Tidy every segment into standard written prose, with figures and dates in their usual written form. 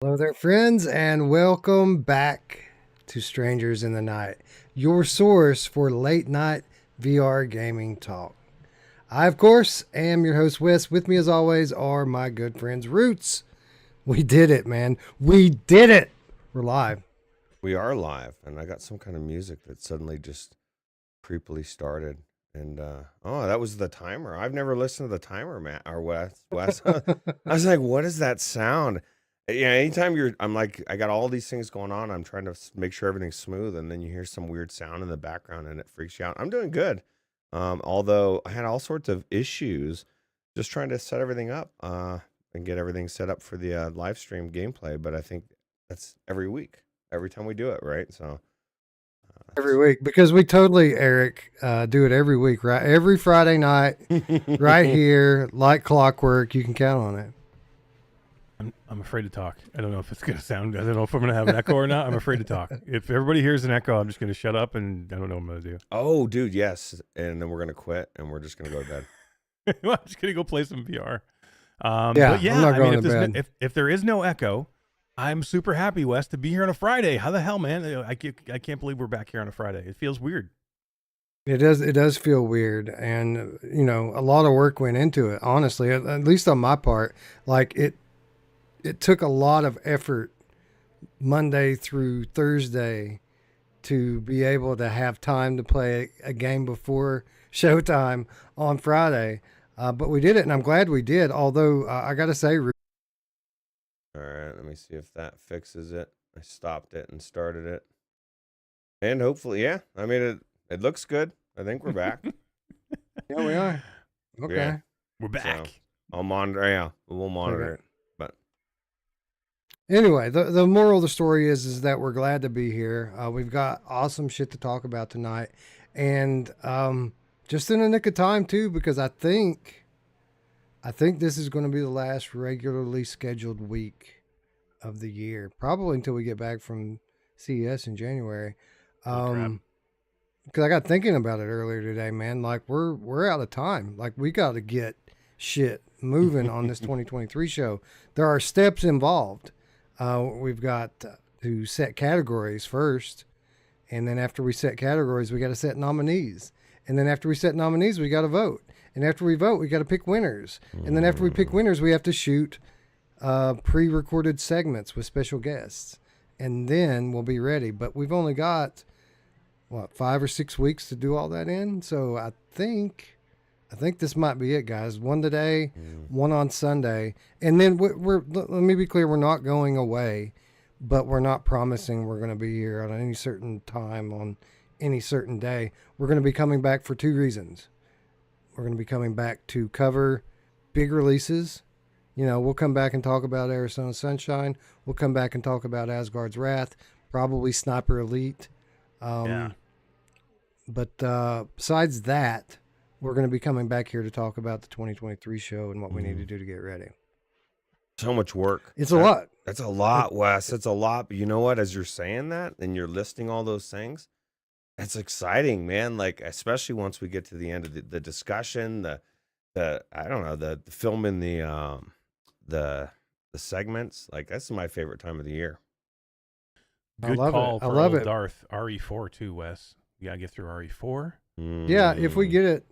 Hello there, friends, and welcome back to Strangers in the Night, your source for late night VR gaming talk. I, of course, am your host, Wes. With me, as always, are my good friends, Ruuts. We did it, man. We did it. We're live. We are live, and I got some kind of music that suddenly just creepily started. And oh, that was the timer. I've never listened to the timer, Matt or Wes. I was like, what is that sound? Yeah, anytime I'm like, I got all these things going on. I'm trying to make sure everything's smooth, and then you hear some weird sound in the background, and it freaks you out. I'm doing good, although I had all sorts of issues just trying to set everything up and get everything set up for the live stream gameplay. But I think that's every week, every time we do it, right? So Every week, because we totally, Eric, do it every week, right? Every Friday night, right here, like clockwork. You can count on it. I'm afraid to talk. I don't know if it's going to sound, I don't know if I'm going to have an echo or not. I'm afraid to talk. If everybody hears an echo, I'm just going to shut up and I don't know what I'm going to do. Oh, dude, yes. And then we're gonna quit, and we're just gonna go to bed. I'm just going to go play some VR. Yeah, but yeah, I'm not I going mean, to bed. if there is no echo, I'm super happy, Wes, to be here on a Friday. How the hell, man? I can't believe we're back here on a Friday. It feels weird. It does feel weird, and a lot of work went into it. Honestly, at least on my part, like it took a lot of effort Monday through Thursday to be able to have time to play a game before showtime on Friday. But we did it, and I'm glad we did. Although I got to say, All right, let me see if that fixes it. I stopped it and started it. And hopefully, yeah. I mean it looks good. I think we're back. yeah, we are. Okay. Yeah. We're back. So I'll monitor, yeah. We'll monitor it. But Anyway, the moral of the story is that we're glad to be here. We've got awesome shit to talk about tonight, and just in the nick of time too, because I think this is going to be the last regularly scheduled week of the year, probably until we get back from CES in January. Because I got thinking about it earlier today, man. Like we're out of time. Like we got to get shit moving on this 2023 show. There are steps involved. We've got to set categories first, and then after we set categories, we got to set nominees, and then after we set nominees, we got to vote, and after we vote, we got to pick winners, and then after we pick winners, we have to shoot pre-recorded segments with special guests, and then we'll be ready. But we've only got 5 or 6 weeks to do all that in, so I think this might be it, guys. One today, one on Sunday, and then let me be clear: we're not going away, but we're not promising we're going to be here on any certain time on any certain day. We're going to be coming back for 2 reasons. We're going to be coming back to cover big releases. We'll come back and talk about Arizona Sunshine. We'll come back and talk about Asgard's Wrath, probably Sniper Elite. Yeah. But besides that, we're going to be coming back here to talk about the 2023 show and what we need to do to get ready. so much work. It's a lot. That's a lot, Wes. That's a lot. But you know what? As you're saying that and you're listing all those things, that's exciting, man. Like, especially once we get to the end of the discussion, the I don't know, the film in the segments. Like, that's my favorite time of the year. Good love call it. I for love old it. Darth. RE4 too, Wes. You got to get through RE4. Yeah, if we get it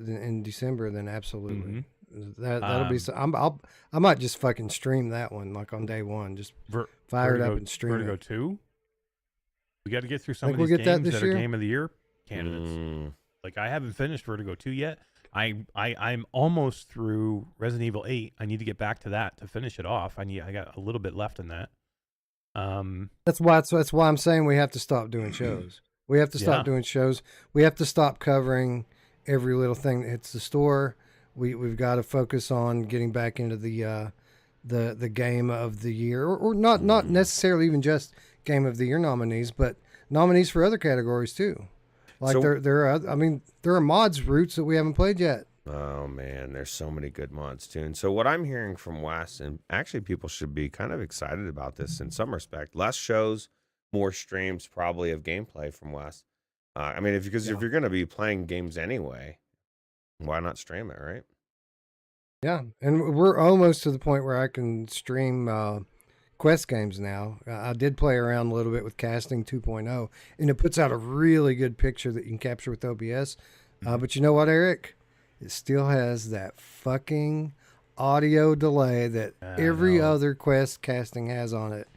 in December, then absolutely. That'll be. I might just fucking stream that one like on day one. Just fire it up and stream Vertigo it. 2. We got to get through some Think of we'll these get that games this that year? are Game of the Year candidates. Like, I haven't finished Vertigo 2 yet. I'm almost through Resident Evil 8. I need to get back to that to finish it off. I got a little bit left in that. That's why I'm saying we have to stop doing shows. We have to stop doing shows. We have to stop covering every little thing that hits the store. We've got to focus on getting back into the game of the year, or not necessarily even just game of the year nominees, but nominees for other categories too. Like So- there are mods Roots that we haven't played yet. Oh man, there's so many good mods too. And so what I'm hearing from Wes, and actually people should be kind of excited about this in some respect. Less shows, more streams probably of gameplay from Wes. I mean, if you're going to be playing games anyway, why not stream it, right? Yeah, and we're almost to the point where I can stream Quest games now. I did play around a little bit with Casting 2.0, and it puts out a really good picture that you can capture with OBS. But you know what, Eric? It still has that fucking audio delay that every other Quest casting has on it.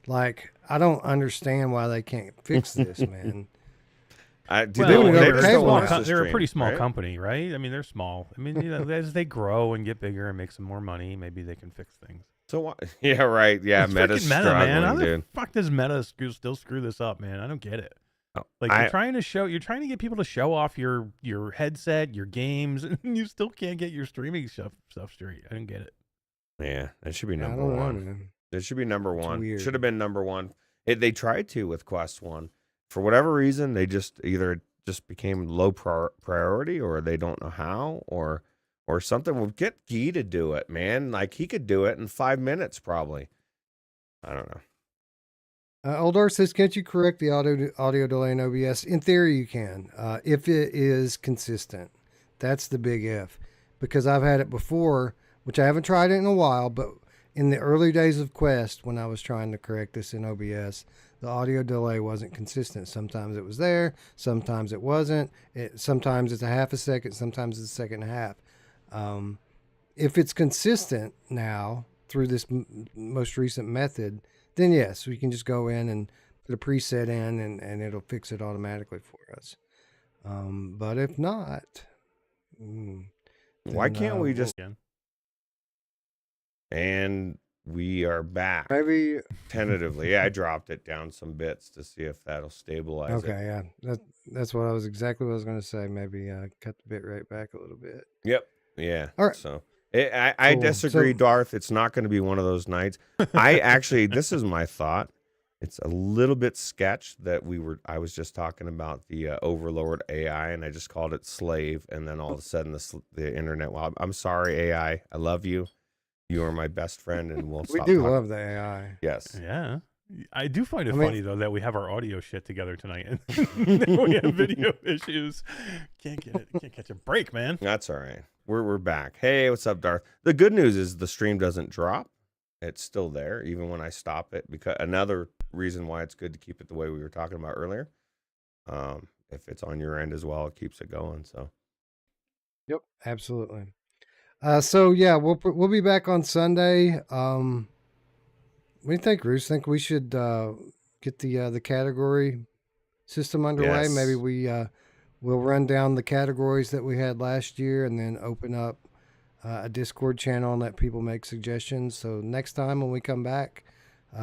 Like, I don't understand why they can't fix this, man. They're a pretty small company, right? I mean, they're small. I mean, as they grow and get bigger and make some more money, maybe they can fix things. So what? Yeah, right. Yeah, it's Meta's Meta, struggling, man. How dude. the fuck does Meta still screw this up, man? I don't get it. Like you're trying to get people to show off your headset, your games, and you still can't get your streaming stuff straight. I don't get it. Yeah, that should be number one. It should be number one. Should have been number one. They tried to with Quest 1. For whatever reason, they just either became low priority, or they don't know how, or something. Well, get Guy to do it, man. Like, he could do it in 5 minutes, probably. I don't know. Oldar says, can't you correct the audio delay in OBS? In theory, you can, if it is consistent. That's the big if. Because I've had it before, which I haven't tried it in a while, but in the early days of Quest, when I was trying to correct this in OBS, the audio delay wasn't consistent. Sometimes it was there, sometimes it wasn't. Sometimes it's a half a second, sometimes it's a second and a half. If it's consistent now through this most recent method, then yes, we can just go in and put a preset in and it'll fix it automatically for us. But if not, why can't we just... And we are back. Maybe tentatively. Yeah, I dropped it down some bits to see if that'll stabilize it. Okay, yeah. That's what I was going to say. Maybe cut the bit rate back a little bit. Yep. Yeah. All right. So I disagree, Darth. It's not going to be one of those nights. I actually, this is my thought. It's a little bit sketched that I was just talking about the overlord AI, and I just called it slave, and then all of a sudden the internet. Well, I'm sorry, AI. I love you. You are my best friend, and we'll stop talking. Love the AI. Yes. Yeah. I do find it funny, though, that we have our audio shit together tonight, and we have video issues. Can't catch a break, man. That's all right. We're back. Hey, what's up, Darth? The good news is the stream doesn't drop. It's still there, even when I stop it. Because another reason why it's good to keep it the way we were talking about earlier. If it's on your end as well, it keeps it going. So. Yep, absolutely. So yeah, we'll be back on Sunday. What do you think, Ruuts? Think we should get the category system underway? Yes. Maybe we'll run down the categories that we had last year, and then open up a Discord channel and let people make suggestions. So next time when we come back,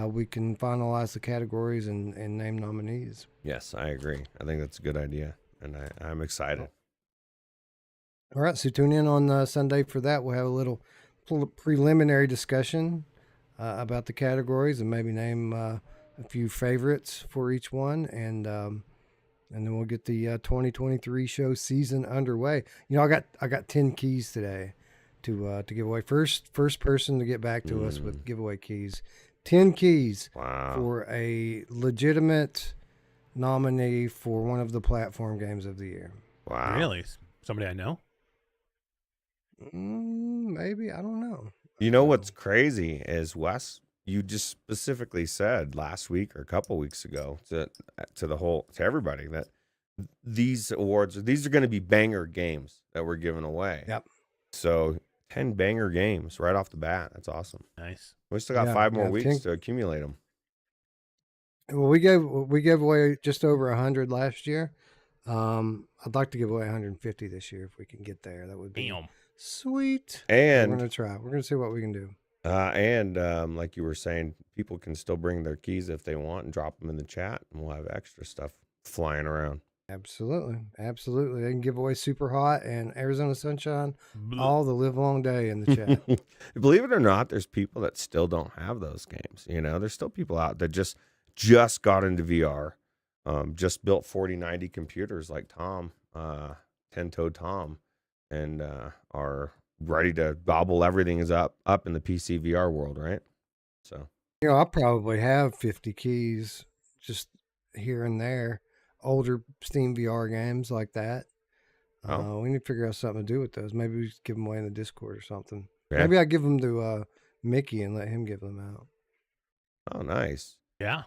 we can finalize the categories and name nominees. Yes, I agree. I think that's a good idea, and I'm excited. All right, so tune in on Sunday for that. We'll have a little preliminary discussion about the categories and maybe name a few favorites for each one, and then we'll get the 2023 show season underway. You know, I got 10 keys today to give away. First person to get back to us with giveaway keys. 10 keys for a legitimate nominee for one of the platform games of the year. Wow. Really? Somebody I know? Maybe. I don't know. You know what's crazy is, Wes, you just specifically said last week or a couple weeks ago to everybody that these awards, these are going to be banger games that we're giving away. Yep. So 10 banger games right off the bat. That's awesome. Nice. We still got 5 more weeks to accumulate them. Well, we gave away just over 100 last year. I'd like to give away 150 this year if we can get there. That would be sweet. And we're gonna try. We're gonna see what we can do. And like you were saying, people can still bring their keys if they want and drop them in the chat, and we'll have extra stuff flying around. Absolutely. They can give away Super Hot and Arizona Sunshine all the live long day in the chat. Believe it or not, there's people that still don't have those games. You know, there's still people out that just got into VR, just built 4090 computers like Tom, 10-toed Tom, and are ready to gobble everything is up in the PC VR world, right? So, you know, I probably have 50 keys just here and there. Older Steam VR games like that. We need to figure out something to do with those. Maybe we just give them away in the Discord or something. Yeah. Maybe I give them to Mickey and let him give them out. Oh, nice. Yeah.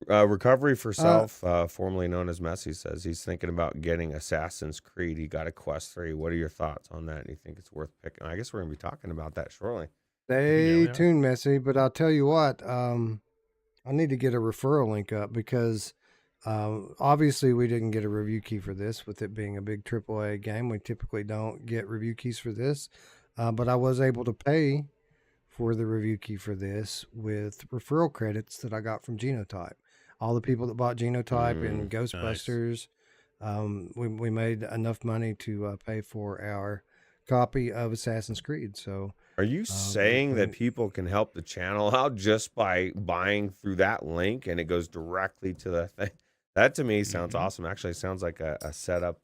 Recovery for Self, formerly known as Messi, says he's thinking about getting Assassin's Creed. He got a Quest 3. What are your thoughts on that? Do you think it's worth picking? I guess we're going to be talking about that shortly. Stay tuned, Messi. But I'll tell you what, I need to get a referral link up because obviously we didn't get a review key for this with it being a big AAA game. We typically don't get review keys for this, but I was able to pay for the review key for this with referral credits that I got from Genotype. All the people that bought Genotype and Ghostbusters, we made enough money to pay for our copy of Assassin's Creed. So, are you saying that people can help the channel out just by buying through that link and it goes directly to the thing? That to me sounds awesome. Actually, it sounds like a setup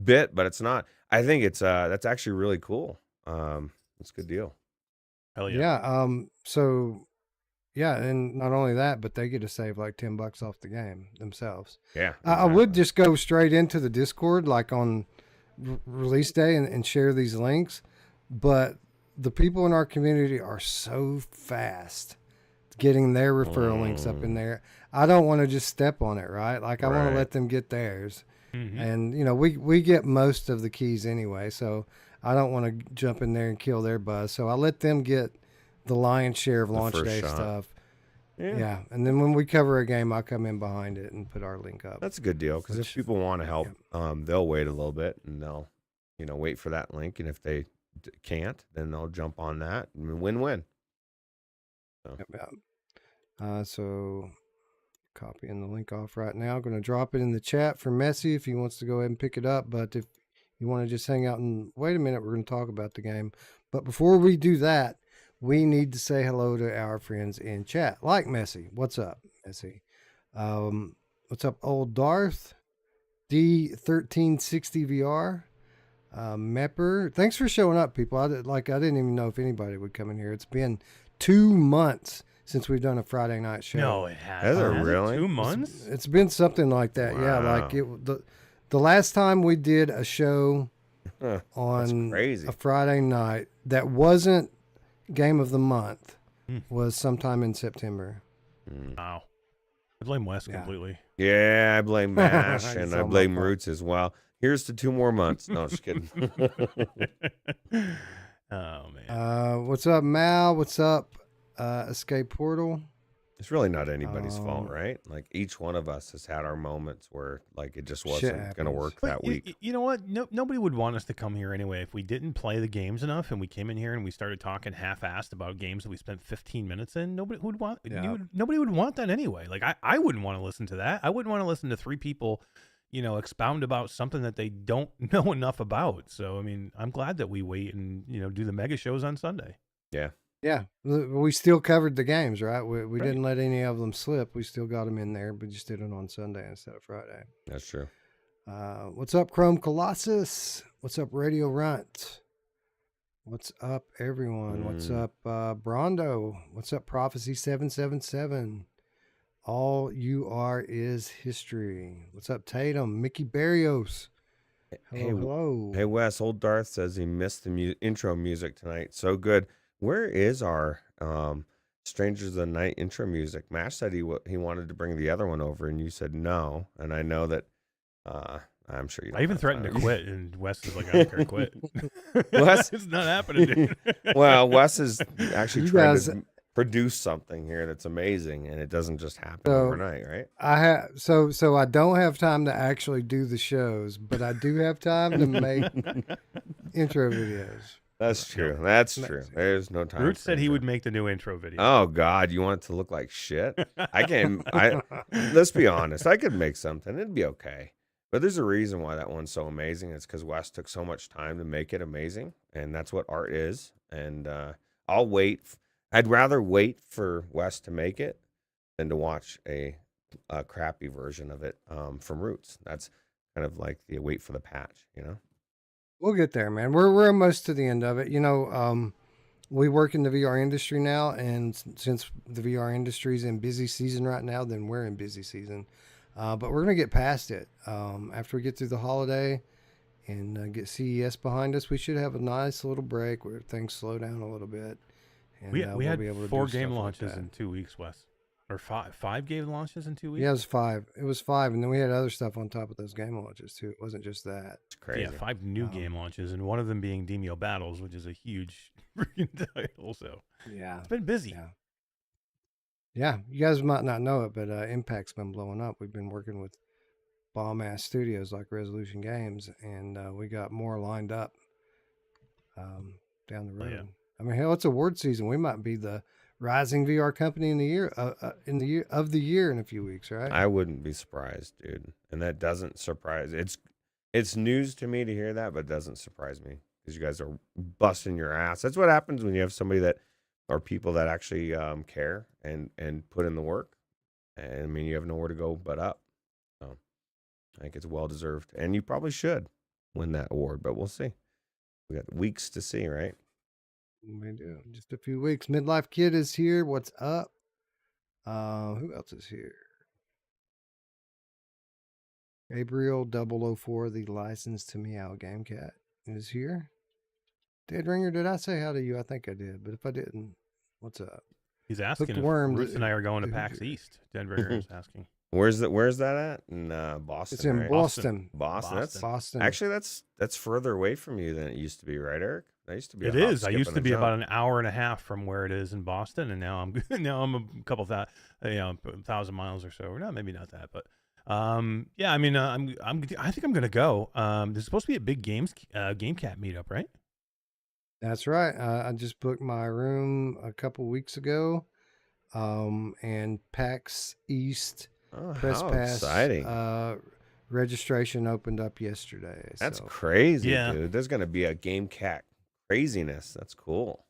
bit, but it's not. I think it's that's actually really cool. It's a good deal. Hell yeah. Yeah. So. Yeah, and not only that, but they get to save like $10 off the game themselves. Yeah, exactly. I would just go straight into the Discord like on release day and share these links, but the people in our community are so fast getting their referral links up in there. I don't want to just step on it, right? Like I want to let them get theirs, and you know we get most of the keys anyway, so I don't want to jump in there and kill their buzz. So I let them get the lion's share of launch day stuff. Yeah. And then when we cover a game, I'll come in behind it and put our link up. That's a good deal because if people want to help, they'll wait a little bit and they'll, wait for that link. And if they can't, then they'll jump on that and win-win. So, so copying the link off right now. I'm going to drop it in the chat for Messi if he wants to go ahead and pick it up. But if you want to just hang out and wait a minute, we're going to talk about the game. But before we do that, we need to say hello to our friends in chat, like Messi. What's up, Messi? What's up, Old Darth? D1360VR. Mepper. Thanks for showing up, people. I didn't even know if anybody would come in here. It's been 2 months since we've done a Friday night show. No, it hasn't. Has it really? 2 months? It's been something like that. Wow. Yeah, like the last time we did a show on a Friday night that wasn't Game of the Month was sometime in September. Wow. I blame Wes completely. Yeah, I blame MASH and I blame Ruuts as well. Here's to 2 more months. No, just kidding. Oh, man. What's up, Mal? What's up, Escape Portal? It's really not anybody's fault, right? Like each one of us has had our moments where like it just wasn't going to work that week. You know what? Nobody would want us to come here anyway if we didn't play the games enough and we came in here and we started talking half-assed about games that we spent 15 minutes in. Nobody would want that anyway. Like I wouldn't want to listen to that. I wouldn't want to listen to 3 people, expound about something that they don't know enough about. So, I mean, I'm glad that we wait and, do the mega shows on Sunday. Yeah. Yeah, we still covered the games, right? We didn't let any of them slip. We still got them in there, but just did it on Sunday instead of Friday. That's true. What's up, Chrome Colossus? What's up, Radio Runt? What's up, everyone? What's up, Brondo? What's up, Prophecy 777? All you are is history. What's up, Tatum? Mickey Barrios. Hello. Hey, Wes. Old Darth says he missed the intro music tonight. So good. Where is our Strangers of the Night intro music? Mash said he wanted to bring the other one over, and you said no. And I know that I'm sure you. I even threatened to quit, and Wes is like, "I don't care, quit." Wes, it's not happening, dude. Well, Wes is actually trying to produce something here that's amazing, and it doesn't just happen overnight, right? So I don't have time to actually do the shows, but I do have time to make intro videos. That's true. That's true. There's no time. Ruuts said he would make the new intro video. Oh God, you want it to look like shit? Let's be honest. I could make something. It'd be okay. But there's a reason why that one's so amazing. It's because Wes took so much time to make it amazing, and that's what art is. And I'll wait. I'd rather wait for Wes to make it than to watch a crappy version of it from Ruuts. That's kind of like the wait for the patch, We'll get there, man. We're almost to the end of it. We work in the VR industry now, and since the VR industry is in busy season right now, then we're in busy season. But we're gonna get past it after we get through the holiday, and get CES behind us, we should have a nice little break where things slow down a little bit. And We we'll had be able to 4 do game stuff like launches that. in 2 weeks, Wes, or five game launches in 2 weeks. Yeah, it was 5. It was 5, and then we had other stuff on top of those game launches too. It wasn't just that. It's crazy. Yeah, 5 new game launches, and one of them being Demio Battles, which is a huge freaking title. So Yeah, it's been busy. Yeah. You guys might not know it, but Impact's been blowing up. We've been working with bomb ass studios like Resolution Games, and we got more lined up down the road. yeah. I mean, hell, it's award season. We might be the rising VR company in the year in a few weeks, right? I wouldn't be surprised, dude. And that doesn't surprise. It's news to me to hear that, but it doesn't surprise me because you guys are busting your ass. That's what happens when you have somebody that or people that actually care and put in the work. And I mean, you have nowhere to go but up. So I think it's well deserved, and you probably should win that award. But we'll see. We got weeks to see, right? We do. Just a few weeks. Midlife Kid is here. What's up? Who else is here? Gabriel 004, the license to meow game cat, is here. Dead Ringer, did I say hi to you? I think I did, but if I didn't, what's up? He's asking if Worm, Ruuts and I are going to PAX East. Denver is asking. Where's that at? In Boston. It's in right? Boston. Boston. That's Boston. actually that's further away from you than it used to be, right, Eric? That used to be. It is. I used to be about an hour and a half from where it is in Boston, and now I'm a couple that 1,000 miles or so. Or not, maybe not that, but yeah. I mean, I think I'm gonna go. There's supposed to be a big GameCat meetup, right? That's right. I just booked my room a couple weeks ago, and PAX East Press Pass exciting. Registration opened up yesterday. That's so. crazy, Yeah. dude. There's gonna be a GameCat craziness. That's cool.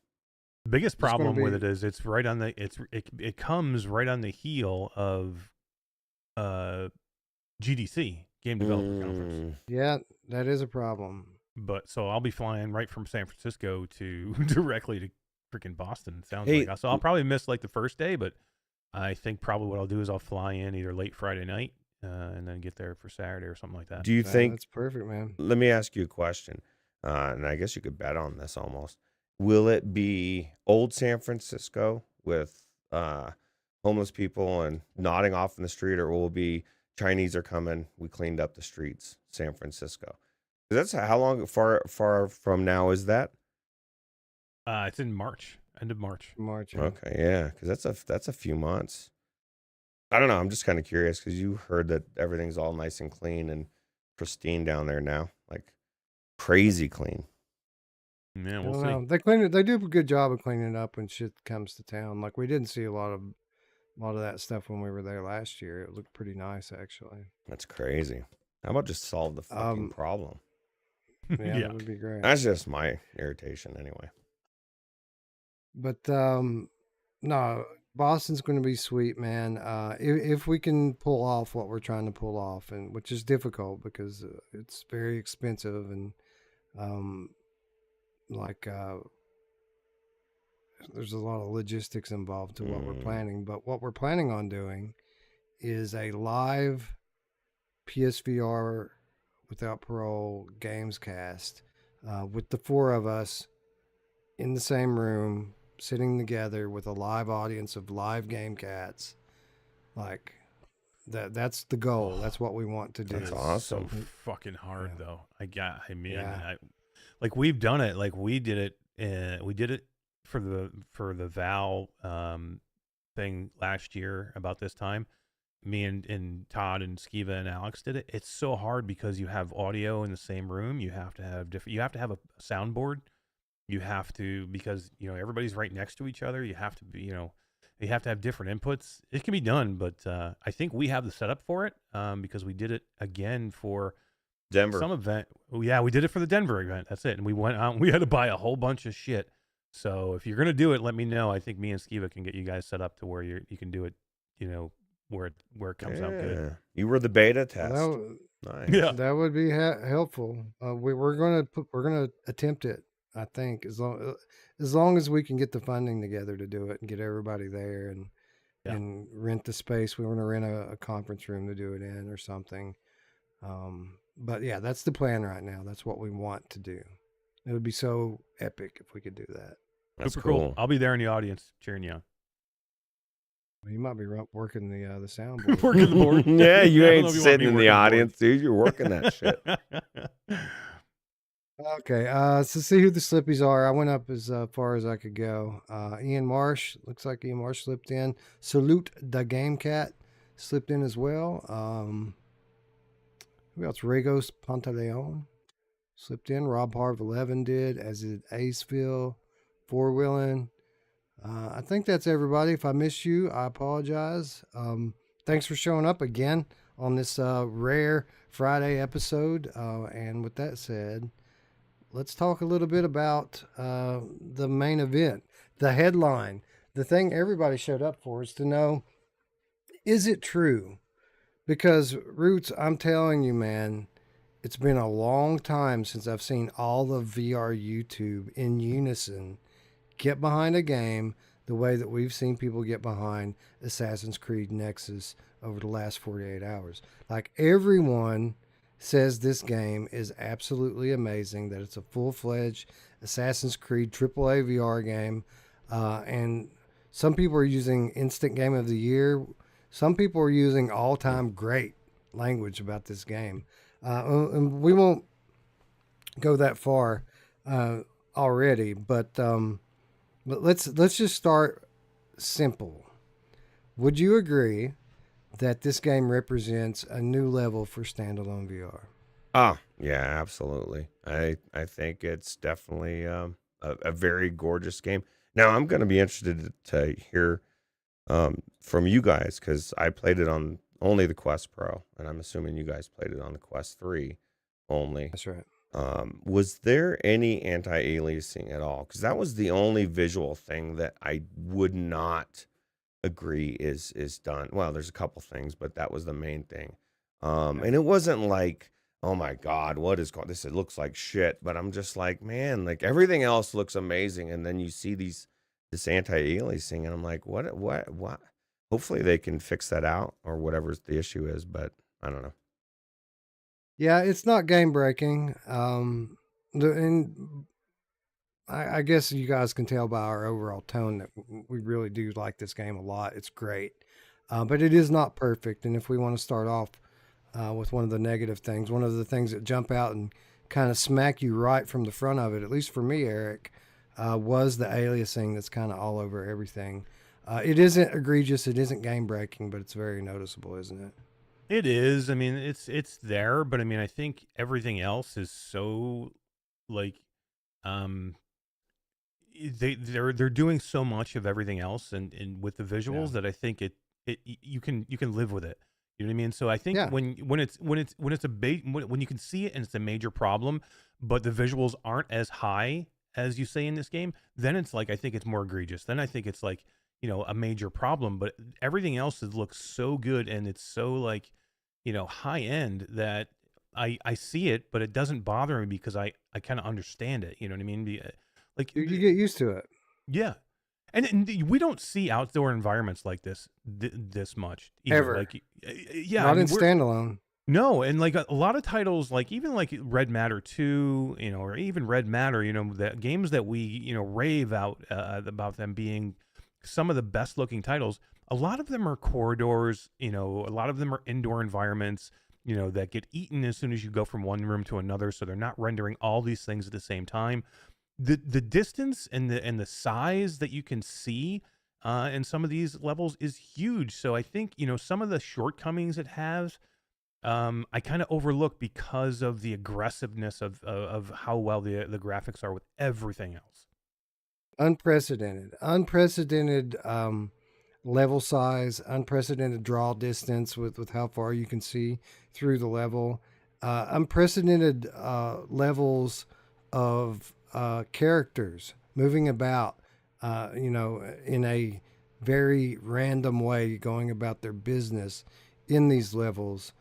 The biggest problem with it is it's right on the it comes right on the heel of GDC, Game Developer Conference. Yeah, that is a problem. But so I'll be flying right from San Francisco to directly to freaking Boston. It sounds like so I'll probably miss like the first day, but I think probably what I'll do is I'll fly in either late Friday night and then get there for Saturday or something like that. Do you think that's perfect, man? Let me ask you a question, and I guess you could bet on this almost. Will it be old San Francisco with homeless people and nodding off in the street, or will it be Chinese are coming, we cleaned up the streets, San Francisco? That's how long far from now is that? It's in March, end of March. March. Okay, yeah, because that's a few months. I don't know. I'm just kind of curious because you heard that everything's all nice and clean and pristine down there now, like crazy clean. Yeah, we'll see. They clean it. They do a good job of cleaning it up when shit comes to town. Like we didn't see a lot of that stuff when we were there last year. It looked pretty nice, actually. That's crazy. How about just solve the fucking problem? Yeah, that would be great. That's just my irritation, anyway. But no, Boston's going to be sweet, man. If we can pull off what we're trying to pull off, and which is difficult because it's very expensive and there's a lot of logistics involved to what we're planning. But what we're planning on doing is a live PSVR Without Parole Gamescast with the 4 of us in the same room, sitting together with a live audience of live game cats. Like that's the goal. That's what we want to do. That's awesome. So fucking hard though. Like we've done it. Like we did it. We did it for the Val thing last year about this time. Me and Todd and Skiva and Alex did it. It's so hard because you have audio in the same room. You have to have a soundboard. You have to, because everybody's right next to each other. You have to be, you have to have different inputs. It can be done, but I think we have the setup for it because we did it again for Denver. Some event. Yeah, we did it for the Denver event. That's it. And we went out and we had to buy a whole bunch of shit. So if you're gonna do it, let me know. I think me and Skiva can get you guys set up to where you can do it. Where it comes out good. You were the beta test. Nice. Yeah, that would be helpful. We're gonna attempt it. I think as long as we can get the funding together to do it and get everybody there and rent the space. We want to rent a conference room to do it in or something. But yeah, that's the plan right now. That's what we want to do. It would be so epic if we could do that. That's Super cool. I'll be there in the audience cheering you on. You might be working the soundboard. Working the board. Yeah, you I don't ain't know if you want sitting me in working the the board. audience, dude. You're working that shit. Okay, so see who the slippies are. I went up as far as I could go. Ian Marsh, looks like Ian Marsh slipped in. Salute the Game Cat slipped in as well. Who else? Regos Pantaleon slipped in. Rob Harv 11 did, as did Aceville, Four Wheeling. I think that's everybody. If I missed you, I apologize. Thanks for showing up again on this rare Friday episode. And with that said, let's talk a little bit about the main event, the headline. The thing everybody showed up for is to know, is it true? Because, Ruuts, I'm telling you, man, it's been a long time since I've seen all of VR YouTube in unison get behind a game the way that we've seen people get behind Assassin's Creed Nexus over the last 48 hours. Like, everyone says this game is absolutely amazing, that it's a full-fledged Assassin's Creed AAA VR game. And some people are using Instant Game of the Year. Some people are using all-time great language about this game. And we won't go that far already, but let's just start simple. Would you agree that this game represents a new level for standalone VR? Oh, yeah, absolutely. I think it's definitely a very gorgeous game. Now, I'm going to be interested to hear from you guys, because I played it on only the Quest Pro, and I'm assuming you guys played it on the Quest 3 only. That's right. Was there any anti-aliasing at all? Because that was the only visual thing that I would not agree is done. Well, there's a couple things, but that was the main thing. And it wasn't like, oh my God, what is this? It looks like shit. But I'm just like, man, like everything else looks amazing, and then you see this anti-aliasing, and I'm like, what? Hopefully they can fix that out, or whatever the issue is. But I don't know. Yeah, it's not game breaking. And I guess you guys can tell by our overall tone that we really do like this game a lot. It's great. But it is not perfect. And if we want to start off with one of the negative things, one of the things that jump out and kind of smack you right from the front of it, at least for me, Eric, was the aliasing that's kind of all over everything. It isn't egregious. It isn't game breaking, but it's very noticeable, isn't it? It is. I mean, it's there, but I mean, I think everything else is so like, they're doing so much of everything else, and with the visuals that I think you can live with it. You know what I mean? So I think when you can see it and it's a major problem, but the visuals aren't as high as you say in this game, then it's like, I think it's more egregious. Then I think it's like, a major problem. But everything else looks so good, and it's so like, high end, that I see it, but it doesn't bother me because I kind of understand it. You know what I mean? Like You get used to it. Yeah. And we don't see outdoor environments like this much either. Ever. Like, yeah, Not in standalone. No, and like a lot of titles, like even like Red Matter 2, or even Red Matter, the games that we, rave out about them being some of the best looking titles. A lot of them are corridors, a lot of them are indoor environments, that get eaten as soon as you go from one room to another. So they're not rendering all these things at the same time. The distance and the size that you can see in some of these levels is huge. So I think, some of the shortcomings it has, I kind of overlook because of the aggressiveness of how well the graphics are with everything else. Unprecedented level size, unprecedented draw distance with how far you can see through the level, unprecedented levels of characters moving about, in a very random way, going about their business in these levels.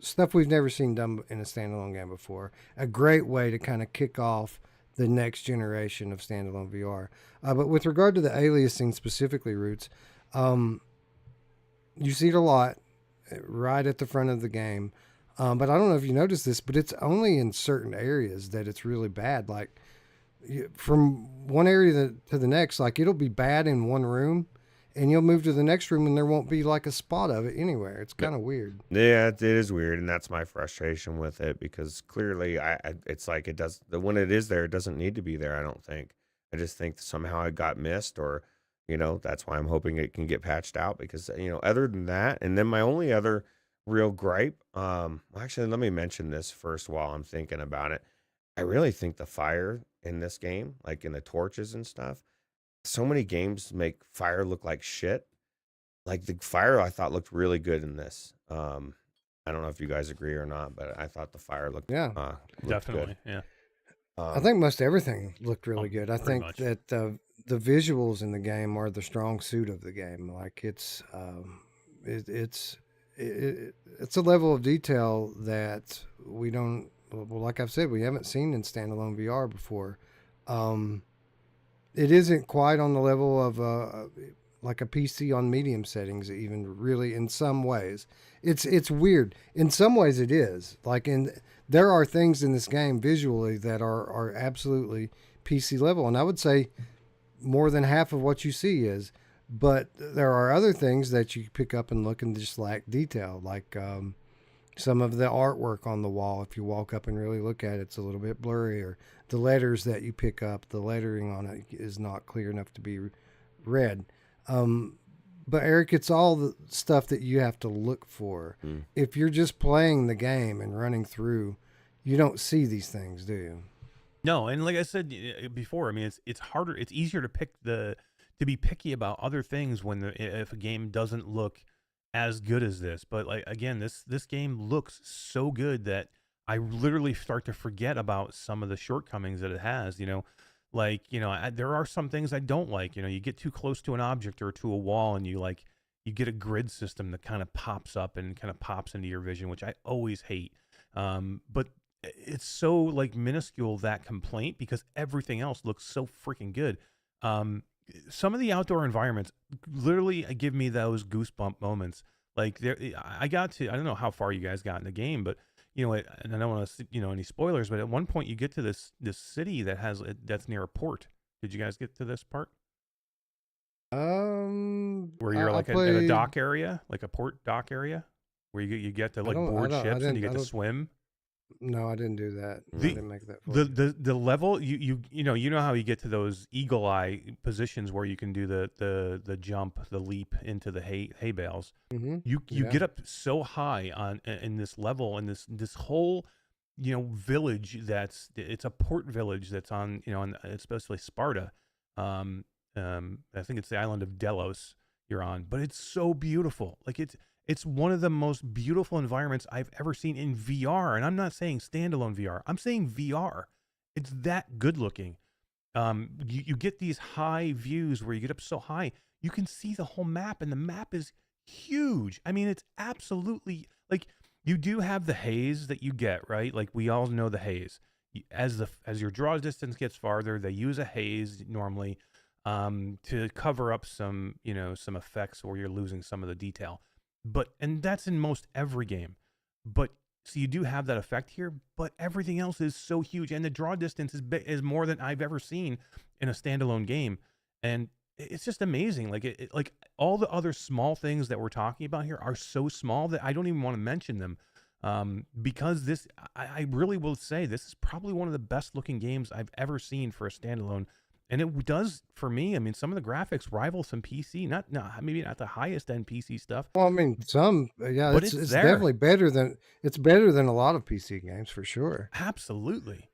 Stuff we've never seen done in a standalone game before. A great way to kind of kick off the next generation of standalone VR. But with regard to the aliasing specifically, Ruuts, you see it a lot. right at the front of the game. But I don't know if you noticed this, but it's only in certain areas that it's really bad. Like from one area to the next, like it'll be bad in one room, and you'll move to the next room and there won't be like a spot of it anywhere. It's kind of weird. Yeah, it is weird, and that's my frustration with it because clearly, it's like it does when it is there, it doesn't need to be there. I don't think. I just think somehow it got missed, or that's why I'm hoping it can get patched out because other than that, and then my only other real gripe, actually, let me mention this first while I'm thinking about it. I really think the fire in this game, like in the torches and stuff, so many games make fire look like shit. Like the fire I thought looked really good in this. I don't know if you guys agree or not, but I thought the fire looked Definitely, good. yeah. I think most everything looked really good. I think much. that the visuals in the game are the strong suit of the game. Like it's a level of detail that we don't. Well, like I've said, we haven't seen in standalone VR before. It isn't quite on the level of like a PC on medium settings, even really in some ways. It's weird. In some ways it is. There are things in this game visually that are absolutely PC level, and I would say more than half of what you see is. But there are other things that you pick up and look and just lack detail, like some of the artwork on the wall. If you walk up and really look at it, it's a little bit blurry, or the letters that you pick up, the lettering on it is not clear enough to be read. But Eric, it's all the stuff that you have to look for. If you're just playing the game and running through, you don't see these things, do you? No, and like I said before, I mean, it's harder. It's easier to be picky about other things if a game doesn't look as good as this. But like again, this game looks so good that I literally start to forget about some of the shortcomings that it has. There are some things I don't like. You get too close to an object or to a wall, and you get a grid system that kind of pops up and kind of pops into your vision, which I always hate. But it's so like minuscule, that complaint, because everything else looks so freaking good. Some of the outdoor environments literally give me those goosebump moments. Like I don't know how far you guys got in the game, but and I don't want to any spoilers, but at one point you get to this city that's near a port. Did you guys get to this part? Where you're at a dock area, like a port dock area, where you get to like board ships and you get to swim. No, I didn't do that. I didn't make that. The level you know how you get to those eagle eye positions where you can do the jump, the leap into the hay bales. Mm-hmm. You get up so high in this level, and this whole village it's a port village that's on it's basically Sparta. I think it's the island of Delos you're on, but it's so beautiful. Like it's one of the most beautiful environments I've ever seen in VR. And I'm not saying standalone VR. I'm saying VR. It's that good looking. You get these high views where you get up so high, you can see the whole map, and the map is huge. I mean, it's absolutely like you do have the haze that you get, right? Like we all know the haze. As your draw distance gets farther, they use a haze normally to cover up some effects where you're losing some of the detail. And that's in most every game. But so you do have that effect here, but everything else is so huge, and the draw distance is more than I've ever seen in a standalone game, and it's just amazing. Like like all the other small things that we're talking about here are so small that I don't even want to mention them, because I really will say this is probably one of the best looking games I've ever seen for a standalone. And it does for me. I mean, some of the graphics rival some PC, maybe not the highest end PC stuff. Well, I mean, but it's definitely better than a lot of PC games for sure. Absolutely.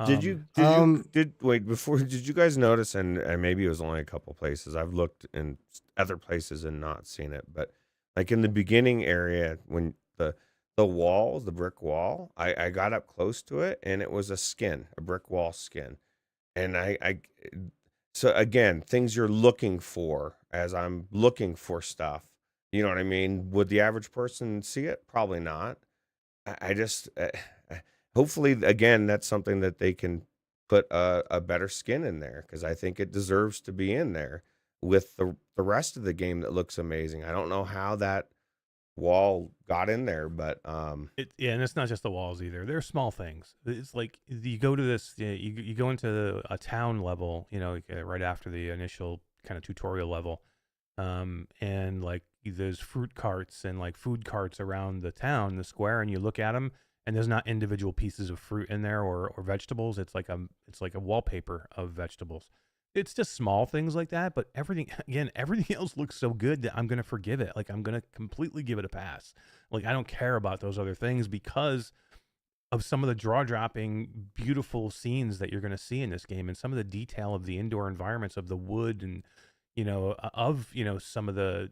Did you guys notice? And maybe it was only a couple places. I've looked in other places and not seen it, but like in the beginning area when the wall, the brick wall, I got up close to it, and it was a brick wall skin. And so again, things you're looking for as I'm looking for stuff, you know what I mean? Would the average person see it? Probably not. I just, hopefully, again, that's something that they can put a better skin in there, because I think it deserves to be in there with the rest of the game that looks amazing. I don't know how that wall got in there, but Yeah, and it's not just the walls either. They're small things. It's like you go to this, you go into a town level, right after the initial kind of tutorial level, and like there's fruit carts and like food carts around the town, the square, and you look at them, and there's not individual pieces of fruit in there or vegetables. It's like a wallpaper of vegetables. It's just small things like that, but everything else looks so good that I'm gonna forgive it. Like I'm gonna completely give it a pass. Like I don't care about those other things because of some of the jaw-dropping, beautiful scenes that you're gonna see in this game, and some of the detail of the indoor environments of the wood and some of the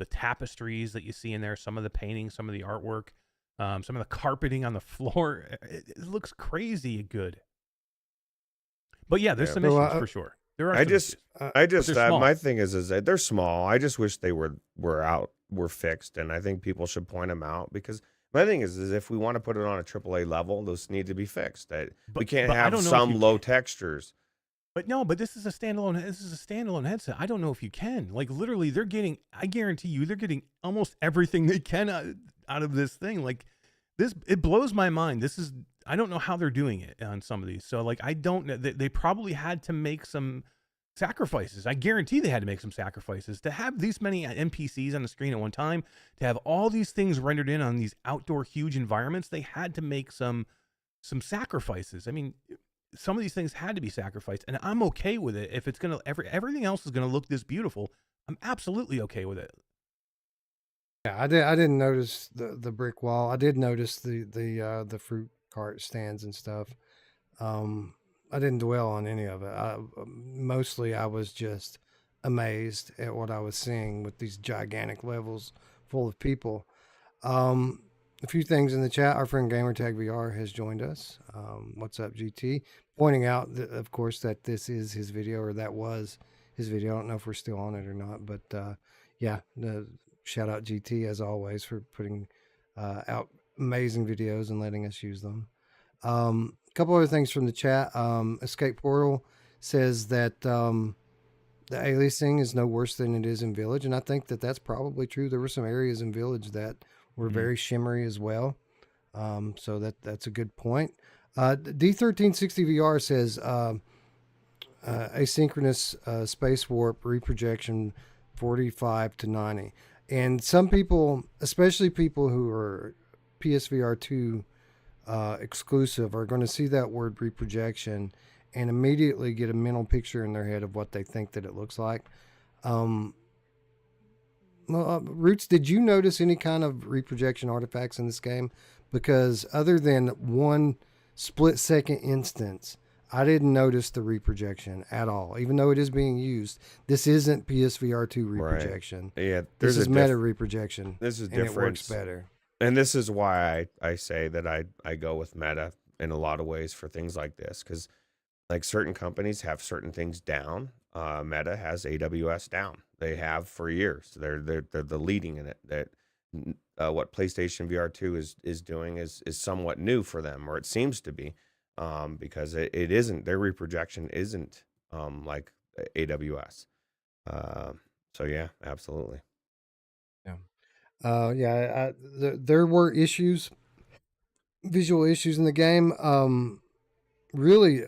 tapestries that you see in there, some of the paintings, some of the artwork, some of the carpeting on the floor. It looks crazy good. But yeah, there's some issues for sure. There are. I just my thing is that they're small. I just wish they were fixed, and I think people should point them out because my thing is if we want to put it on a AAA level, those need to be fixed. We can't have some low textures. But this is a standalone headset. I don't know if you can. Like literally, I guarantee you, they're getting almost everything they can out of this thing. Like this, it blows my mind. I don't know how they're doing it on some of these. So like, I don't know. They probably had to make some sacrifices. I guarantee they had to make some sacrifices to have these many NPCs on the screen at one time, to have all these things rendered in on these outdoor huge environments. They had to make some sacrifices. I mean, some of these things had to be sacrificed, and I'm okay with it. If it's everything else is gonna look this beautiful, I'm absolutely okay with it. Yeah, I didn't notice the brick wall. I did notice the fruit cart stands and stuff. I didn't dwell on any of it. Mostly I was just amazed at what I was seeing with these gigantic levels full of people. A few things in the chat. Our friend Gamertag VR has joined us. What's up, GT? Pointing out, that, of course, that this is his video, or that was his video. I don't know if we're still on it or not, but yeah, shout out GT as always for putting out amazing videos and letting us use them. A couple other things from the chat. Escape Portal says that the aliasing is no worse than it is in Village, and I think that that's probably true. There were some areas in Village that were very shimmery as well, so that's a good point. D1360 VR says asynchronous space warp reprojection 45 to 90, and some people, especially people who are PSVR 2 exclusive, are going to see that word reprojection and immediately get a mental picture in their head of what they think that it looks like. Ruuts, did you notice any kind of reprojection artifacts in this game? Because other than one split-second instance, I didn't notice the reprojection at all. Even though it is being used, this isn't PSVR 2 reprojection. Right. Yeah, this is meta reprojection. This is different. It works better. And this is why I say that I go with meta in a lot of ways for things like this, because like certain companies have certain things down. Meta has AWS down. They have for years. They're the leading in it. That what PlayStation VR 2 is doing is somewhat new for them, or it seems to be, because it isn't, their reprojection isn't like AWS. So yeah, absolutely. Yeah. There were issues, visual issues in the game. Really,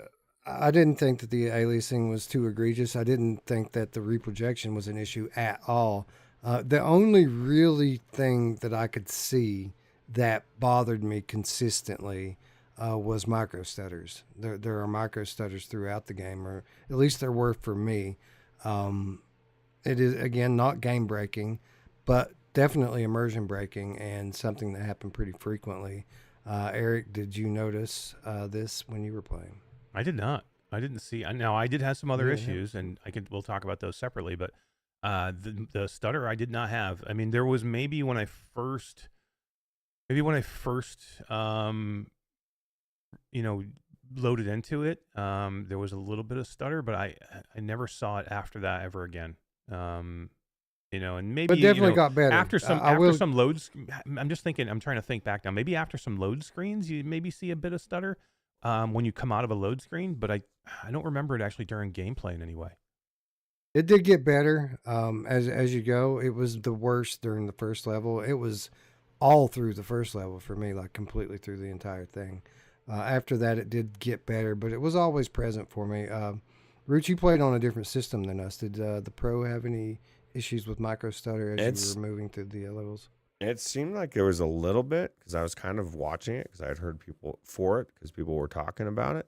I didn't think that the aliasing was too egregious. I didn't think that the reprojection was an issue at all. The only really thing that I could see that bothered me consistently was micro stutters. There are micro stutters throughout the game, or at least there were for me. It is, again, not game breaking, but definitely immersion breaking, and something that happened pretty frequently. Eric, did you notice this when you were playing? I did not. I didn't see. Now I did have some other issues, and we'll talk about those separately. But the stutter I did not have. I mean, there was maybe when I first, loaded into it, there was a little bit of stutter, but I never saw it after that ever again. And maybe but definitely got better after some loads. I'm just thinking. I'm trying to think back now. Maybe after some load screens, you maybe see a bit of stutter when you come out of a load screen. But I don't remember it actually during gameplay in any way. It did get better as you go. It was the worst during the first level. It was all through the first level for me, like completely through the entire thing. After that, it did get better, but it was always present for me. Ruuts, you played on a different system than us. Did the Pro have any issues with micro stutter as you were moving through the levels? It seemed like there was a little bit because I was kind of watching it because I had heard people for it because people were talking about it.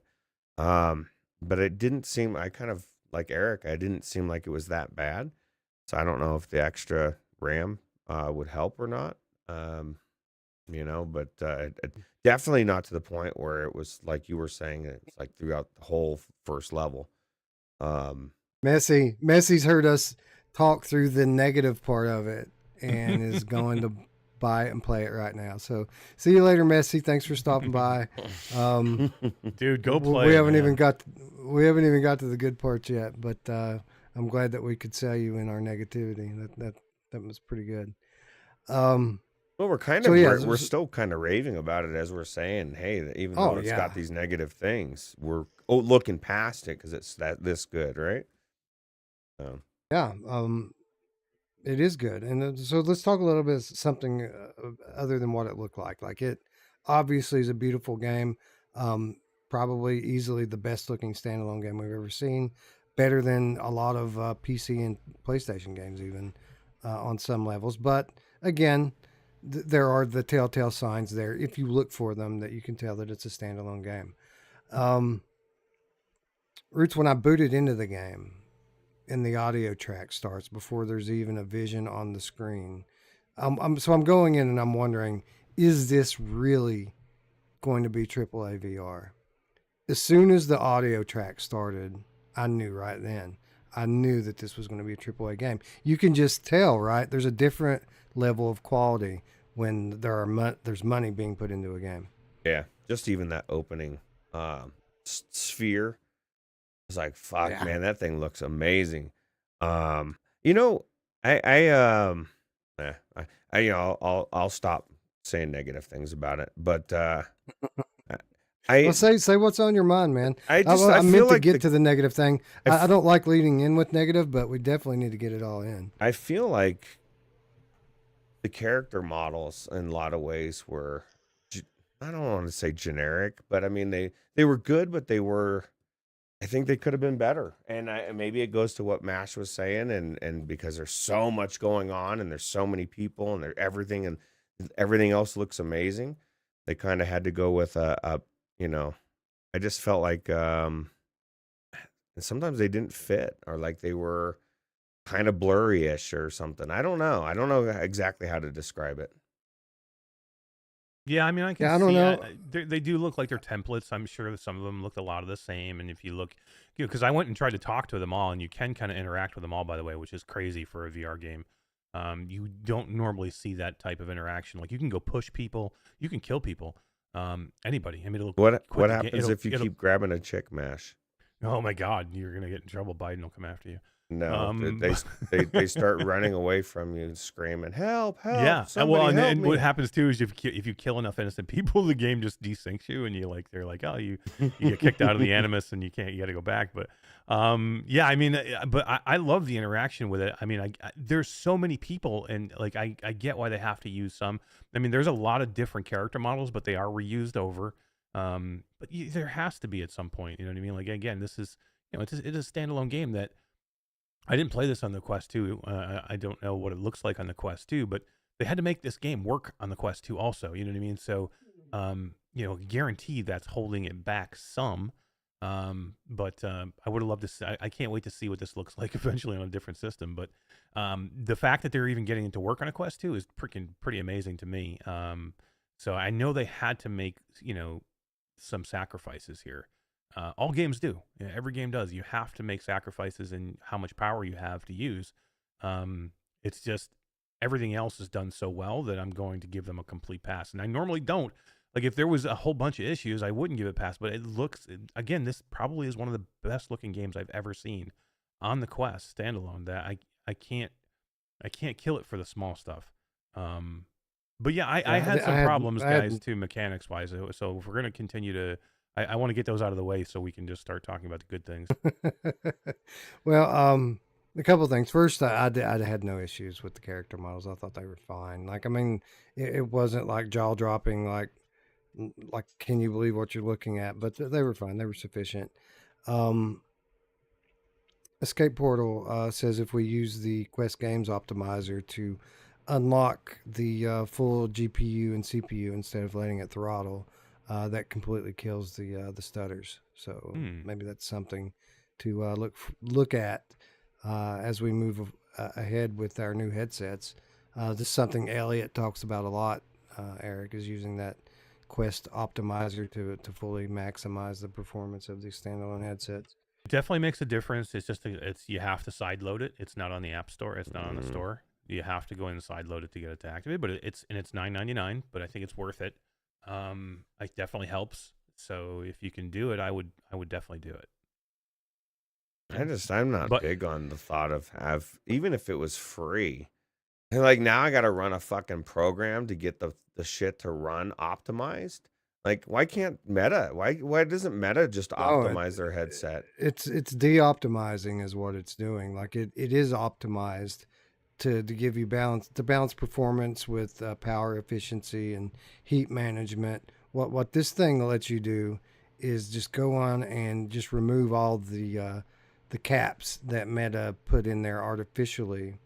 But it didn't seem, I kind of like Eric, I didn't seem like it was that bad. So I don't know if the extra RAM would help or not. But definitely not to the point where it was like you were saying, it's like throughout the whole first level. Messy's heard us talk through the negative part of it and is going to buy it and play it right now. So see you later, Messy. Thanks for stopping by. Dude, go play. We haven't even got to the good parts yet, but I'm glad that we could sell you in our negativity. That was pretty good. Well, we're still kind of raving about it as we're saying, hey, even though it's got these negative things, we're looking past it because it's this good, right? Yeah, it is good. And so let's talk a little bit of something other than what it looked like. Like, it obviously is a beautiful game. Probably easily the best looking standalone game we've ever seen. Better than a lot of PC and PlayStation games even on some levels. But again, there are the telltale signs there, if you look for them, that you can tell that it's a standalone game. Ruuts, when I booted into the game and the audio track starts before there's even a vision on the screen, so I'm going in and I'm wondering, is this really going to be AAA VR? As soon as the audio track started, I knew right then. I knew that this was going to be a AAA game. You can just tell, right? There's a different level of quality when there's money being put into a game. Yeah, just even that opening sphere. It's like, fuck, man, that thing looks amazing. I'll stop saying negative things about it, but say what's on your mind, man. I meant to get to the negative thing. I don't like leading in with negative, but we definitely need to get it all in. I feel like the character models in a lot of ways were, I don't want to say generic, but I mean, they were good, but I think they could have been better. And maybe it goes to what Mash was saying, and because there's so much going on and there's so many people and everything else looks amazing, they kind of had to go with I just felt like sometimes they didn't fit, or like they were kind of blurry-ish or something. I don't know exactly how to describe it. Yeah, I mean, I don't know. They do look like they're templates. I'm sure that some of them look a lot of the same. And if you look, because I went and tried to talk to them all, and you can kind of interact with them all, by the way, which is crazy for a VR game. You don't normally see that type of interaction. Like, you can go push people, you can kill people, anybody. I mean, what happens if you keep grabbing a chick, Mash? Oh my God, you're gonna get in trouble. Biden will come after you. No, they start running away from you, screaming, "Help! Help!" Yeah, well, and what happens too is if you kill enough innocent people, the game just desyncs you, and they're like, oh, you get kicked out of the Animus, and you got to go back. But yeah, I mean, but I love the interaction with it. I mean, there's so many people, and like I get why they have to use some. I mean, there's a lot of different character models, but they are reused over. But there has to be at some point. You know what I mean? Like, again, this is it's a standalone game that. I didn't play this on the Quest 2. I don't know what it looks like on the Quest 2, but they had to make this game work on the Quest 2 also. You know what I mean? So, guaranteed that's holding it back some. But I would have loved to see. I can't wait to see what this looks like eventually on a different system. But the fact that they're even getting it to work on a Quest 2 is pretty amazing to me. So I know they had to make, some sacrifices here. All games do. Yeah, every game does. You have to make sacrifices in how much power you have to use. It's just everything else is done so well that I'm going to give them a complete pass. And I normally don't. Like, if there was a whole bunch of issues, I wouldn't give it a pass. But it looks, again, this probably is one of the best looking games I've ever seen on the Quest standalone. That I can't kill it for the small stuff. But yeah, I had some problems, guys, too, mechanics wise. So if we're gonna continue to. I want to get those out of the way so we can just start talking about the good things. Well, A couple of things. First, I had no issues with the character models. I thought they were fine. Like, I mean, it wasn't like jaw dropping, like can you believe what you're looking at? But they were fine. They were sufficient. Um, Escape Portal says if we use the Quest Games Optimizer to unlock the full GPU and CPU instead of letting it throttle, that completely kills the stutters. So maybe that's something to look at as we move ahead with our new headsets. This is something Elliot talks about a lot. Eric is using that Quest Optimizer to fully maximize the performance of these standalone headsets. It definitely makes a difference. It's just you have to side load it. It's not on the App Store. It's not on the store. You have to go in and side load it to get it to activate. But it's $9.99. But I think it's worth it. It definitely helps. So if you can do it, I would definitely do it. I'm not big on the thought of even if it was free. And like now I got to run a fucking program to get the shit to run optimized. Like why can't Meta? Why doesn't Meta just optimize their headset? It's de-optimizing is what it's doing. Like it is optimized to give you balance performance with power efficiency and heat management. What this thing lets you do is just go on and just remove all the caps that Meta put in there artificially,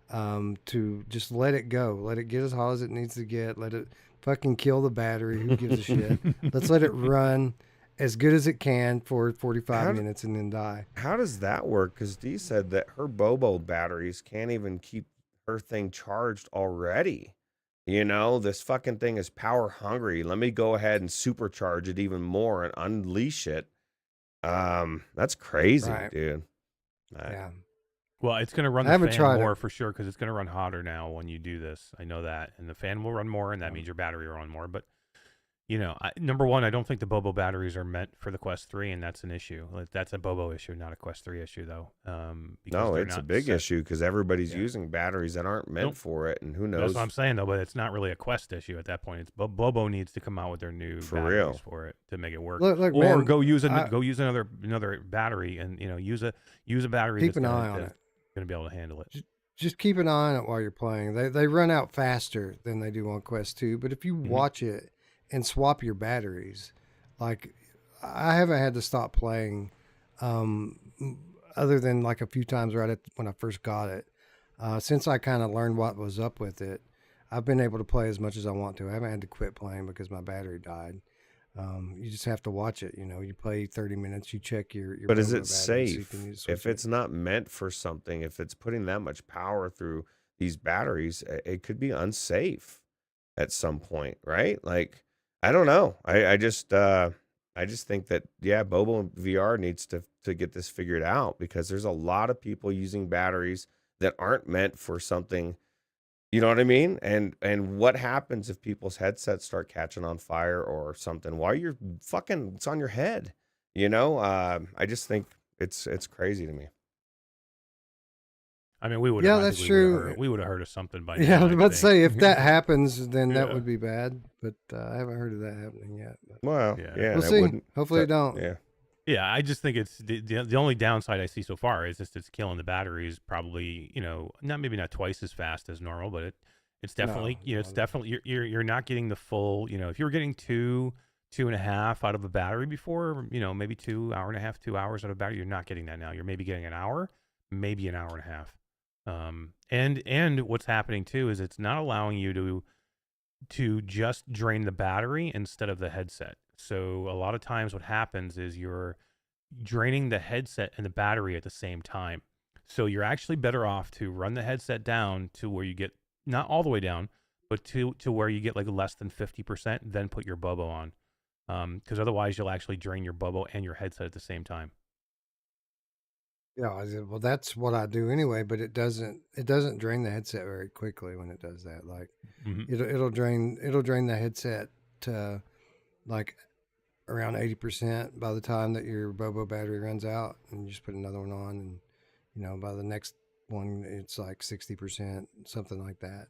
to just let it go, let it get as hot as it needs to get, let it fucking kill the battery. Who gives a shit? Let's let it run as good as it can for 45 minutes and then die. How does that work? Because Dee said that her Bobo batteries can't even keep her thing charged already. You know, this fucking thing is power hungry. Let me go ahead and supercharge it even more and unleash it. That's crazy, Right. dude. Yeah. Well, it's going to run the fan more for sure because it's going to run hotter now when you do this. I know that. And the fan will run more, and that means your battery will run more. But, you know, number one, I don't think the Bobo batteries are meant for the Quest 3, and that's an issue. That's a Bobo issue, not a Quest 3 issue, though. No, it's a big issue because everybody's using batteries that aren't meant for it, and who knows? That's what I'm saying, though, but it's not really a Quest issue at that point. It's Bobo needs to come out with their new batteries for it to make it work. Look, or man, go use another battery and, you know, use a battery keep that's an eye on it. Going to be able to handle it. Just keep an eye on it while you're playing. They run out faster than they do on Quest 2, but if you watch it and swap your batteries, like I haven't had to stop playing other than like a few times when I first got it. Since I kind of learned what was up with it, I've been able to play as much as I want to. I haven't had to quit playing because my battery died. You just have to watch it. You know, you play 30 minutes, you check your but is it safe if it's not meant for something? If it's putting that much power through these batteries, it could be unsafe at some point, right? Like, I don't know. I just think that Bobo VR needs to get this figured out because there's a lot of people using batteries that aren't meant for something. You know what I mean? And what happens if people's headsets start catching on fire or something while you're fucking, it's on your head, you know? I just think it's crazy to me. I mean, we would. Yeah, that's true. We would have heard of something by now. Yeah, I was about to say if that happens, then that would be bad. But I haven't heard of that happening yet. But. Well, we'll see. Hopefully, it don't. Yeah. Yeah, I just think it's the only downside I see so far is just it's killing the batteries. Probably, you know, maybe not twice as fast as normal, but it's definitely it's definitely you're not getting the full. You know, if you were getting 2.5 out of a battery before, you know, maybe 2 hour and a half, 2 hours out of a battery, you're not getting that now. You're maybe getting an hour, maybe an hour and a half. And what's happening too is it's not allowing you to just drain the battery instead of the headset. So a lot of times what happens is you're draining the headset and the battery at the same time. So you're actually better off to run the headset down to where you get not all the way down, but to where you get like less than 50%, then put your Bobo on. Because otherwise you'll actually drain your Bobo and your headset at the same time. Yeah, well, that's what I do anyway, but it doesn't drain the headset very quickly when it does that. Like it'll drain the headset to like around 80% by the time that your Bobo battery runs out, and you just put another one on, and you know by the next one it's like 60%, something like that.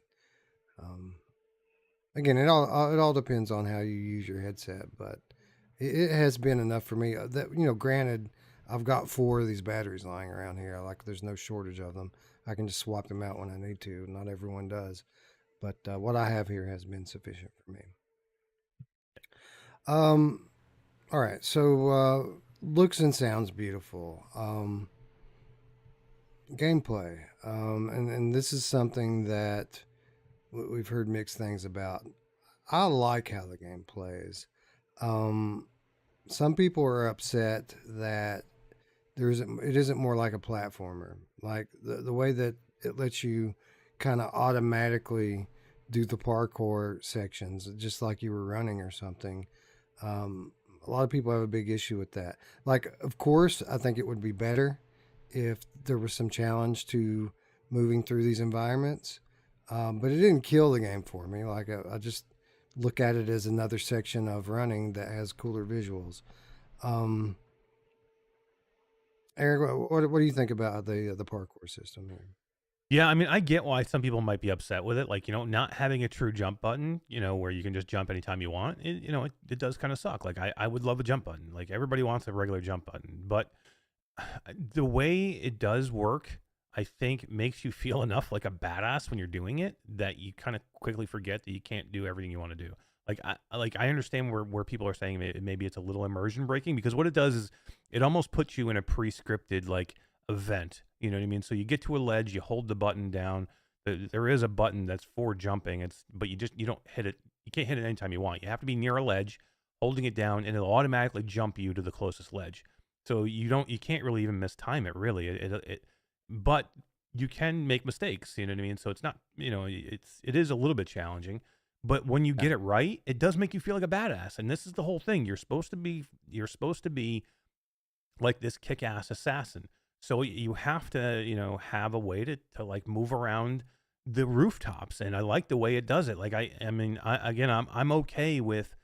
Again, it all depends on how you use your headset, but it has been enough for me. That, you know, granted, I've got 4 of these batteries lying around here. Like, there's no shortage of them. I can just swap them out when I need to. Not everyone does, but what I have here has been sufficient for me. All right. So looks and sounds beautiful. Gameplay, and this is something that we've heard mixed things about. I like how the game plays. Some people are upset that it isn't more like a platformer, like the way that it lets you kind of automatically do the parkour sections, just like you were running or something. A lot of people have a big issue with that. Like, of course, I think it would be better if there was some challenge to moving through these environments, but it didn't kill the game for me. Like, I just look at it as another section of running that has cooler visuals. Eric, what do you think about the parkour system here? Yeah, I mean, I get why some people might be upset with it. Like, not having a true jump button, where you can just jump anytime you want, it does kind of suck. Like, I would love a jump button. Like, everybody wants a regular jump button. But the way it does work, I think, makes you feel enough like a badass when you're doing it that you kind of quickly forget that you can't do everything you want to do. Like, I understand where people are saying maybe it's a little immersion breaking, because what it does is it almost puts you in a pre-scripted, like, event. You know what I mean? So you get to a ledge, you hold the button down. There is a button that's for jumping. But you don't hit it. You can't hit it anytime you want. You have to be near a ledge, holding it down, and it'll automatically jump you to the closest ledge. So you can't really even mistime it, really. But you can make mistakes. You know what I mean? So it's not, it is a little bit challenging. But when you get it right, it does make you feel like a badass. And this is the whole thing. You're supposed to be like this kick-ass assassin. So you have to, have a way to like move around the rooftops, and I like the way it does it. Like, I'm okay with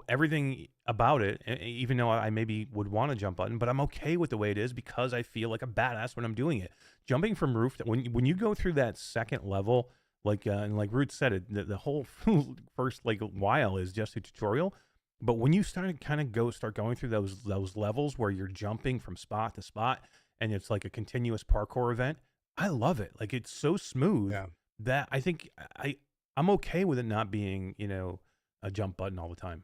everything about it, even though I maybe would want a jump button, but I'm okay with the way it is because I feel like a badass when I'm doing it. Jumping from roof, when you go through that second level, like and like Ruuts said, it the whole first like while is just a tutorial. But when you start going through those levels where you're jumping from spot to spot and it's like a continuous parkour event, I love it. Like, it's so smooth that I think I'm okay with it not being, a jump button all the time.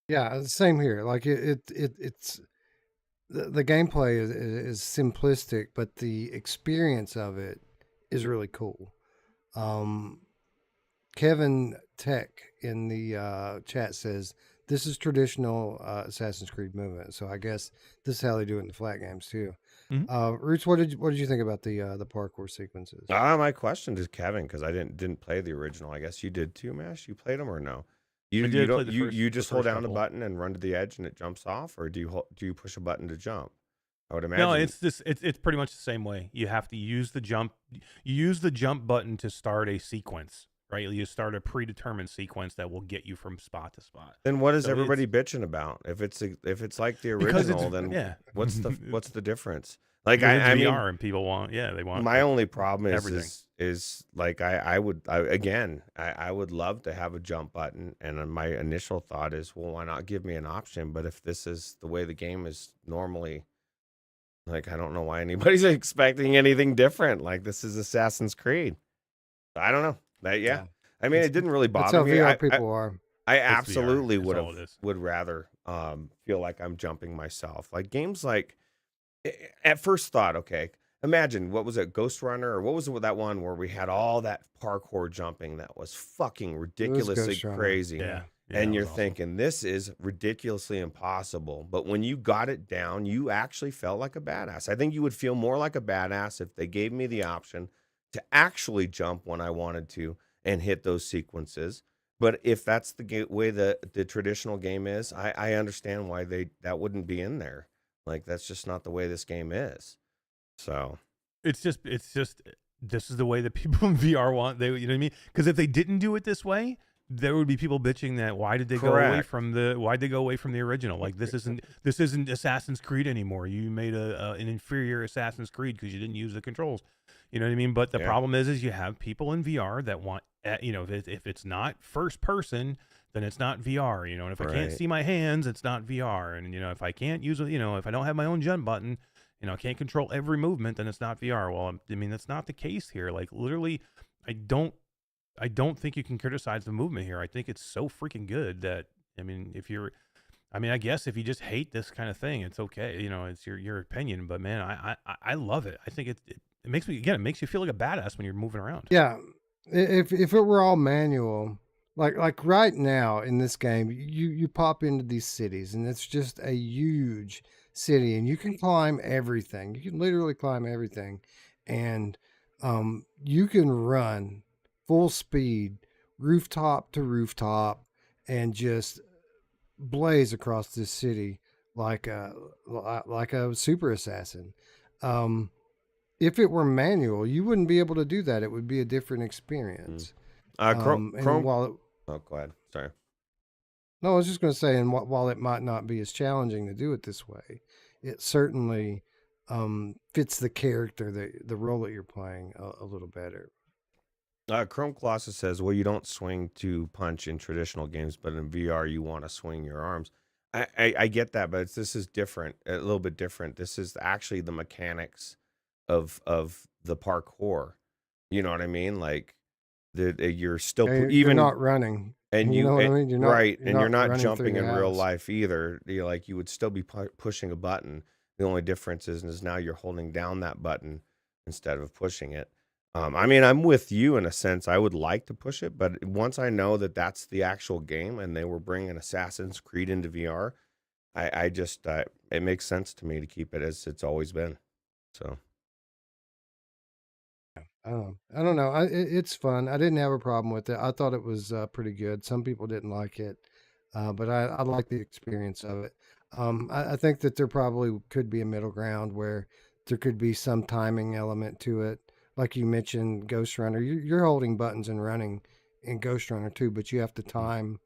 Yeah, same here. Like, it's the gameplay is simplistic, but the experience of it is really cool. Kevin Tech in the chat says this is traditional Assassin's Creed movement. So I guess this is how they do it in the flat games too. Mm-hmm. Ruuts, what did you think about the parkour sequences? My question to Kevin, because I didn't play the original. I guess you did too, Mash. You played them or no? You just hold down the button and run to the edge and it jumps off, or do you push a button to jump? I would imagine. No, it's pretty much the same way. You have to use the jump. You use the jump button to start a sequence, right? You start a predetermined sequence that will get you from spot to spot. Then what is everybody bitching about? If it's like the original, then what's the difference? Like, I mean, VR and people they want. My only problem everything. is like I would love to have a jump button, and my initial thought is, well, why not give me an option? But if this is the way the game is normally, like, I don't know why anybody's expecting anything different. Like, this is Assassin's Creed. I don't know. I mean, it didn't really bother me. That's how VR people are. I absolutely would rather feel like I'm jumping myself. Like, games like, at first thought, okay, imagine, what was it, Ghost Runner, or what was it, that one where we had all that parkour jumping that was fucking ridiculously crazy. Yeah, and you're thinking, this is ridiculously impossible. But when you got it down, you actually felt like a badass. I think you would feel more like a badass if they gave me the option to actually jump when I wanted to and hit those sequences. But if that's the way the traditional game is, I understand why that wouldn't be in there. Like, that's just not the way this game is. So it's just this is the way that people in VR want. You know what I mean? Because if they didn't do it this way, there would be people bitching that why did they go away from the original? Like, this isn't Assassin's Creed anymore. You made an inferior Assassin's Creed because you didn't use the controls. You know what I mean? But the problem is you have people in VR that want if it's not first person, then it's not VR, and if I can't see my hands, it's not VR. And, if I can't use it, if I don't have my own jump button, I can't control every movement, then it's not VR. Well, I mean, that's not the case here. Like, literally, I don't think you can criticize the movement here. I think it's so freaking good that, I mean, I guess if you just hate this kind of thing, it's okay. It's your opinion, but man, I love it. I think it makes me, again, it makes you feel like a badass when you're moving around. Yeah. If it were all manual, like right now in this game, you pop into these cities and it's just a huge city and you can climb everything. You can literally climb everything, and you can run full speed, rooftop to rooftop, and just blaze across this city like a super assassin. If it were manual, you wouldn't be able to do that. It would be a different experience. Chrome. While Oh, go ahead. Sorry. No, I was just going to say, and while it might not be as challenging to do it this way, it certainly fits the character, the role that you're playing a little better. Chrome Colossus says, well, you don't swing to punch in traditional games, but in VR, you want to swing your arms. I get that, but this is different, a little bit different. This is actually the mechanics of the parkour. You know what I mean? Like, you're still you're not running, and you know what I mean. You're not, right, and you're not running jumping through in your real house. life either. You would still be pushing a button. The only difference is now you're holding down that button instead of pushing it. I mean, I'm with you in a sense. I would like to push it, but once I know that that's the actual game and they were bringing Assassin's Creed into VR, I just it makes sense to me to keep it as it's always been. So. I don't know. It's fun. I didn't have a problem with it. I thought it was pretty good. Some people didn't like it, but I like the experience of it. I think that there probably could be a middle ground where there could be some timing element to it. Like you mentioned, Ghost Runner, you're holding buttons and running in Ghost Runner too, but you have to time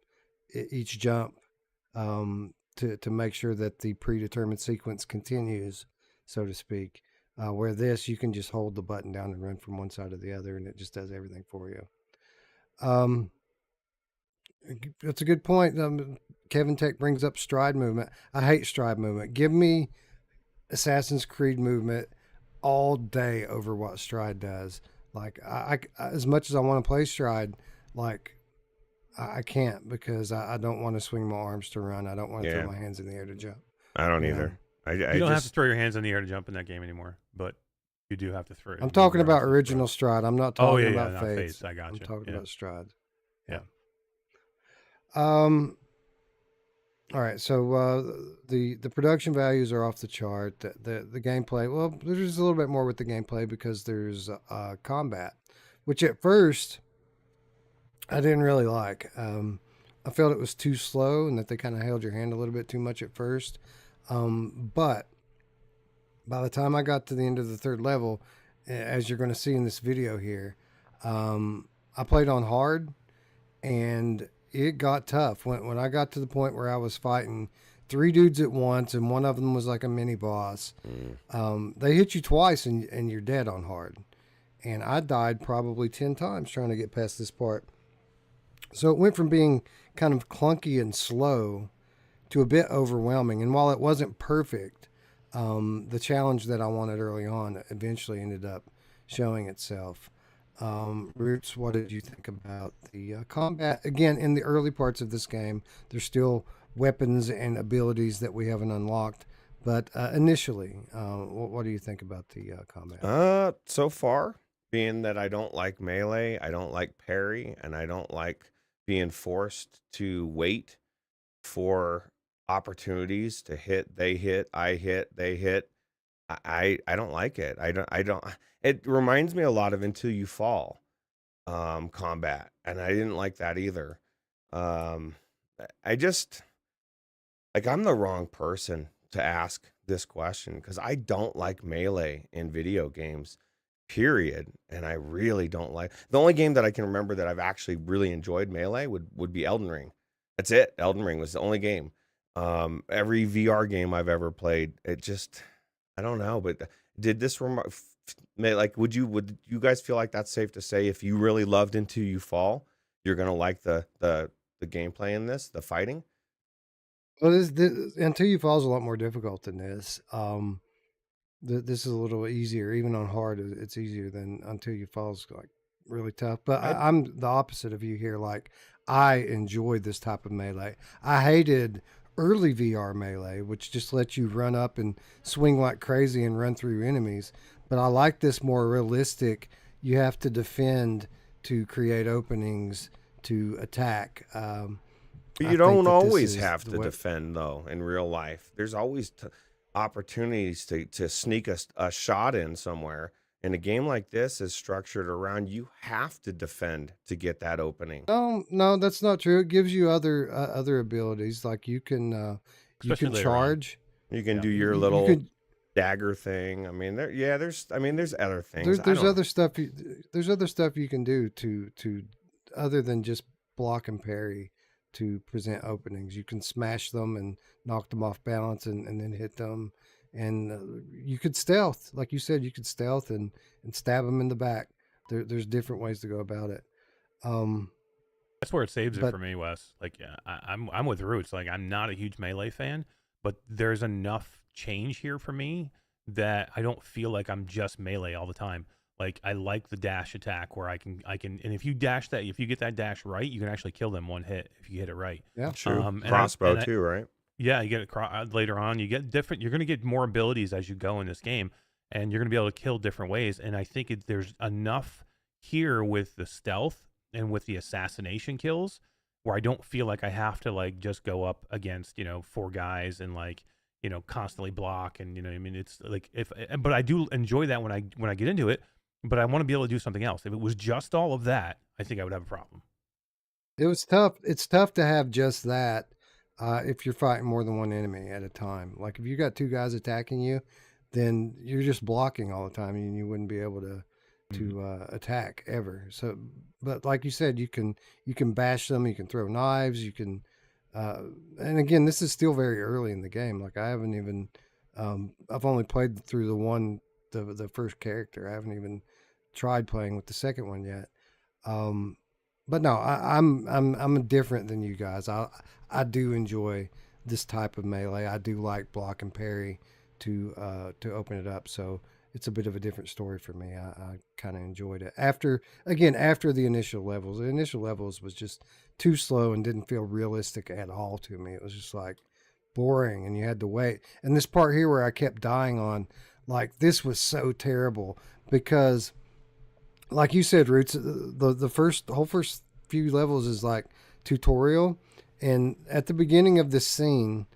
each jump to make sure that the predetermined sequence continues, so to speak. Where this, you can just hold the button down and run from one side to the other, and it just does everything for you. That's a good point. Kevin Tech brings up stride movement. I hate stride movement. Give me Assassin's Creed movement all day over what stride does. Like, I as much as I want to play stride, like, I can't, because I don't want to swing my arms to run. I don't want to throw my hands in the air to jump. I don't either. You don't have to throw your hands in the air to jump in that game anymore, but you do have to throw. I'm talking about original stride. I'm not talking about Fates. I got you. I'm talking about stride. Yeah. All right. So the production values are off the chart. The gameplay. Well, there's a little bit more with the gameplay because there's combat, which at first I didn't really like. I felt it was too slow and that they kind of held your hand a little bit too much at first. But by the time I got to the end of the third level, as you're going to see in this video here, I played on hard and it got tough. When I got to the point where I was fighting 3 dudes at once and one of them was like a mini boss, they hit you twice and you're dead on hard. And I died probably 10 times trying to get past this part. So it went from being kind of clunky and slow to a bit overwhelming. And while it wasn't perfect, the challenge that I wanted early on eventually ended up showing itself. Ruuts, what did you think about the combat? Again, in the early parts of this game, there's still weapons and abilities that we haven't unlocked. But initially, what do you think about the combat? So far, being that I don't like melee, I don't like parry, and I don't like being forced to wait for opportunities to hit, they hit, I hit, they hit. I don't like it. I don't. It reminds me a lot of Until You Fall combat, and I didn't like that either. I just, like, I'm the wrong person to ask this question because I don't like melee in video games, period. And I really don't like, the only game that I can remember that I've actually really enjoyed melee would be Elden Ring. That's it. Elden Ring was the only game. Every VR game I've ever played, it just, I don't know, but did this like, would you guys feel like that's safe to say if you really loved Until You Fall, you're gonna like the gameplay in this, the fighting? Well, this Until You Fall is a lot more difficult than this. This is a little easier, even on hard. It's easier than Until You Fall is like really tough. But I'm the opposite of you here. Like I enjoyed this type of melee. I hated early VR melee, which just lets you run up and swing like crazy and run through enemies. But I like this more realistic. You have to defend to create openings to attack. But I you think don't that this always is have the to way. defend though in real life. There's always opportunities to sneak a shot in somewhere. And a game like this is structured around you have to defend to get that opening. No, that's not true. It gives you other abilities, like you Especially can later on. charge. You can Yeah. do your You little could dagger thing. I mean, there's other things. there's other stuff. There's other stuff you can do to other than just block and parry to present openings. You can smash them and knock them off balance and then hit them. And you could stealth, like you said, you could stealth and stab them in the back. There's different ways to go about it. Um, That's where it saves it but for me, Wes. Like, yeah, I'm with Roots. Like, I'm not a huge melee fan, but there's enough change here for me that I don't feel like I'm just melee all the time. Like, I like the dash attack where I can, and if you get that dash right, you can actually kill them one hit if you hit it right. yeah, True. And Crossbow too, right? Yeah, you get it later on. You get different. You're going to get more abilities as you go in this game, and you're going to be able to kill different ways. And I think there's enough here with the stealth and with the assassination kills where I don't feel like I have to like just go up against 4 guys and like constantly block and I mean it's like but I do enjoy that when I get into it. But I want to be able to do something else. If it was just all of that, I think I would have a problem. it was tough. It's tough to have just that if you're fighting more than one enemy at a time. Like if you got 2 guys attacking you, then you're just blocking all the time, and you wouldn't be able to attack ever. So, but like you said, you can bash them, you can throw knives, you can. And again, this is still very early in the game. Like I haven't even. I've only played through the first character. I haven't even tried playing with the second one yet. But no, I'm different than you guys. I do enjoy this type of melee. I do like block and parry to open it up. So it's a bit of a different story for me. I kind of enjoyed it after the initial levels. The initial levels was just too slow and didn't feel realistic at all to me. It was just like boring, and you had to wait. And this part here where I kept dying on, like this was so terrible because. Like you said, Roots, the whole first few levels is like tutorial, and at the beginning of this scene,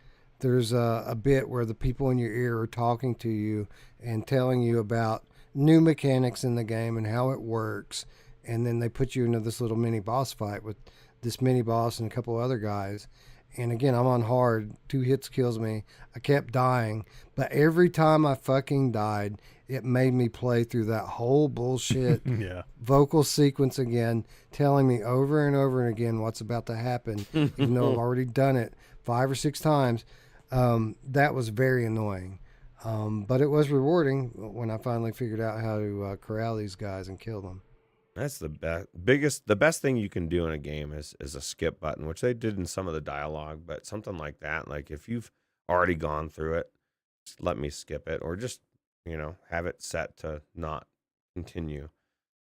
there's a bit where the people in your ear are talking to you and telling you about new mechanics in the game and how it works, and then they put you into this little mini boss fight with this mini boss and a couple other guys. And again, I'm on hard. 2 hits kills me. I kept dying, but every time I fucking died, it made me play through that whole bullshit Yeah. vocal sequence again, telling me over and over and again what's about to happen, even though I've already done it 5 or 6 times. That was very annoying. But it was rewarding when I finally figured out how to corral these guys and kill them. That's the best thing you can do in a game is a skip button, which they did in some of the dialogue, but something like that, like if you've already gone through it, just let me skip it, or just, have it set to not continue.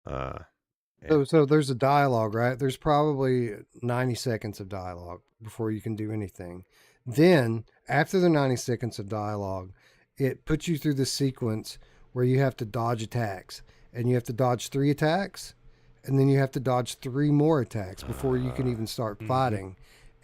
So there's a dialogue, right? There's probably 90 seconds of dialogue before you can do anything. Then after the 90 seconds of dialogue, it puts you through the sequence where you have to dodge attacks, and you have to dodge 3 attacks, and then you have to dodge 3 more attacks before you can even start fighting.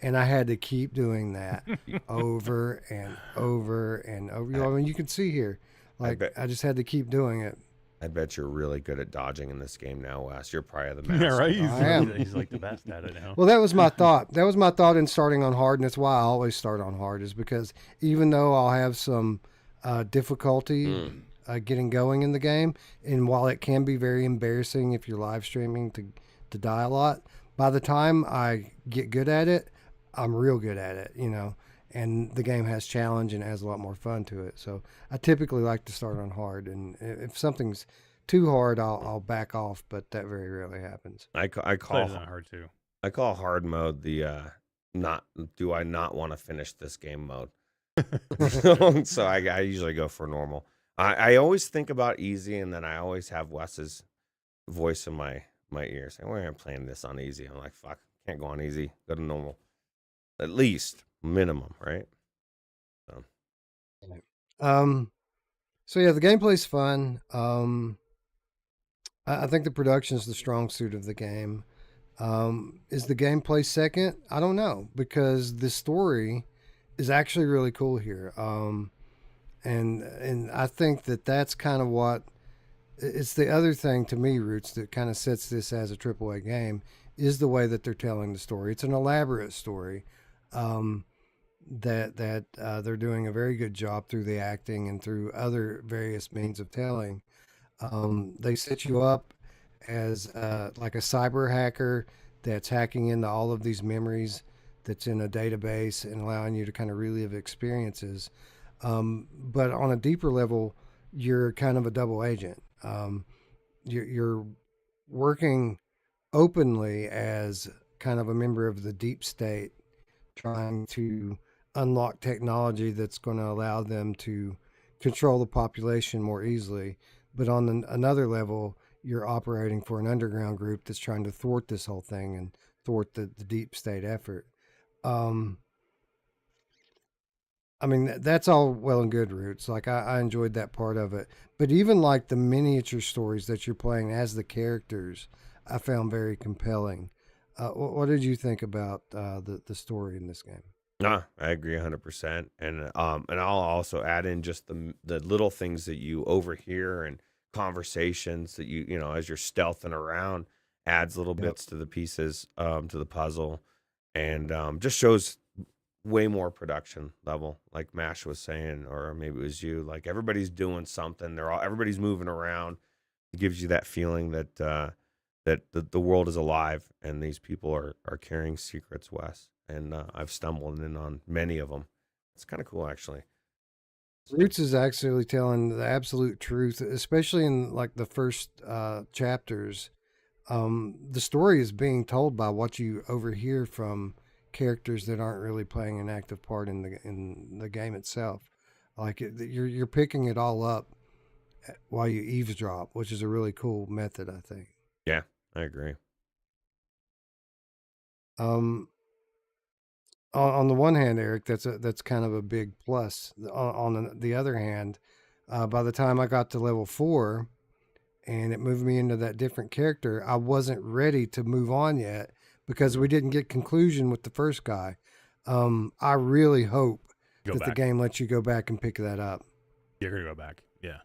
And I had to keep doing that over and over and over. I mean, you can see here, like I just had to keep doing it. I bet you're really good at dodging in this game now, Wes. You're probably the master. Yeah, right. I am. He's like the best at it now. Well, that was my thought. That was my thought in starting on hard, and that's why I always start on hard, is because even though I'll have some difficulty getting going in the game, and while it can be very embarrassing if you're live streaming to die a lot, by the time I get good at it, I'm real good at it, and the game has challenge and has a lot more fun to it. So I typically like to start on hard, and if something's too hard, I'll back off, but that very rarely happens. I Played call it on hard too. I call hard mode the not do I not want to finish this game mode. So I usually go for normal. I always think about easy, and then I always have Wes's voice in my ear saying, "Why am I playing this on easy?" I'm like, "Fuck, can't go on easy. Go to normal, at least minimum, right?" So So yeah, the gameplay's fun. I think the production is the strong suit of the game. Is the gameplay second? I don't know, because the story is actually really cool here. And I think that that's kind of what it's the other thing to me, Ruuts, that kind of sets this as a AAA game is the way that they're telling the story. It's an elaborate story that they're doing a very good job through the acting and through other various means of telling. They set you up as like a cyber hacker that's hacking into all of these memories that's in a database and allowing you to kind of relive experiences. But on a deeper level, you're kind of a double agent. You're working openly as kind of a member of the deep state, trying to unlock technology that's going to allow them to control the population more easily. But on another level, you're operating for an underground group that's trying to thwart this whole thing and thwart the deep state effort. I mean, that's all well and good, Roots. Like, I enjoyed that part of it. But even like the miniature stories that you're playing as the characters, I found very compelling. What did you think about the story in this game? nah, I agree 100%. And I'll also add in just the little things that you overhear and conversations that you know as you're stealthing around adds little Yep. bits to the pieces to the puzzle, and just shows way more production level, like Mash was saying, or maybe it was you. Like everybody's doing something. Everybody's moving around. It gives you that feeling that that the world is alive and these people are carrying secrets, Wes. And I've stumbled in on many of them. It's kind of cool, actually. So, Roots is actually telling the absolute truth, especially in like the first chapters. The story is being told by what you overhear from characters that aren't really playing an active part in the game itself. Like you're picking it all up while you eavesdrop, which is a really cool method, I think. yeah, I agree. Um, on the one hand, Eric, that's kind of a big plus. On the other hand, by the time I got to level 4 and it moved me into that different character, I wasn't ready to move on yet because we didn't get conclusion with the first guy. I really hope Go that the back. game lets you go back and pick that up. You're gonna go back. Yeah.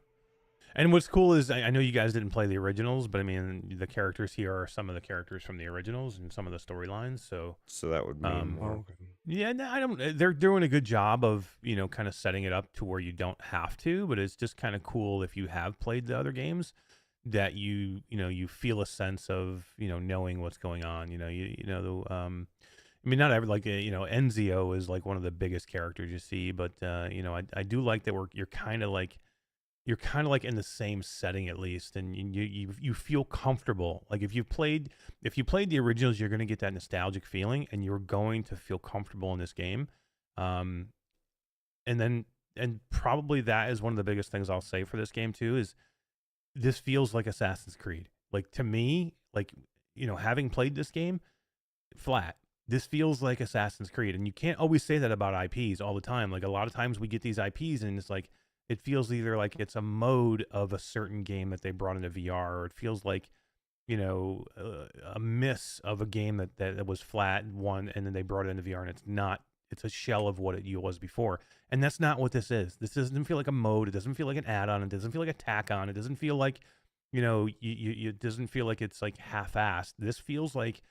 And what's cool is I know you guys didn't play the originals, but I mean the characters here are some of the characters from the originals and some of the storylines. So So that would mean more. Okay. yeah, no, I don't. They're doing a good job of kind of setting it up to where you don't have to, but it's just kind of cool if you have played the other games that you feel a sense of knowing what's going on. I mean, not every Enzio is like one of the biggest characters you see, but I do like that you're kind of like in the same setting at least, and you feel comfortable. Like if you played the originals, you're going to get that nostalgic feeling, and you're going to feel comfortable in this game. And probably that is one of the biggest things I'll say for this game too is this feels like Assassin's Creed. Like to me, like having played this game flat, this feels like Assassin's Creed, and you can't always say that about IPs all the time. Like a lot of times we get these IPs, and it's like it feels either like it's a mode of a certain game that they brought into VR, or it feels like a miss of a game that was flat one, and then they brought it into VR, and it's not. It's a shell of what it was before, and that's not what this is. This doesn't feel like a mode. It doesn't feel like an add-on. It doesn't feel like a tack-on. It doesn't feel like it doesn't feel like it's like half-assed. This feels like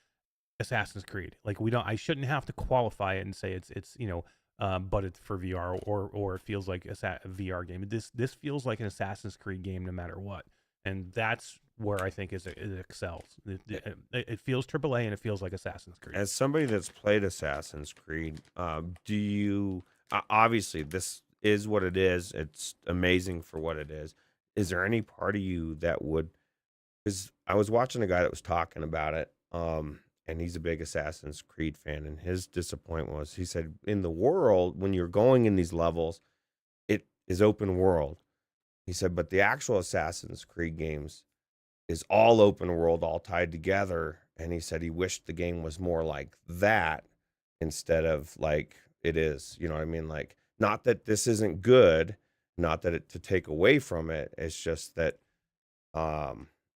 Assassin's Creed. Like I shouldn't have to qualify it and say it's but it's for VR or it feels like a VR game. This feels like an Assassin's Creed game no matter what, and that's where I think it excels. It feels AAA and it feels like Assassin's Creed. As somebody that's played Assassin's Creed, do you obviously this is what it is. It's amazing for what it is. Is there any part of you that would? Because I was watching a guy that was talking about it, and he's a big Assassin's Creed fan, and his disappointment was he said in the world when you're going in these levels, it is open world. He said, but the actual Assassin's Creed games is all open world, all tied together. And he said he wished the game was more like that instead of like it is. You know what I mean? Like, not that this isn't good, not that it to take away from it. It's just that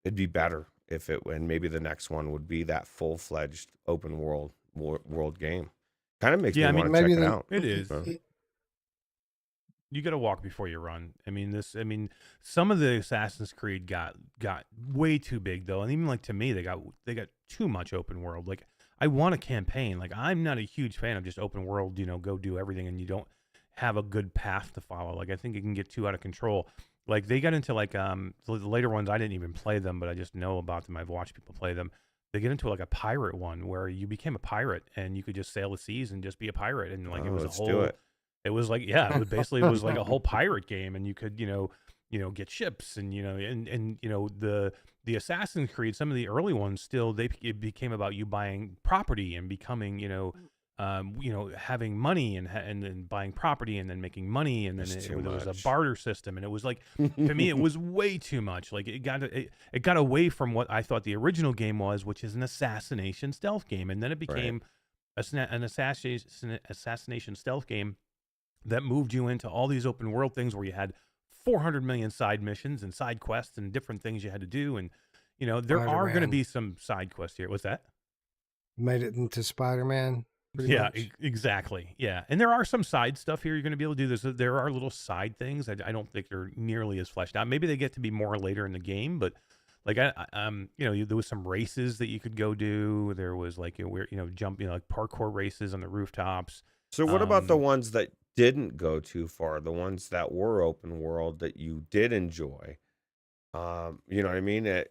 it'd be better if it, and maybe the next one would be that full-fledged open world game. Kind of makes me want to check it out. It is. You got to walk before you run. Some of the Assassin's Creed got way too big though, and even like to me, they got too much open world. Like, I want a campaign. Like, I'm not a huge fan of just open world. Go do everything, and you don't have a good path to follow. Like, I think it can get too out of control. Like, they got into like the later ones. I didn't even play them, but I just know about them. I've watched people play them. They get into like a pirate one where you became a pirate and you could just sail the seas and just be a pirate, and like it was a whole. Do it. It was like, yeah, it was like a whole pirate game, and you could, get ships, and the Assassin's Creed, some of the early ones still, it became about you buying property and becoming, having money and then buying property and then making money, and then there was a barter system, and it was like, to me, it was way too much. Like, it got away from what I thought the original game was, which is an assassination stealth game, and then it became an assassination stealth game that moved you into all these open world things where you had 400 million side missions and side quests and different things you had to do. And, there are going to be some side quests here. What's that? Made it into Spider-Man. Yeah, exactly. Yeah. And there are some side stuff here you're going to be able to do. There are little side things. I don't think they're nearly as fleshed out. Maybe they get to be more later in the game, but like, there was some races that you could go do. There was like, jump, like parkour races on the rooftops. So what about the ones that didn't go too far, the ones that were open world that you did enjoy? You know what I mean?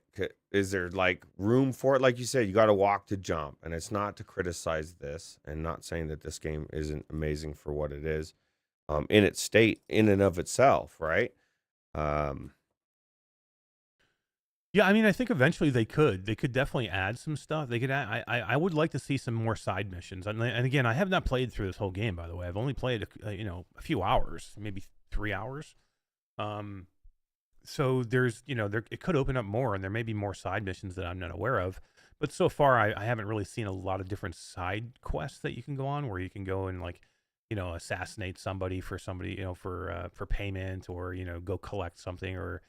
Is there like room for it? Like you said, you got to walk to jump, and it's not to criticize this and not saying that this game isn't amazing for what it is in its state, in and of itself, right? Yeah, I think eventually they could definitely add some stuff. They could add, I would like to see some more side missions. And again, I have not played through this whole game, by the way. I've only played a few hours, maybe 3 hours. So there's, it could open up more, and there may be more side missions that I'm not aware of. But so far, I haven't really seen a lot of different side quests that you can go on, where you can go and like, assassinate somebody, for payment, or go collect something, or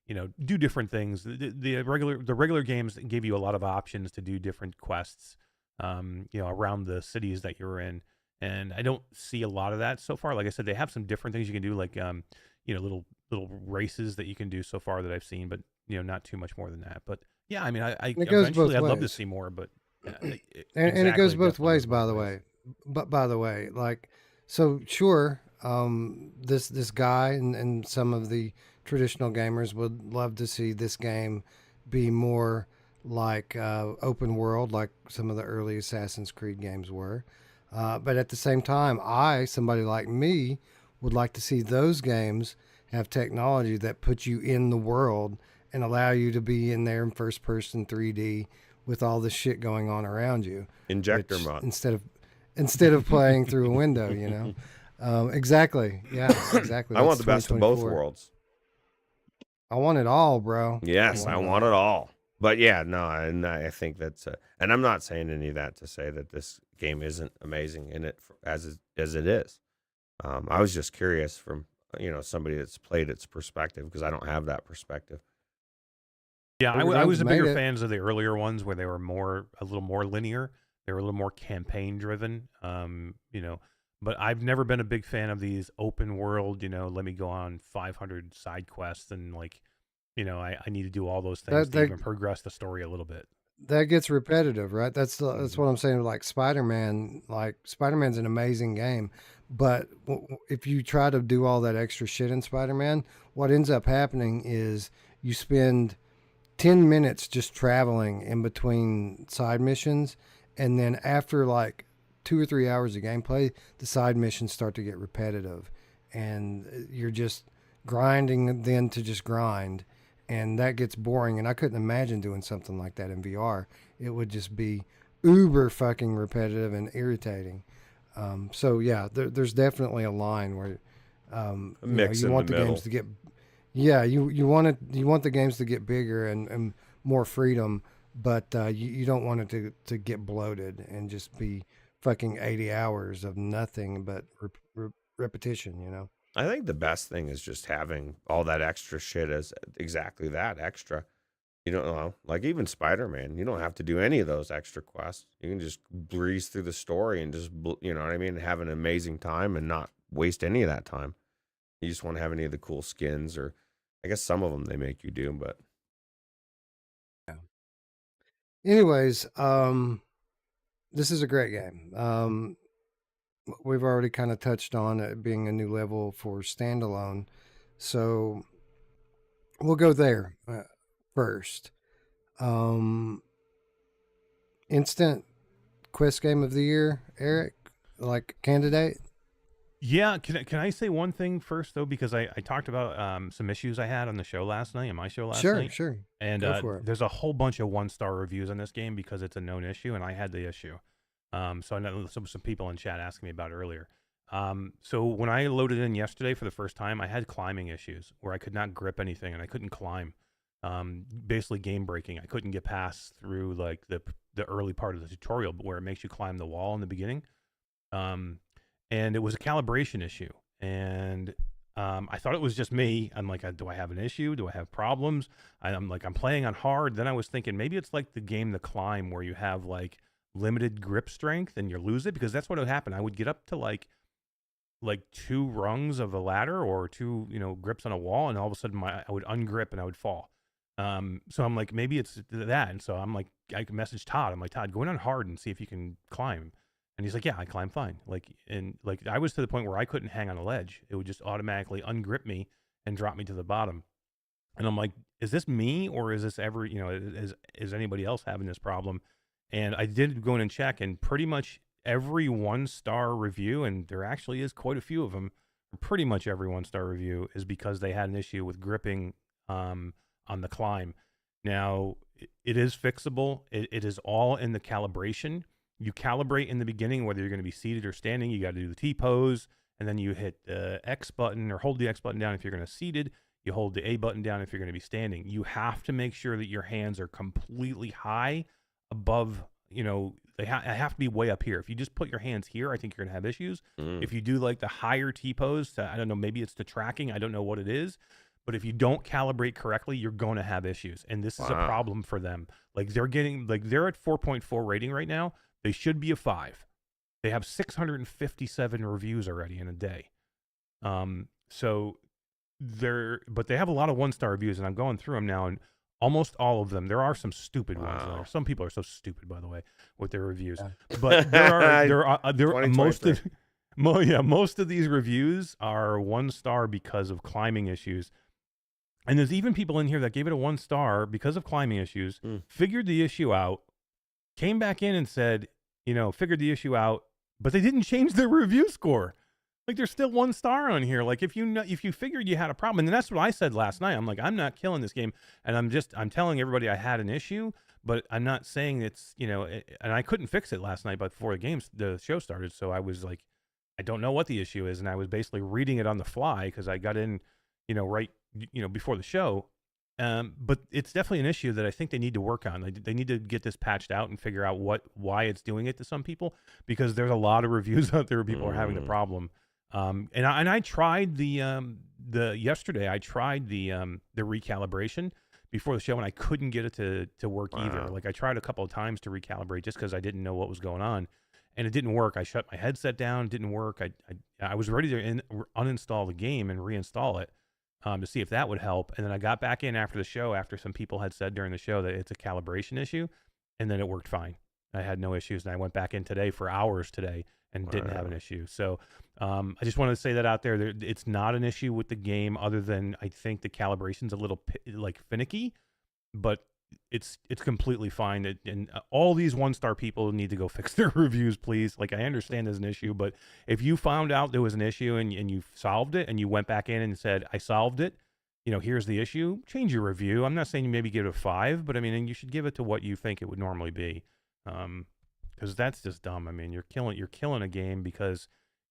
do different things. The regular games gave you a lot of options to do different quests, around the cities that you're in. And I don't see a lot of that so far. Like I said, they have some different things you can do, like, little races that you can do so far that I've seen, but, not too much more than that. But yeah, eventually I'd love to see more, but. And it goes both ways, by the way. But by the way, like, so sure, this guy and some of the traditional gamers would love to see this game be more like open world, like some of the early Assassin's Creed games were. But at the same time, somebody like me, would like to see those games have technology that puts you in the world and allow you to be in there in first person 3D with all the shit going on around you. Injector mode. Instead of playing through a window, Exactly. Yeah, exactly. I want the best of both worlds. I want it all, bro. Yes, I want it all. But yeah, no, and I think that's, and I'm not saying any of that to say that this game isn't amazing in it as it is. I was just curious from, somebody that's played its perspective, because I don't have that perspective. Yeah, I was a bigger fans of the earlier ones where they were a little more linear. They were a little more campaign driven, but I've never been a big fan of these open world, let me go on 500 side quests and like, I need to do all those things to even progress the story a little bit. That gets repetitive, right? That's what I'm saying. Like Spider-Man, Spider-Man's an amazing game, but if you try to do all that extra shit in Spider-Man, what ends up happening is you spend 10 minutes just traveling in between side missions, and then after like 2 or 3 hours of gameplay, the side missions start to get repetitive, and you're just grinding then to just grind, and that gets boring. And I couldn't imagine doing something like that in VR. It would just be uber fucking repetitive and irritating. So yeah, there's definitely a line where you want the games to get you want the games to get bigger and more freedom, but you don't want it to get bloated and just be fucking 80 hours of nothing but repetition, you know. I think the best thing is just having all that extra shit as exactly that extra. You don't know, like even Spider-Man, you don't have to do any of those extra quests. You can just breeze through the story and just, you know what I mean, have an amazing time and not waste any of that time. You just want to have any of the cool skins, or I guess some of them they make you do, but. Yeah. Anyways, this is a great game. We've already kind of touched on it being a new level for standalone, so we'll go there first. Instant Quest Game of the Year, Eric, like candidate? Yeah, can I say one thing first though, because I talked about some issues I had on the show last night, on my show last night. Sure. And there's a whole bunch of 1-star reviews on this game because it's a known issue, and I had the issue. So I know some people in chat asking me about it earlier. So when I loaded in yesterday for the first time, I had climbing issues where I could not grip anything and I couldn't climb. Basically game breaking. I couldn't get past through like the early part of the tutorial, but where it makes you climb the wall in the beginning. And it was a calibration issue. And I thought it was just me. I'm like, do I have an issue? Do I have problems? I'm playing on hard. Then I was thinking maybe it's like the game The Climb, where you have like limited grip strength and you lose it, because that's what would happen. I would get up to like 2 rungs of a ladder or 2, grips on a wall, and all of a sudden I would ungrip and I would fall. So I'm like, maybe it's that. And so I'm like, I can message Todd. I'm like, Todd, go in on hard and see if you can climb. And he's like, yeah, I climb fine. I was to the point where I couldn't hang on a ledge. It would just automatically ungrip me and drop me to the bottom. And I'm like, is this me, or is this is anybody else having this problem? And I did go in and check, and pretty much every 1-star review, and there actually is quite a few of them, pretty much every 1-star review is because they had an issue with gripping on the climb. Now, it is fixable. It is all in the calibration. You calibrate in the beginning whether you're going to be seated or standing. You got to do the T-pose, and then you hit the X button, or hold the X button down if you're going to seated. You hold the A button down if you're going to be standing. You have to make sure that your hands are completely high above, they have to be way up here. If you just put your hands here, I think you're going to have issues. If you do like the higher T-pose, I don't know, maybe it's the tracking. I don't know what it is. But if you don't calibrate correctly, you're going to have issues. And this is a problem for them. Like they're at 4.4 rating right now. They should be a 5. They have 657 reviews already in a day. But they have a lot of 1-star reviews, and I'm going through them now, and almost all of them. There are some stupid ones in there. Some people are so stupid, by the way, with their reviews. Yeah. But there are most of these reviews are 1-star because of climbing issues. And there's even people in here that gave it a 1-star because of climbing issues, figured the issue out, came back in and said, figured the issue out, but they didn't change their review score. Like there's still 1-star on here. Like if you figured you had a problem, and that's what I said last night. I'm like, I'm not killing this game, and I'm telling everybody I had an issue, but I'm not saying it's, and I couldn't fix it last night, but before the show started. So I was like, I don't know what the issue is, and I was basically reading it on the fly because I got in, right, before the show. But it's definitely an issue that I think they need to work on. They need to get this patched out and figure out why it's doing it to some people, because there's a lot of reviews out there where people are having the problem. And I tried yesterday. I tried the recalibration before the show, and I couldn't get it to work either. Like I tried a couple of times to recalibrate just because I didn't know what was going on, and it didn't work. I shut my headset down. It didn't work. I was ready to uninstall the game and reinstall it. To see if that would help. And then I got back in after the show, after some people had said during the show that it's a calibration issue, and then it worked fine. I had no issues, and I went back in today for hours today and didn't have an issue. So I just wanted to say that out there. It's not an issue with the game, other than I think the calibration's a little finicky, but it's completely fine. And all these 1-star people need to go fix their reviews, please. Like, I understand there's an issue, but if you found out there was an issue and you solved it and you went back in and said, I solved it, here's the issue, change your review. I'm not saying you maybe give it a 5, but I mean, you should give it to what you think it would normally be. Because that's just dumb. I mean, you're killing a game because,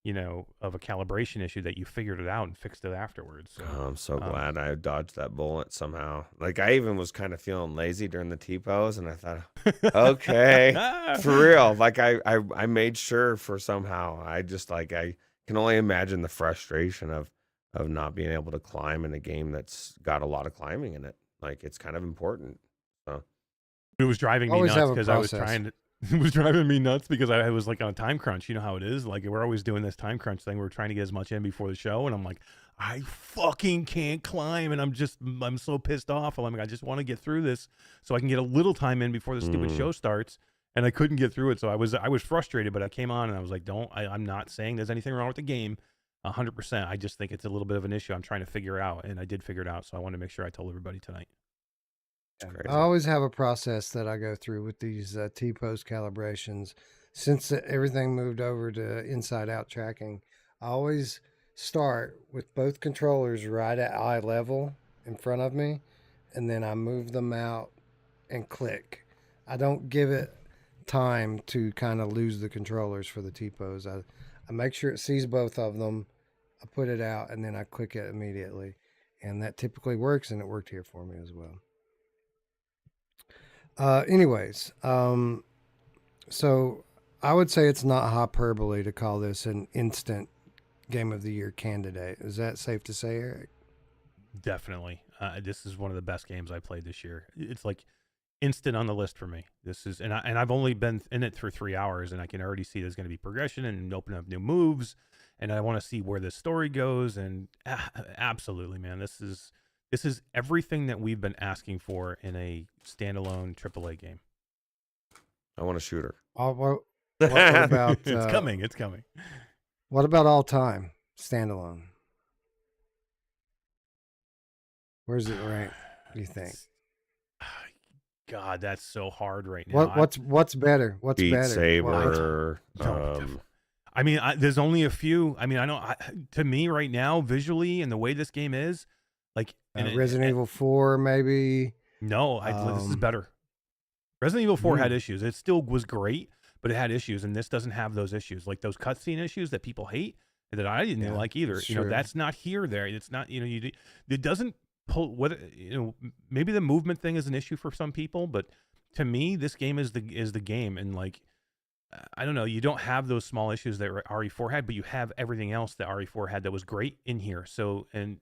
of a calibration issue that you figured it out and fixed it afterwards. So, I'm so glad I dodged that bullet somehow. Like, I even was kind of feeling lazy during the T-pose, and I thought, okay, for real. Like, I made sure for somehow. I just, like, I can only imagine the frustration of not being able to climb in a game that's got a lot of climbing in it. Like, it's kind of important. So it was driving me Always nuts have a because I was process. trying to. It was driving me nuts because I was like on a time crunch. You know how it is. Like, we're always doing this time crunch thing. We're trying to get as much in before the show, and I'm like, I fucking can't climb, and I'm so pissed off. I'm like, I just want to get through this so I can get a little time in before the stupid show starts. And I couldn't get through it, so I was frustrated. But I came on and I was like, I'm not saying there's anything wrong with the game, 100%. I just think it's a little bit of an issue I'm trying to figure out, and I did figure it out. So I wanted to make sure I told everybody tonight. I always have a process that I go through with these T-pose calibrations. Since everything moved over to inside-out tracking, I always start with both controllers right at eye level in front of me, and then I move them out and click. I don't give it time to kind of lose the controllers for the T-pose. I make sure it sees both of them. I put it out, and then I click it immediately. And that typically works, and it worked here for me as well. Anyways, so I would say it's not hyperbole to call this an instant Game of the Year candidate. Is that safe to say, Eric? Definitely. This is one of the best games I played this year. It's like instant on the list for me. This is, and I've only been in it for 3 hours, and I can already see there's going to be progression and open up new moves, and I want to see where this story goes. And absolutely, man, this is everything that we've been asking for in a standalone AAA game. I want a shooter. What about It's coming. What about all time standalone? Where's it ranked, do you think? God, that's so hard right now. What's better? What's Beat better? Saber. I mean, there's only a few. I mean, I know to me right now, visually and the way this game is, like Resident Evil 4, maybe. No, this is better. Resident Evil 4 had issues. It still was great, but it had issues, and this doesn't have those issues, like those cutscene issues that people hate that I didn't like either. That's not here. There, it's not. It doesn't pull. Whether maybe the movement thing is an issue for some people, but to me, this game is the game, and like. I don't know. You don't have those small issues that RE4 had, but you have everything else that RE4 had that was great in here. So, and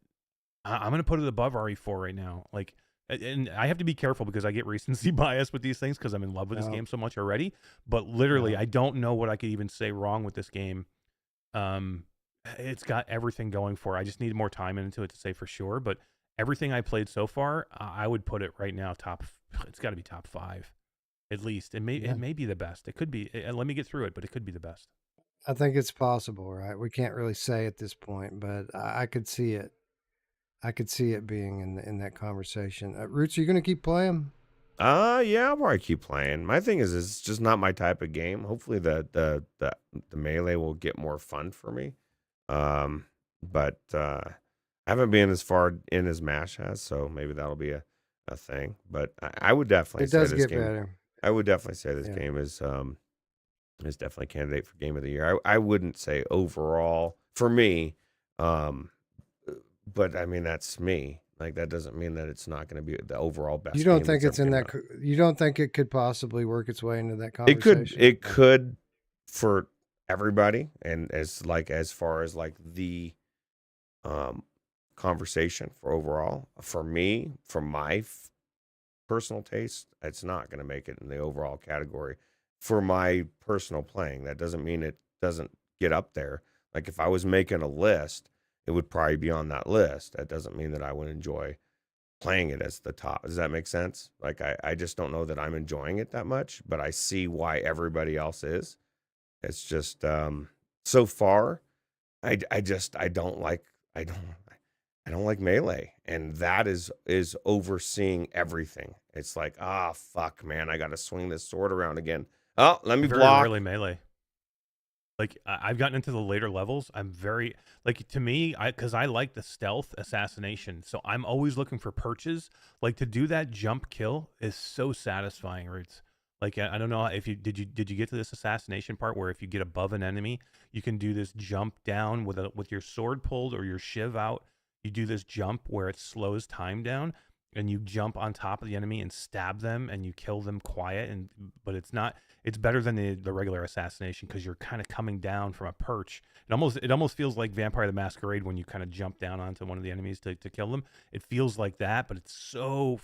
I'm going to put it above RE4 right now. Like, and I have to be careful because I get recency bias with these things because I'm in love with this game so much already. But literally, I don't know what I could even say wrong with this game. It's got everything going for it. I just need more time into it to say for sure. But everything I played so far, I would put it right now it's got to be top 5. At least it may be the best. It could be. Let me get through it, but it could be the best. I think it's possible, right? We can't really say at this point, but I could see it. I could see it being in that conversation. Ruuts, are you going to keep playing? Yeah, I'll probably keep playing. My thing is, it's just not my type of game. Hopefully, the melee will get more fun for me. But I haven't been as far in as MASH has, so maybe that'll be a thing. But I would definitely say this game. Better. I would definitely say this game is definitely a candidate for Game of the Year. I wouldn't say overall for me, but I mean that's me. Like that doesn't mean that it's not going to be the overall best. You don't think it's in that? You don't think it could possibly work its way into that conversation? It could for everybody, and as far as like the conversation for overall. For me, from my personal taste, it's not going to make it in the overall category for my personal playing. That doesn't mean it doesn't get up there. Like if I was making a list, it would probably be on that list. That doesn't mean that I would enjoy playing it as the top. Does that make sense? Like I just don't know that I'm enjoying it that much, but I see why everybody else is. It's just so far I don't I don't like melee, and that is overseeing everything. It's like, fuck, man, I got to swing this sword around again. Oh, let me Very block. rarely melee. Like I've gotten into the later levels. I'm very like to me, because I like the stealth assassination. So I'm always looking for perches. Like to do that jump kill is so satisfying. Ruuts. Like I don't know if you did you get to this assassination part where if you get above an enemy, you can do this jump down with your sword pulled or your shiv out. You do this jump where it slows time down, and you jump on top of the enemy and stab them, and you kill them quiet. But it's not. It's better than the regular assassination because you're kind of coming down from a perch. It almost feels like Vampire the Masquerade when you kind of jump down onto one of the enemies to kill them. It feels like that, but it's so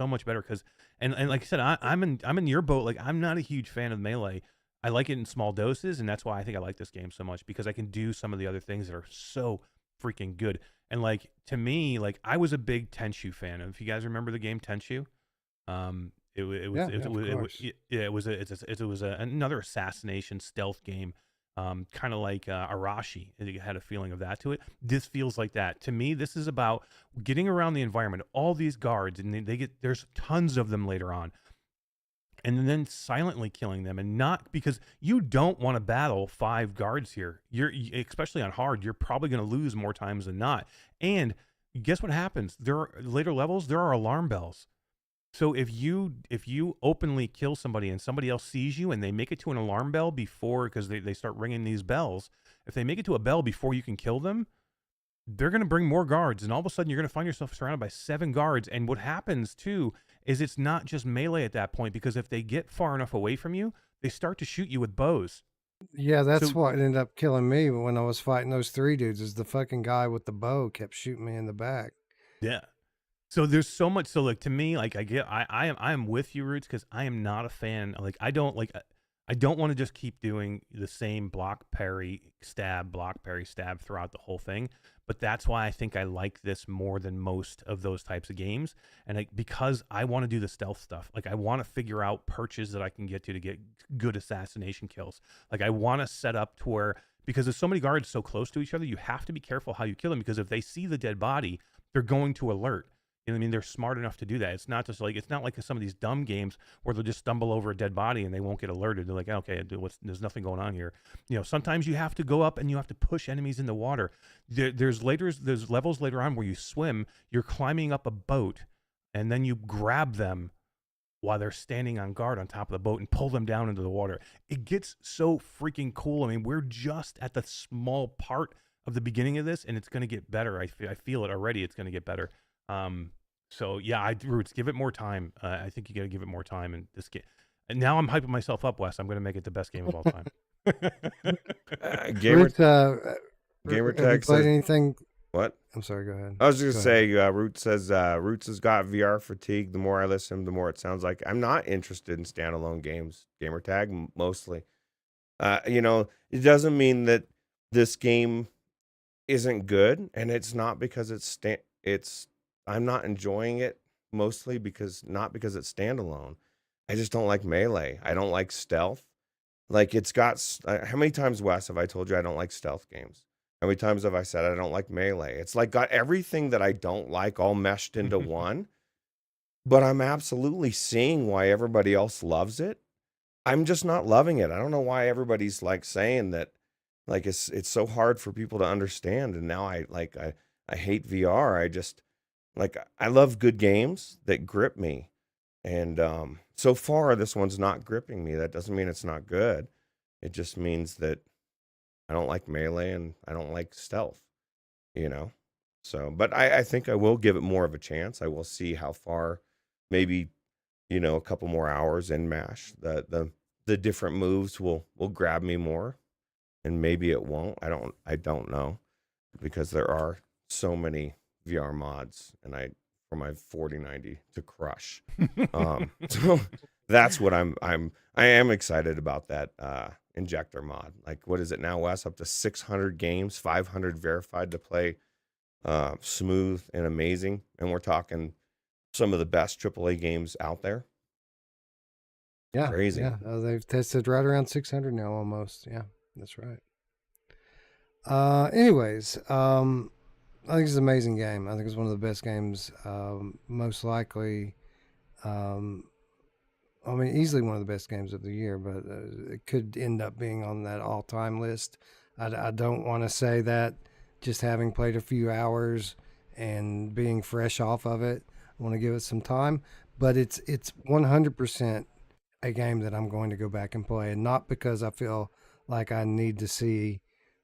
much better because and like I said, I'm in your boat. Like I'm not a huge fan of melee. I like it in small doses, and that's why I think I like this game so much because I can do some of the other things that are so freaking good. And like to me, like I was a big Tenchu fan. If you guys remember the game Tenchu, it was another assassination stealth game, kind of like Arashi. It had a feeling of that to it. This feels like that to me. This is about getting around the environment. All these guards, and there's tons of them later on. And then silently killing them, and not because you don't want to battle 5 guards here. Especially on hard, you're probably going to lose more times than not. And guess what happens? There are later levels. There are alarm bells. So if you openly kill somebody and somebody else sees you and they make it to an alarm bell before, because they start ringing these bells, if they make it to a bell before you can kill them, they're going to bring more guards, and all of a sudden you're going to find yourself surrounded by 7 guards. And what happens too is it's not just melee at that point, because if they get far enough away from you, they start to shoot you with bows. Yeah, that's what ended up killing me when I was fighting those 3 dudes. Is the fucking guy with the bow kept shooting me in the back. Yeah. So there's so much. So like to me, like I am with you, Ruuts, because I am not a fan. Like I don't want to just keep doing the same block parry stab throughout the whole thing. But that's why I think I like this more than most of those types of games. And because I want to do the stealth stuff. Like I want to figure out perches that I can get to get good assassination kills. Like I want to set up to where, because there's so many guards so close to each other, you have to be careful how you kill them, because if they see the dead body, they're going to alert. You know what I mean? They're smart enough to do that. It's not like some of these dumb games where they'll just stumble over a dead body and they won't get alerted. They're like, okay, there's nothing going on here. You know, sometimes you have to go up and you have to push enemies in the water. There's levels later on where you swim, you're climbing up a boat, and then you grab them while they're standing on guard on top of the boat and pull them down into the water. It gets so freaking cool. I mean, we're just at the small part of the beginning of this, and it's going to get better. I feel it already. It's going to get better. So yeah, Ruuts, give it more time. I think you got to give it more time in this game. And now I'm hyping myself up, Wes. I'm going to make it the best game of all time. Gamertag says anything. What? I'm sorry. Go ahead. I was just going to say, Ruuts says Ruuts has got VR fatigue. The more I listen, the more it sounds like I'm not interested in standalone games. Gamertag mostly. It doesn't mean that this game isn't good, and it's not because I'm not enjoying it mostly not because it's standalone. I just don't like melee. I don't like stealth. Like it's got, how many times, Wes, have I told you I don't like stealth games? How many times have I said I don't like melee? It's like got everything that I don't like all meshed into one, but I'm absolutely seeing why everybody else loves it. I'm just not loving it. I don't know why everybody's like saying that, like it's so hard for people to understand. And now I hate VR. I love good games that grip me. And so far, this one's not gripping me. That doesn't mean it's not good. It just means that I don't like melee and I don't like stealth, So, but I think I will give it more of a chance. I will see how far, maybe, a couple more hours in MASH. The different moves will grab me more, and maybe it won't. I don't know, because there are so many VR mods, and for my 4090 to crush. So that's what I am excited about, that injector mod. Like, what is it now, Wes? Up to 600 games, 500 verified to play, smooth and amazing. And we're talking some of the best AAA games out there. Yeah, crazy. Yeah, they've tested right around 600 now, almost. Yeah, that's right. Anyways, I think it's an amazing game. I think it's one of the best games, most likely. I mean, easily one of the best games of the year, but it could end up being on that all-time list. I don't want to say that just having played a few hours and being fresh off of it. I want to give it some time, but it's 100% a game that I'm going to go back and play, and not because I feel like I need to see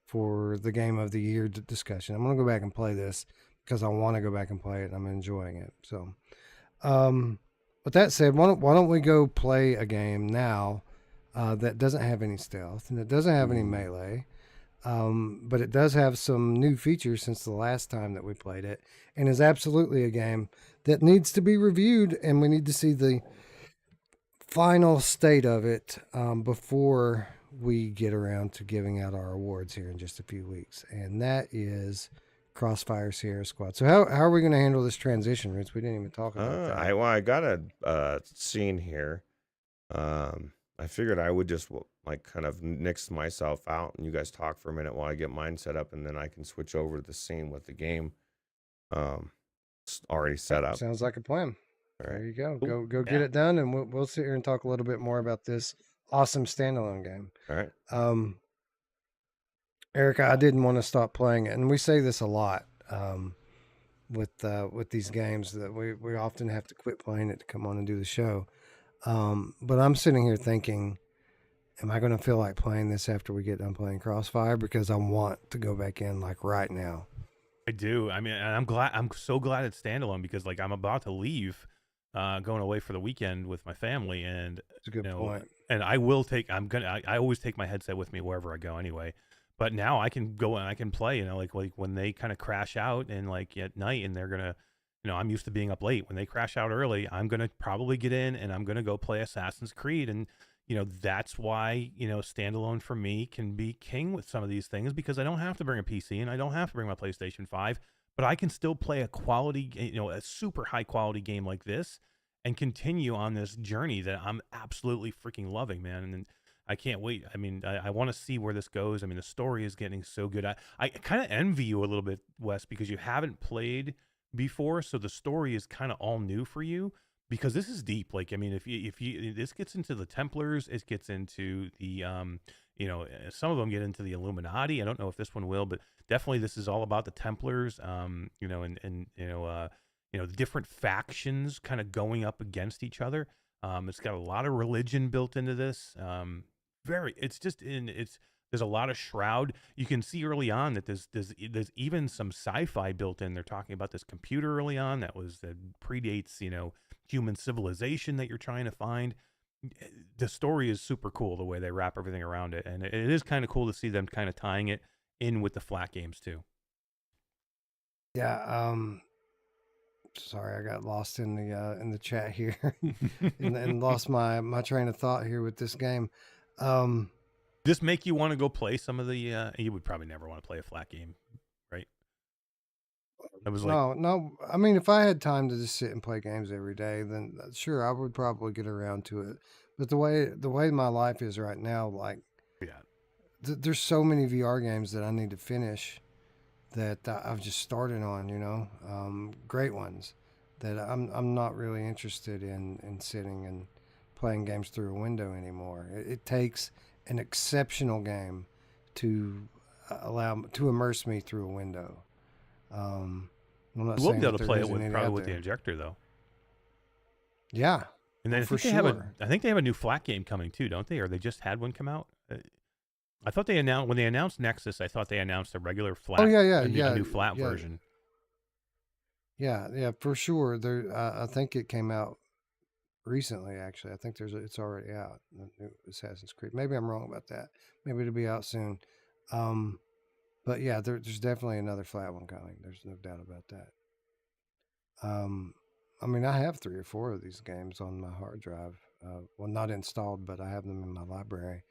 for the game of the year discussion. I'm going to go back and play this because I want to go back and play it. And I'm enjoying it. So, with that said, why don't we go play a game now that doesn't have any stealth and it doesn't have any melee, but it does have some new features since the last time that we played it, and is absolutely a game that needs to be reviewed, and we need to see the final state of it before we get around to giving out our awards here in just a few weeks, and that is Crossfire Sierra Squad. So how are we going to handle this transition, Ruuts? We didn't even talk about that. I got a scene here. I figured I would just like kind of nix myself out, and you guys talk for a minute while I get mine set up, and then I can switch over to the scene with the game already set up. Sounds like a plan. All right. There you go. Cool. Go get it done, and we'll sit here and talk a little bit more about this awesome standalone game. All right. Erica, I didn't want to stop playing it, and we say this a lot with these games that we often have to quit playing it to come on and do the show. But I'm sitting here thinking, am I going to feel like playing this after we get done playing Crossfire? Because I want to go back in like right now. I do. I mean, and I'm so glad it's standalone, because like I'm about to leave, going away for the weekend with my family, and It's a good point. And I will take. I always take my headset with me wherever I go anyway. But now I can go and I can play. You know, like when they kind of crash out and like at night, and they're gonna, you know, I'm used to being up late. When they crash out early, I'm gonna probably get in and I'm gonna go play Assassin's Creed. And you know, that's why, you know, standalone for me can be king with some of these things, because I don't have to bring a PC and I don't have to bring my PlayStation 5, but I can still play a quality, you know, a super high quality game like this and continue on this journey that I'm absolutely freaking loving, man. And I can't wait. I mean, I want to see where this goes. I mean, the story is getting so good. I kind of envy you a little bit, Wes, because you haven't played before, so the story is kind of all new for you. Because this is deep. Like, I mean, if you this gets into the Templars, it gets into the you know, some of them get into the Illuminati. I don't know if this one will, but definitely this is all about the Templars. You know, and you know, the different factions kind of going up against each other. It's got a lot of religion built into this. There's a lot of shroud. You can see early on that there's even some sci-fi built in. They're talking about this computer early on that predates, you know, human civilization that you're trying to find. The story is super cool, the way they wrap everything around it, and it is kind of cool to see them kind of tying it in with the flat games too. Yeah. Sorry, I got lost in the chat here and lost my train of thought here with this game. This make you want to go play some of the? You would probably never want to play a flat game, right? I was like, no. I mean, if I had time to just sit and play games every day, then sure, I would probably get around to it. But the way my life is right now, like, yeah, there's so many VR games that I need to finish that I've just started on. You know, great ones that I'm not really interested in sitting and playing games through a window anymore. It takes an exceptional game to immerse me through a window. We'll be able to play it with the injector though. Yeah, and then I think they have a new flat game coming too, don't they? Or they just had one come out. I thought when they announced Nexus, I thought they announced a regular flat. Oh yeah, a new flat version. Yeah, for sure. There, I think it came out recently. Actually, I think it's already out. The new Assassin's Creed. Maybe I'm wrong about that. Maybe it'll be out soon. But yeah, there's definitely another flat one coming. There's no doubt about that. I mean, I have 3 or 4 of these games on my hard drive. Well, not installed, but I have them in my library.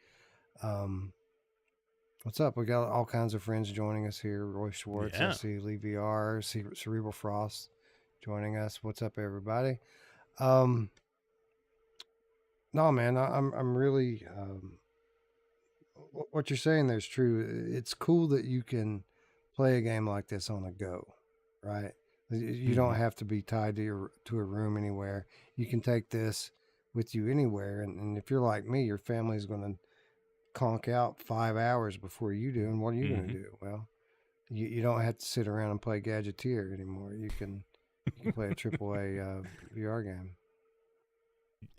What's up? We got all kinds of friends joining us here. Roy Schwartz, I see Lee VR, Cerebral Frost joining us. What's up, everybody? No, man, I'm really. What you're saying there is true. It's cool that you can play a game like this on a go. right? You don't have to be tied to a room anywhere. You can take this with you anywhere, and if you're like me, your family's going to conk out 5 hours before you do, and what are you going to do? Well, you don't have to sit around and play Gadgeteer anymore. You can play a AAA VR game.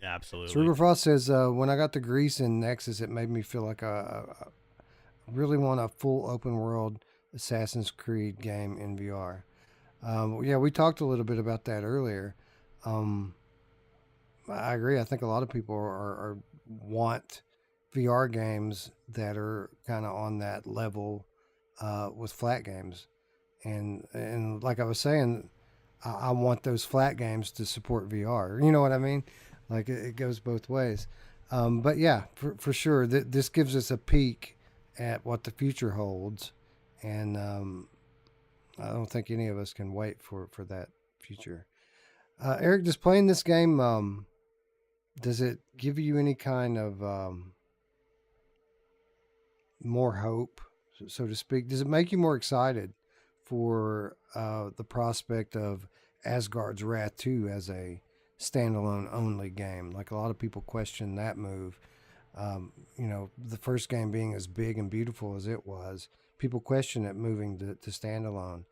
Absolutely. Cerebral Frost says, when I got to Greece in Nexus, it made me feel like I really want a full open world Assassin's Creed game in VR. Yeah, we talked a little bit about that earlier. I agree. I think a lot of people are want VR games that are kind of on that level with flat games, and like I was saying, I want those flat games to support VR. You know what I mean? Like it goes both ways. But yeah, for sure, this gives us a peek at what the future holds, and I don't think any of us can wait for that future. Eric, does playing this game, does it give you any kind of more hope, so to speak? Does it make you more excited for the prospect of Asgard's Wrath 2 as a standalone only game? Like a lot of people question that move. The first game being as big and beautiful as it was, people question it moving to standalone.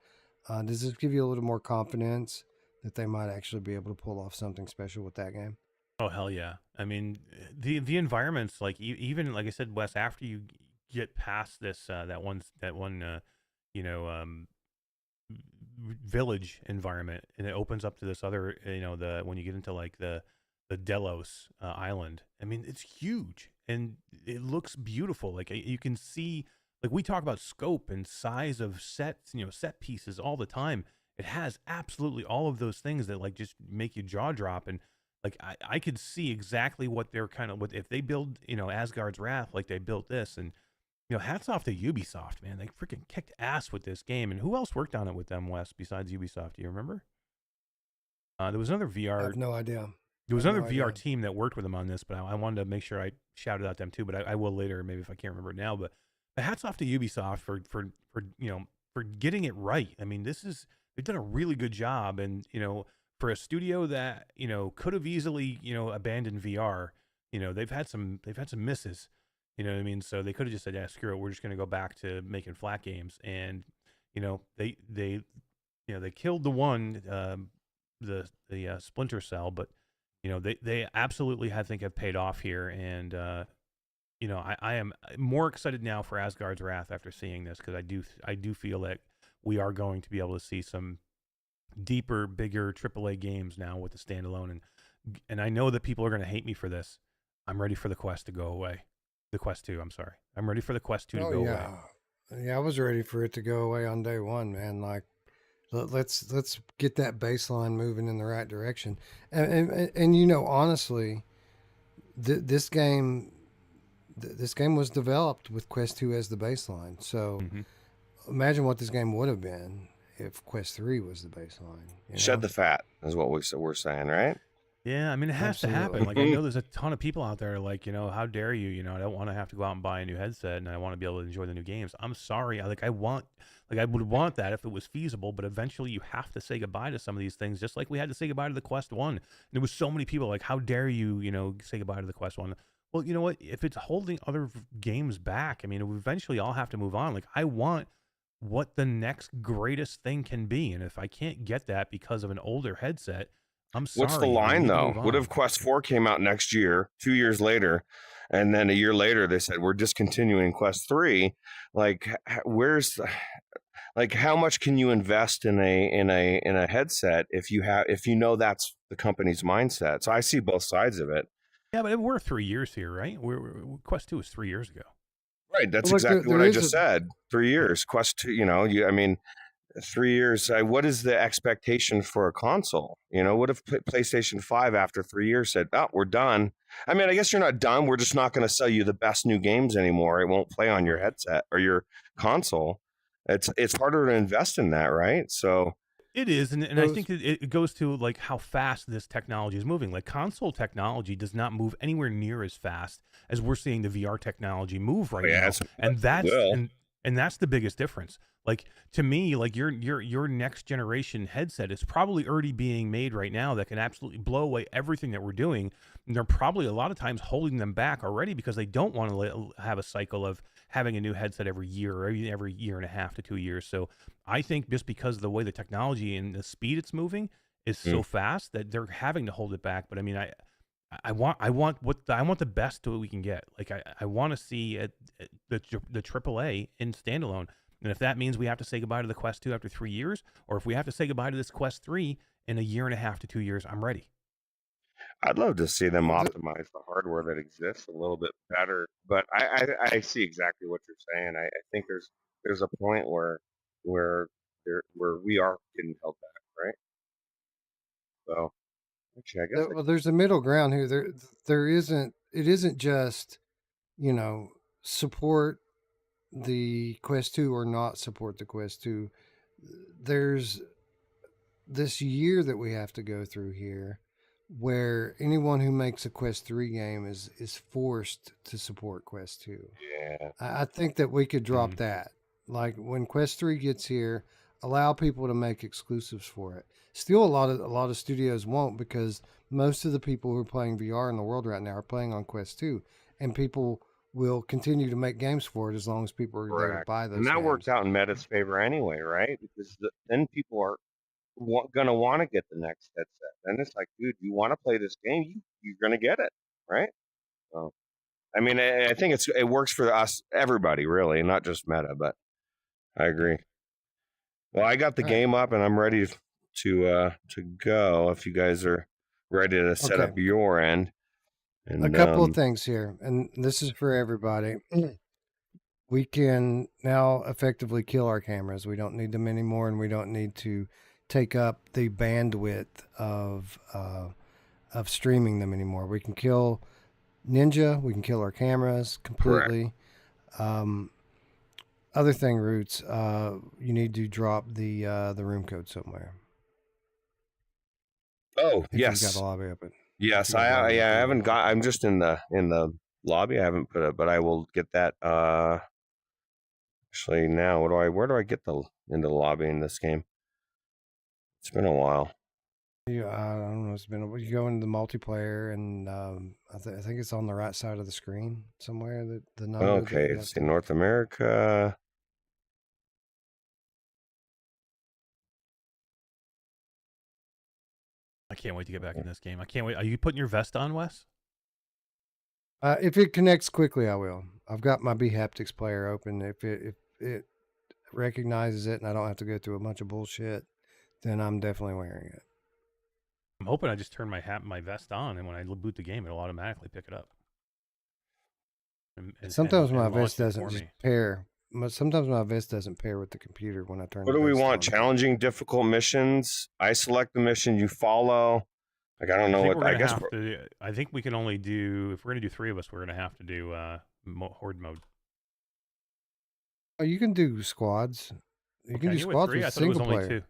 Does this give you a little more confidence that they might actually be able to pull off something special with that game? Oh hell yeah! I mean, the environments, like even like I said, Wes, after you get past this that one village environment, and it opens up to this other when you get into like the Delos island. I mean, it's huge and it looks beautiful. Like you can see, like we talk about scope and size of sets, set pieces all the time. It has absolutely all of those things that like just make you jaw drop. And like I could see exactly what they're kind of, what if they build, Asgard's Wrath like they built this. And hats off to Ubisoft, man. They freaking kicked ass with this game. And who else worked on it with them, Wes, besides Ubisoft? Do you remember? There was another VR. I have no idea. There was another VR team that worked with them on this, but I wanted to make sure I shouted out them too. But I will later, maybe if I can't remember it now. But hats off to Ubisoft for getting it right. I mean, they've done a really good job, and for a studio that could have easily abandoned VR, they've had some misses. You know what I mean? So they could have just said, yeah, screw it. We're just going to go back to making flat games. And, they killed the one, the Splinter Cell, but, they absolutely, I think, have paid off here. And, I am more excited now for Asgard's Wrath after seeing this, because I do feel that we are going to be able to see some deeper, bigger AAA games now with the standalone. And I know that people are going to hate me for this. I'm ready for the Quest to go away. The Quest 2, I'm sorry. I'm ready for the Quest 2 to go away. Yeah, I was ready for it to go away on day one, man. Like, let's get that baseline moving in the right direction. And honestly, this game was developed with Quest 2 as the baseline. So imagine what this game would have been if Quest 3 was the baseline. Shed the fat is what we're saying, right? Yeah, I mean, it has to happen. Like, I know there's a ton of people out there like, how dare you? I don't want to have to go out and buy a new headset, and I want to be able to enjoy the new games. I'm sorry. I would want that if it was feasible, but eventually you have to say goodbye to some of these things, just like we had to say goodbye to the Quest 1. And there was so many people like, how dare you, say goodbye to the Quest 1. Well, you know what? If it's holding other games back, I mean, eventually I'll have to move on. Like, I want what the next greatest thing can be. And if I can't get that because of an older headset, I'm sorry. What's the line, though? What if Quest 4 came out next year, 2 years later, and then a year later they said, we're discontinuing Quest 3? Like, how much can you invest in a headset if you know that's the company's mindset? So I see both sides of it. Yeah, but we're 3 years here, right? Quest 2 was 3 years ago. Right. That's exactly what I just said. 3 years. Quest 2, 3 years. What is the expectation for a console? What if PlayStation 5 after 3 years said, "Oh, we're done"? I mean, I guess you're not done. We're just not going to sell you the best new games anymore. It won't play on your headset or your console. It's harder to invest in that, right? So it is, and I think it goes to like how fast this technology is moving. Like console technology does not move anywhere near as fast as we're seeing the VR technology move right now, and And that's the biggest difference. Like, to me, like your next generation headset is probably already being made right now that can absolutely blow away everything that we're doing. And they're probably a lot of times holding them back already because they don't want to have a cycle of having a new headset every year or every year and a half to 2 years. So I think just because of the way the technology and the speed it's moving is so fast that they're having to hold it back. But I mean, I want the best that we can get. Like I want to see the AAA in standalone, and if that means we have to say goodbye to the Quest 2 after 3 years, or if we have to say goodbye to this Quest 3 in a year and a half to 2 years, I'm ready. I'd love to see them optimize the hardware that exists a little bit better, but I see exactly what you're saying. I think there's a point where we are getting held back, right? So actually, I guess Well, there's a middle ground here. There isn't. It isn't just, support the Quest 2 or not support the Quest 2. There's this year that we have to go through here where anyone who makes a Quest 3 game is forced to support Quest 2. Yeah. I think that we could drop that. Like when Quest 3 gets here, allow people to make exclusives for it. Still a lot of studios won't, because most of the people who are playing VR in the world right now are playing on Quest 2, and people will continue to make games for it as long as people are there to buy those. And that games. works out in Meta's favor anyway, right? Because then people are gonna want to get the next headset. And it's like, dude, you want to play this game, you're gonna get it, right? So, I mean, I think it works for us, everybody, really, not just Meta. But I agree. Well, I got the game up, and I'm ready to go. If you guys are ready to set up your end. And, a couple of things here, and this is for everybody. We can now effectively kill our cameras. We don't need them anymore, and we don't need to take up the bandwidth of streaming them anymore. We can kill Ninja. We can kill our cameras completely. Other thing, Ruuts, you need to drop the room code somewhere. Oh, if yes. You got the lobby open. Yes, I haven't got. I'm just in the lobby. I haven't put it, but I will get that. Actually, now where do I get into the lobby in this game? It's been a while. Yeah, I don't know. It's been. You go into the multiplayer, and I think it's on the right side of the screen somewhere. The number. Okay, it's in North America. I can't wait to get back in this game. I can't wait. Are you putting your vest on, Wes? If it connects quickly, I will. I've got my bHaptics player open. If it recognizes it and I don't have to go through a bunch of bullshit, then I'm definitely wearing it. I'm hoping I just turn my vest on, and when I boot the game, it'll automatically pick it up. Sometimes my vest doesn't pair. Sometimes my vest doesn't pair with the computer when I turn. What do we want? Challenging, difficult missions. I select the mission, you follow. Like, I don't know what. I think we can only do, if we're gonna do 3 of us, we're gonna have to do horde mode. Oh, you can do squads. You can do squads with single player. Only 2.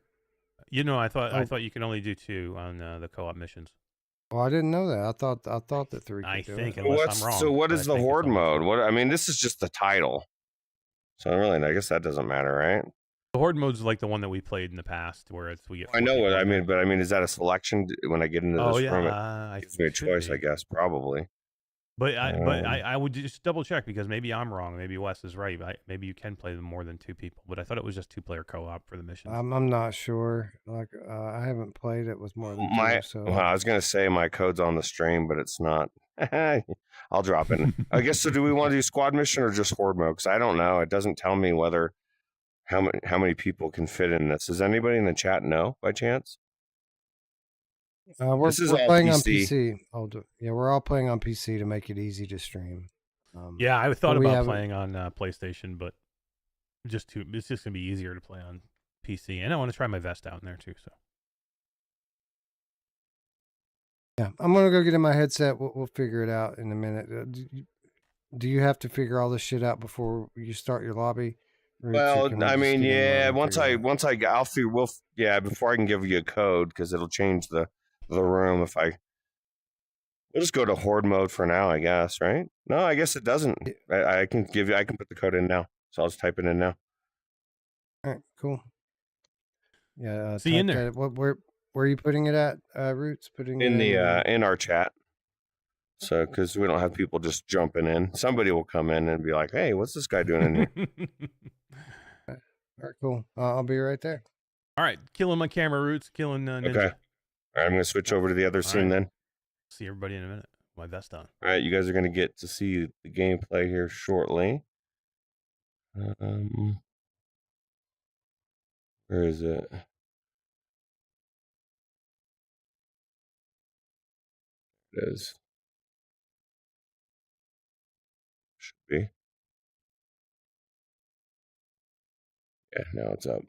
You know, I thought you can only do 2 on the co-op missions. Oh, I didn't know that. I thought that 3 could do it. Unless I'm wrong. So what is the horde mode? What I mean, this is just the title. So really, I guess that doesn't matter, right? The horde mode is like the one that we played in the past, where we get. I know what I mean, but I mean, is that a selection when I get into this room? It gives me a choice, I guess, probably. But I would just double check, because maybe I'm wrong. Maybe Wes is right. Maybe you can play them more than 2 people. But I thought it was just 2-player co-op for the missions. I'm not sure. Like I haven't played it with more than 2. So well, I was gonna say my code's on the stream, but it's not. I'll drop it. I guess. So do we want to do squad mission or just horde mode? Because I don't know. It doesn't tell me whether how many people can fit in this. Does anybody in the chat know by chance? We're playing on PC. We're all playing on PC to make it easy to stream. I thought about playing on PlayStation, but it's just gonna be easier to play on PC, and I want to try my vest out in there too. So yeah, I'm gonna go get in my headset. We'll figure it out in a minute. Do you have to figure all this shit out before you start your lobby? Well, I mean, yeah. Before I can give you a code, because it'll change the room if we'll just go to horde mode for now, I guess, right? No, I guess it doesn't. I can put the code in now. So I'll just type it in now. All right, cool. Yeah. See you in type there. that- where are you putting it at? Ruuts putting In it the in our chat. So because we don't have people just jumping in, somebody will come in and be like, "Hey, what's this guy doing in here?" All right, cool. I'll be right there. All right, killing my camera, Ruuts. Killing Ninja. Okay. All right, I'm gonna switch over to the other scene then. See everybody in a minute. My vest on. All right, you guys are gonna get to see the gameplay here shortly. Where is it? It is. Should be. Yeah, now it's up.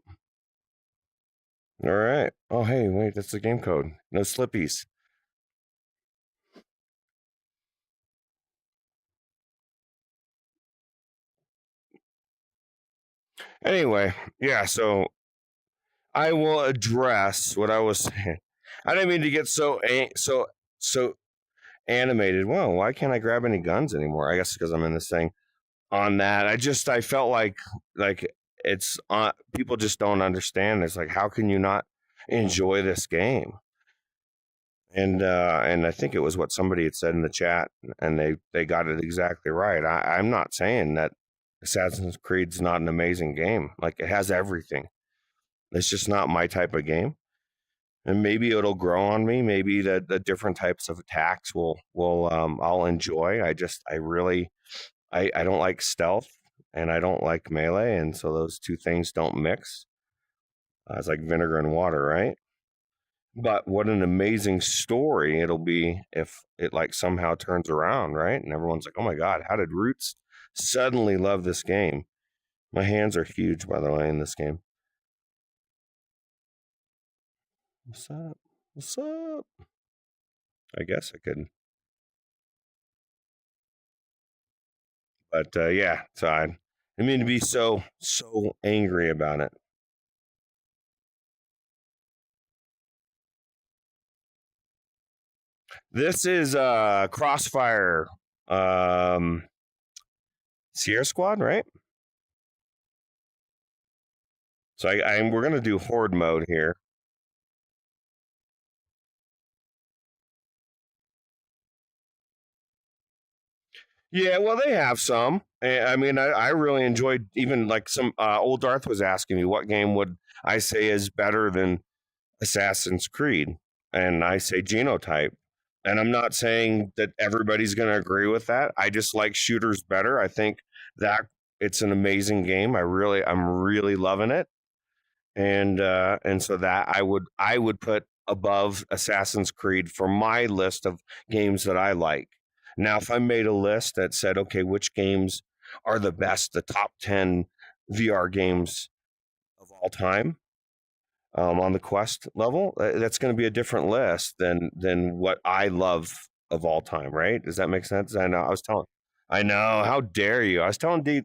All right. Oh, hey, wait, that's the game code. No slippies. Anyway, yeah, so I will address what I was saying. I didn't mean to get so animated. Well, why can't I grab any guns anymore? I guess because I'm in this thing. On that, I felt like it's people just don't understand. It's like, how can you not enjoy this game? And I think it was what somebody had said in the chat, and they got it exactly right. I'm not saying that Assassin's Creed's not an amazing game. Like, it has everything. It's just not my type of game. And maybe it'll grow on me. Maybe the different types of attacks will I'll enjoy. I don't like stealth, and I don't like melee, and so those two things don't mix. It's like vinegar and water, right? But what an amazing story it'll be if it like somehow turns around, right? And everyone's like, "Oh my God, how did Ruuts suddenly love this game?" My hands are huge, by the way, in this game. What's up? What's up? I guess I could. But yeah, so I mean to be so angry about it. This is Crossfire Sierra Squad, right? So we're gonna do horde mode here. Yeah, well, they have some. I mean, I really enjoyed, even like some old Darth was asking me what game would I say is better than Assassin's Creed, and I say Genotype. And I'm not saying that everybody's going to agree with that. I just like shooters better. I think that it's an amazing game. I'm really loving it. And so that I would put above Assassin's Creed for my list of games that I like. Now, if I made a list that said, okay, which games are the best, the top 10 VR games of all time, on the Quest level, that's going to be a different list than what I love of all time, right? Does that make sense? I know. I know. How dare you? I was telling D.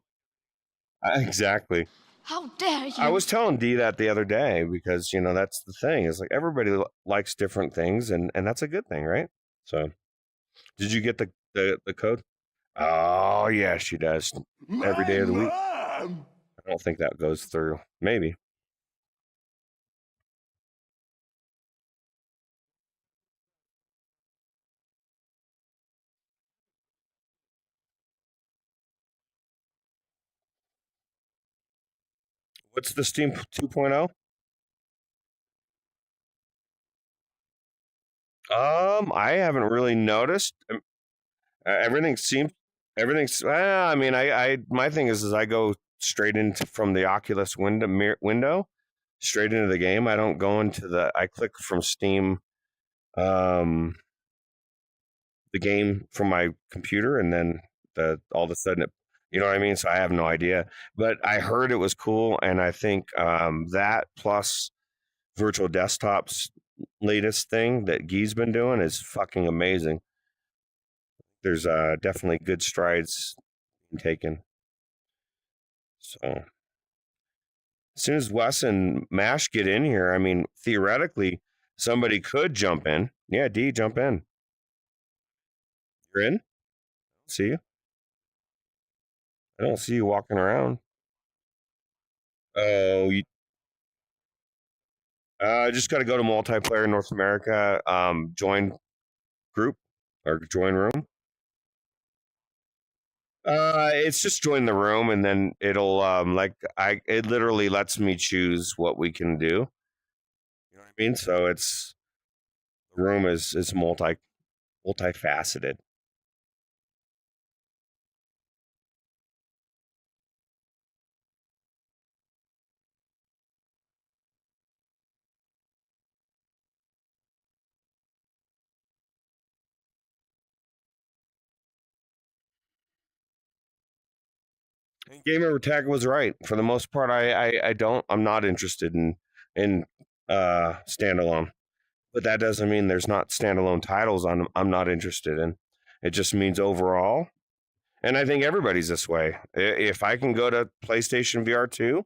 Exactly. How dare you? I was telling D that the other day because, that's the thing. It's like everybody likes different things, and that's a good thing, right? So, did you get the code? Oh, yeah, she does. Every day of the week. I don't think that goes through. Maybe. What's the Steam 2.0? I haven't really noticed. Everything's. I mean, I my thing is I go straight into from the Oculus window, straight into the game. I don't go into I click from Steam, the game from my computer, and then all of a sudden you know what I mean? So I have no idea, but I heard it was cool, and I think that plus Virtual Desktop's latest thing that Guy's been doing is fucking amazing. There's definitely good strides being taken. So as soon as Wes and Mash get in here, I mean, theoretically, somebody could jump in. Yeah, D, jump in. You're in? See you? I don't see you walking around. Oh, you just got to go to multiplayer North America, join group or join room. It's just join the room, and then it'll it literally lets me choose what we can do. You know what I mean? So it's the room is multifaceted. Gamer Tag was right. For the most part, I'm not interested in standalone. But that doesn't mean there's not standalone titles I'm not interested in. It just means overall, and I think everybody's this way. If I can go to PlayStation VR 2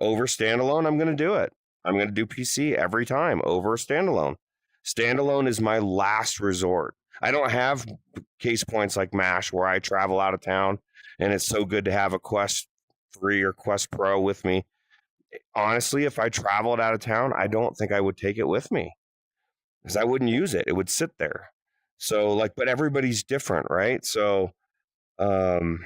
over standalone, I'm going to do it. I'm going to do PC every time over standalone. Standalone is my last resort. I don't have case points like MASH where I travel out of town and it's so good to have a Quest 3 or Quest Pro with me. Honestly, if I traveled out of town, I don't think I would take it with me because I wouldn't use it. It would sit there. So but everybody's different, right? So um,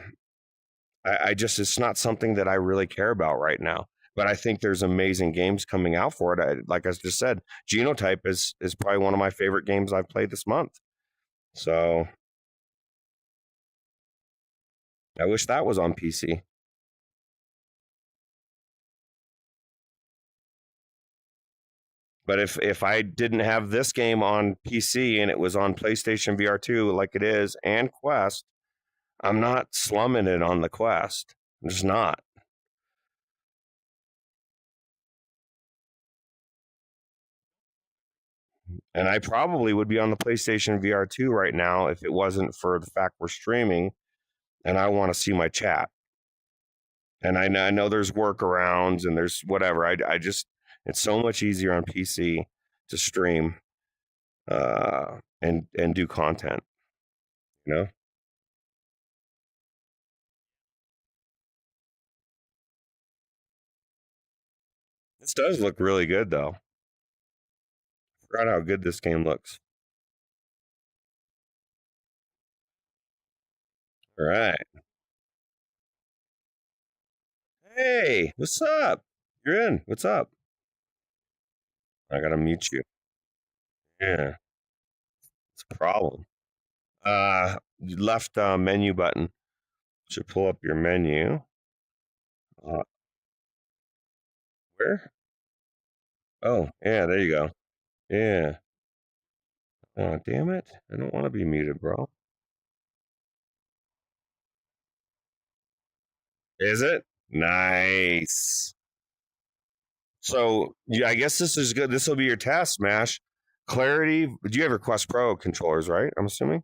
I just it's not something that I really care about right now. But I think there's amazing games coming out for it. Like I just said, Genotype is probably one of my favorite games I've played this month. So I wish that was on PC. But if I didn't have this game on PC and it was on PlayStation VR 2 like it is and Quest, I'm not slumming it on the Quest. I'm just not. And I probably would be on the PlayStation VR 2 right now if it wasn't for the fact we're streaming and I want to see my chat. And I know there's workarounds and there's whatever. I just, it's so much easier on PC to stream and do content, you know? This does look really good though. Forgot how good this game looks. All right. Hey, what's up? You're in. What's up? I gotta mute you. Yeah, it's a problem. You left menu button. Should pull up your menu. Uh, where? Oh, yeah, there you go. Yeah. Oh, damn it. I don't want to be muted, bro. Is it? Nice. So, yeah, I guess this is good. This will be your test, Smash. Clarity. Do you have your Quest Pro controllers, right? I'm assuming.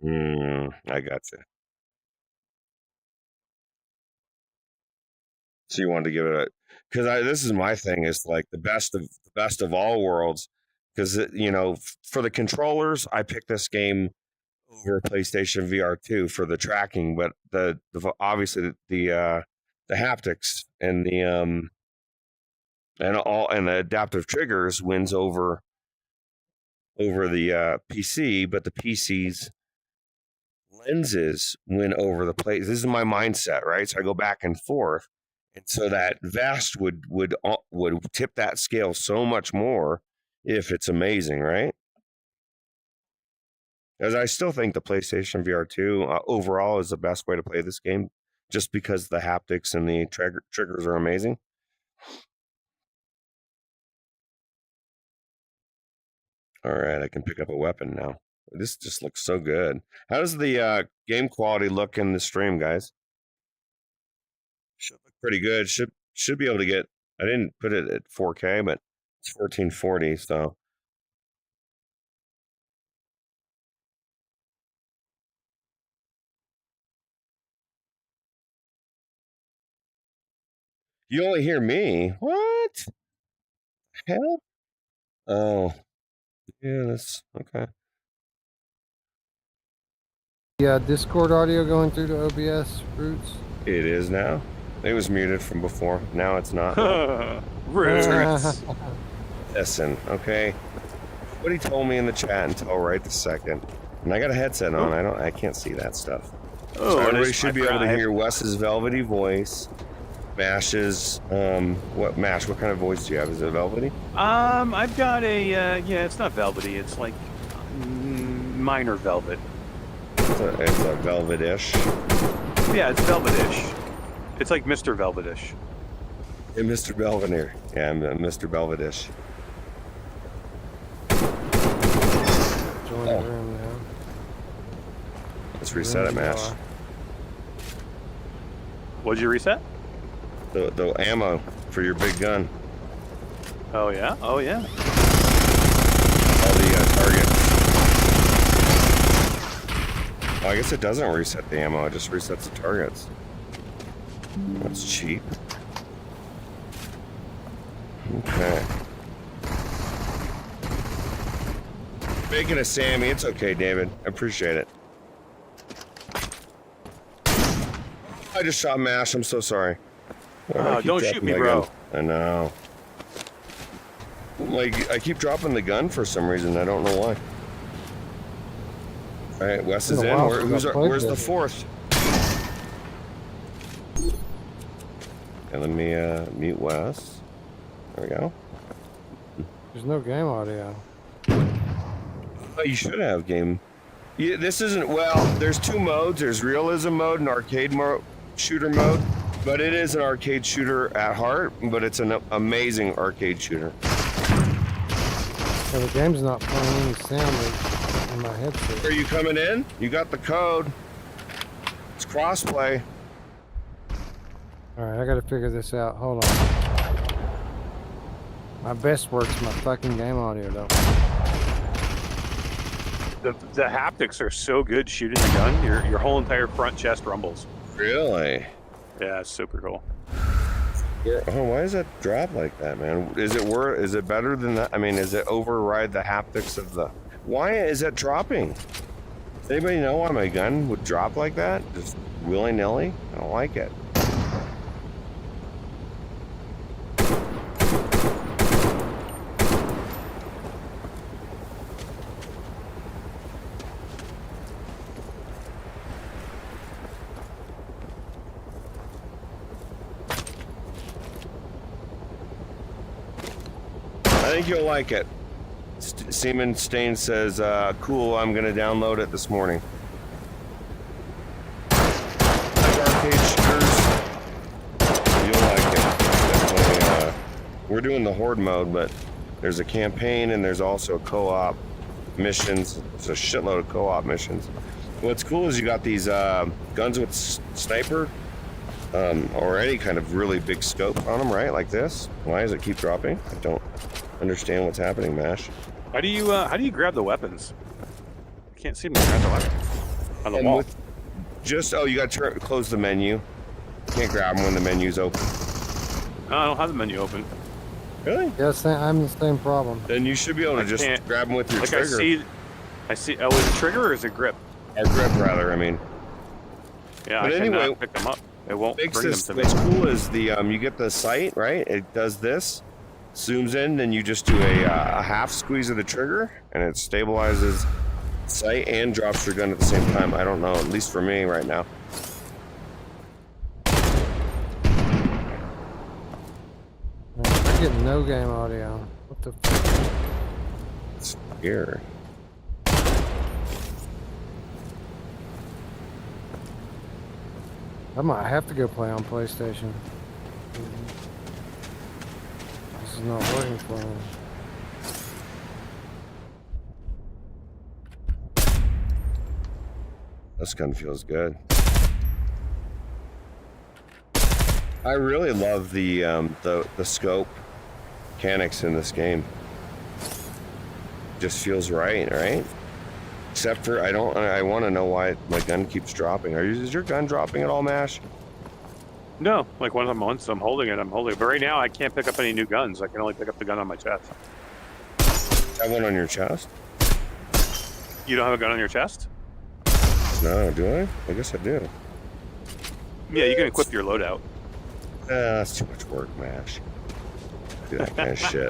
I got you. So you wanted to give it a because this is my thing is like the best of all worlds because for the controllers I picked this game over PlayStation VR 2 for the tracking, but the obviously the haptics and the adaptive triggers wins over the PC, but the PC's lenses win over the play. This is my mindset, right? So I go back and forth, and so that vest would tip that scale so much more if it's amazing, right? As I still think the PlayStation VR 2 overall is the best way to play this game, just because the haptics and the triggers are amazing. All right, I can pick up a weapon now. This just looks so good. How does the game quality look in the stream, guys? Should look pretty good. Should be able to get. I didn't put it at 4K, but it's 1440. So you only hear me. What? Hell? Oh, yeah. That's okay. Discord audio going through to OBS, Ruuts? It is now. It was muted from before. Now it's not. Ruuts. Listen, okay. What he told me in the chat until right this second. And I got a headset on. I can't see that stuff. Oh, So everybody should be able to hear Wes's velvety voice. Mash's what kind of voice do you have? Is it velvety? I've got a yeah, it's not velvety, it's like minor velvet. It's a velvetish. Yeah, it's velvetish. It's like Mr. Velvetish. Hey, Mr. Belvedere. Yeah, I'm Mr. Belvedish. Join the room now. Let's reset it, Mash. What'd you reset? The ammo for your big gun. Oh yeah? Oh yeah. All the targets. Oh, I guess it doesn't reset the ammo, it just resets the targets. That's cheap. Okay. Making a Sammy, it's okay, David. I appreciate it. I just shot Mash, I'm so sorry. Oh, don't shoot me, bro. I know. Like, I keep dropping the gun for some reason, I don't know why. Alright, Wes is in. Where's the fourth? Okay, let me mute Wes. There we go. There's no game audio. Oh, you should have game. Yeah, this isn't, well, there's two modes. There's realism mode and arcade shooter mode. But it is an arcade shooter at heart, but it's an amazing arcade shooter. So the game's not playing any sound in my headset. Are you coming in? You got the code. It's crossplay. Alright, I gotta figure this out. Hold on. My best work's my fucking game audio, though. The haptics are so good shooting the gun. Your whole entire front chest rumbles. Really? Yeah, it's super cool. Oh, why does that drop like that, man? Is it better than that? I mean, is it override the haptics of the... Why is that dropping? Does anybody know why my gun would drop like that? Just willy-nilly? I don't like it. I think you'll like it. Seaman Stain says, cool, I'm going to download it this morning. Like arcade shooters, you'll like it. Definitely, we're doing the horde mode, but there's a campaign and there's also co-op missions. It's a shitload of co-op missions. What's cool is you got these guns with sniper or any kind of really big scope on them, right? Like this. Why does it keep dropping? I don't understand what's happening, Mash. How do you grab the weapons? I can't seem to grab the weapons on the wall. You got to close the menu. Can't grab them when the menu's open. No, I don't have the menu open. Really? Yes, I'm the same problem. Then you should be able to just grab them with your trigger. I see. Oh, is it trigger or is it grip? Or grip, rather. I mean. Yeah, but I anyway, cannot pick them up. It won't bring them to me. What's cool is the you get the sight, right? It does this, zooms in, then you just do a half squeeze of the trigger, and it stabilizes sight and drops your gun at the same time. I don't know, at least for me right now. I get no game audio. What the fuck? It's weird. I might have to go play on PlayStation. This is not working for me. This gun feels good. I really love the scope mechanics in this game. Just feels right? Except for I want to know why my gun keeps dropping. Is your gun dropping at all, Mash? No, like once I'm holding it, I'm holding it. But right now I can't pick up any new guns. I can only pick up the gun on my chest. Have one on your chest? You don't have a gun on your chest? No, do I? I guess I do. Yeah, you can equip your loadout. That's too much work, Mash. Do that kind of shit.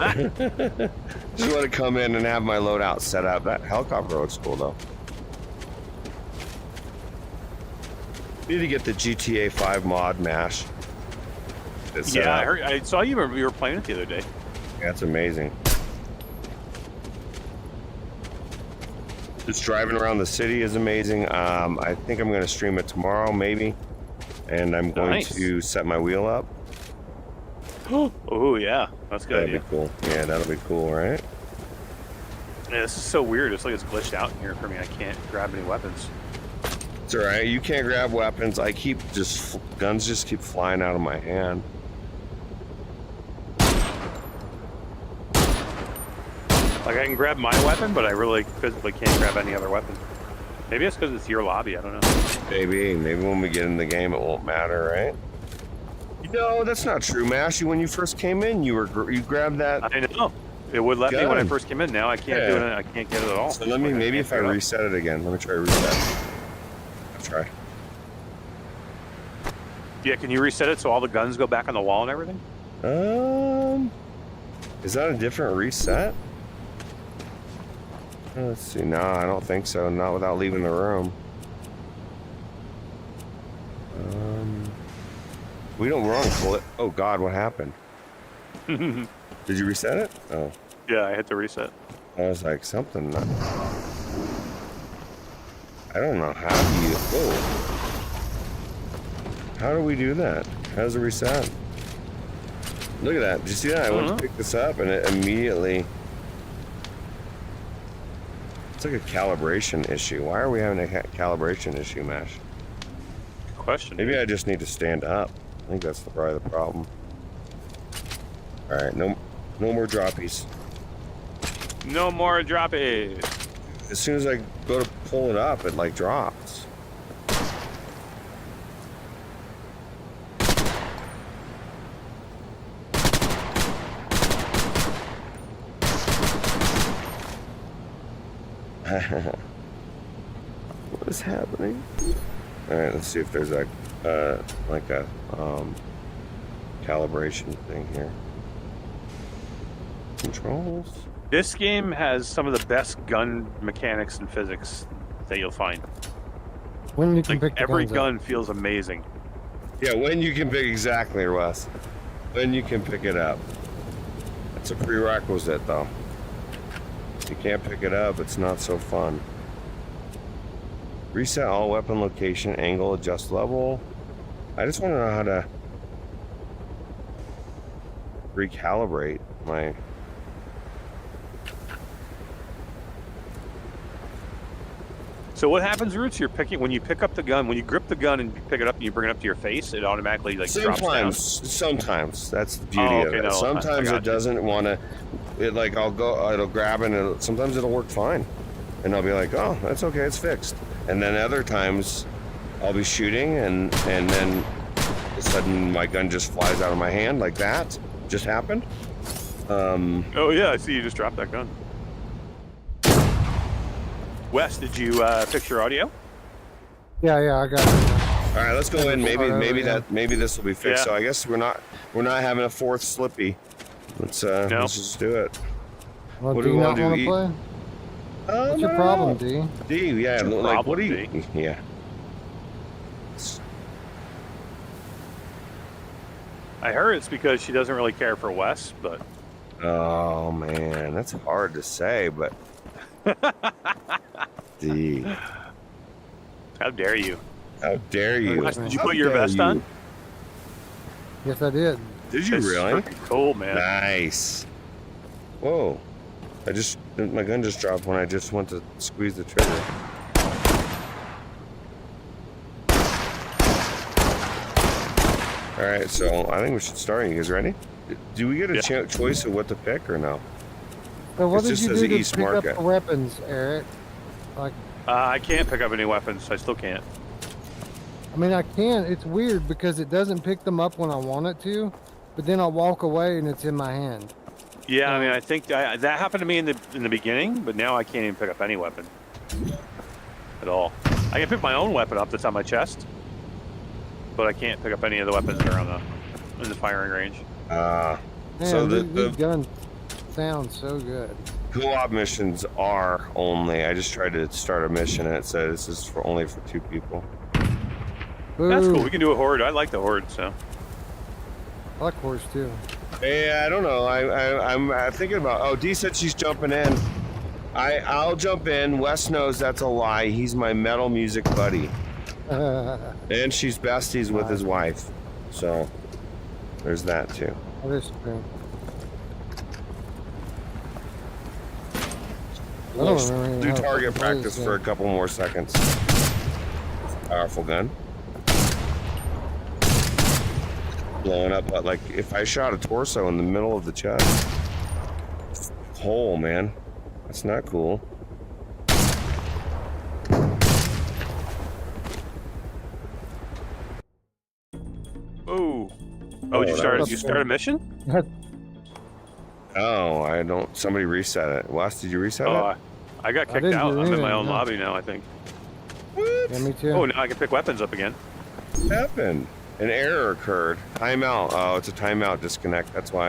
Just want to come in and have my loadout set up. That helicopter looks cool, though. Need to get the GTA 5 mod, Mash. Yeah, I saw you were playing it the other day. Yeah, it's amazing. Just driving around the city is amazing. I think I'm going to stream it tomorrow, maybe. And I'm going to set my wheel up. Oh, yeah. That's a good idea. That'll be cool. Yeah, that'll be cool, right? Yeah, this is so weird. It's like it's glitched out in here for me. I can't grab any weapons. It's alright. You can't grab weapons. I keep guns just keep flying out of my hand. Like, I can grab my weapon, but I really physically can't grab any other weapon. Maybe it's because it's your lobby. I don't know. Maybe when we get in the game, it won't matter, right? No, that's not true, Mashy. When you first came in, you grabbed that. I know. It would let me when I gun. first came in. Now I can't do it. I can't get it at all. So let me maybe if I reset it again. Let me try reset. I'll try. Yeah, can you reset it so all the guns go back on the wall and everything? Is that a different reset? Let's see. No, I don't think so. Not without leaving the room. We don't run bullet. Oh God, what happened? Did you reset it? Oh. Yeah, I hit the reset. I was like something. I don't know how do you. Whoa. How do we do that? How's it reset? Look at that. Did you see that? I went to pick this up and it immediately. It's like a calibration issue. Why are we having a calibration issue, Mash? Good question. Maybe I just need to stand up. I think that's probably the problem. All right, no more droppies. No more droppies. As soon as I go to pull it up, it like drops. What is happening? All right, let's see if there's a like a calibration thing here. Controls. This game has some of the best gun mechanics and physics that you'll find. When you can Like pick the every guns gun up. feels amazing. Yeah, when you can pick exactly, Wes. When you can pick it up. It's a prerequisite, though. If you can't pick it up, it's not so fun. Reset all weapon location, angle, adjust level. I just want to know how to recalibrate my... So what happens, Ruuts? You're picking when you pick up the gun, when you grip the gun and pick it up and you bring it up to your face, it automatically like drops down. Sometimes that's the beauty of it. No, Sometimes it doesn't want to. It like it'll grab and sometimes it'll work fine, and I'll be like, oh, that's okay, it's fixed. And then other times, I'll be shooting and then all of a sudden my gun just flies out of my hand like that. Just happened. Oh yeah, I see you just dropped that gun. Wes, did you fix your audio? Yeah, I got it. All right, let's go in. Maybe this will be fixed. Yeah. So I guess we're not having a fourth Slippy. Let's just do it. Well, What do do you we not wanna want do? to play? What's your problem, D? D, yeah, What's your like problem, what do you? D? Yeah. I heard it's because she doesn't really care for Wes, but Oh man, that's hard to say, but D, how dare you? how dare you? Wes, did you How put your dare vest you? on? Yes, I did. Did you It's really? freaking cool, man. Nice. Whoa! My gun just dropped when I just went to squeeze the trigger. All right, so I think we should start. You guys ready? Do we get a choice of what to pick or no? So what It did just you says do to East pick up Market. the weapons, Eric? Like, I can't pick up any weapons. I still can't. I mean, I can. It's weird because it doesn't pick them up when I want it to, but then I'll walk away and it's in my hand. Yeah, I mean, I think that happened to me in the beginning, but now I can't even pick up any weapon at all. I can pick my own weapon up that's on my chest, but I can't pick up any of the weapons that are in the firing range. Man, so the gun sounds so good. co-op missions are only. I just tried to start a mission and it said this is only for 2 people. That's Ooh, cool. We can do a horde. I like the horde, so. I like horse too. Yeah, I don't know. I'm thinking about. Oh, Dee said she's jumping in. I'll jump in. Wes knows that's a lie. He's my metal music buddy, and she's besties with his wife. So there's that too. That is true. I don't Let's remember do how to target play practice this for a game. couple more seconds. Powerful gun. Blowing up, but like if I shot a torso in the middle of the chest. Hole, man. That's not cool. Oh, did you start? that You start a mission? Oh, I don't. Somebody reset it. Wes, did you reset Oh, it? I got kicked didn't out. do I'm in anything, my own no. lobby now, I think. Yeah, me too. Oh, now I can pick weapons up again. What happened? An error occurred. Timeout. Oh, it's a timeout disconnect. That's why.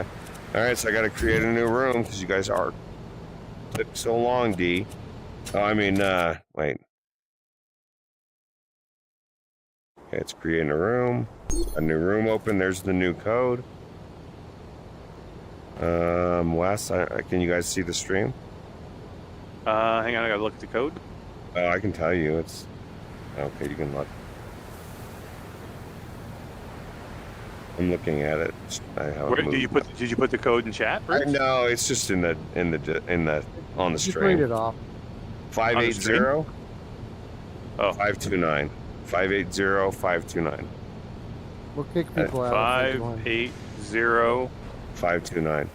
All right, so I got to create a new room because you guys are took so long, D. Oh, I mean, wait. Okay, it's creating a room. A new room open. There's the new code. Wes, can you guys see the stream? Hang on, I gotta look at the code. Oh, I can tell you. It's okay. You can look. I'm looking at it. I haven't Where moved. did you put the code in chat? Bruce? No, it's just in the on the Just read stream. it off. 580 Oh. 529. 580 529. We'll kick people out. if they want. 580. 529.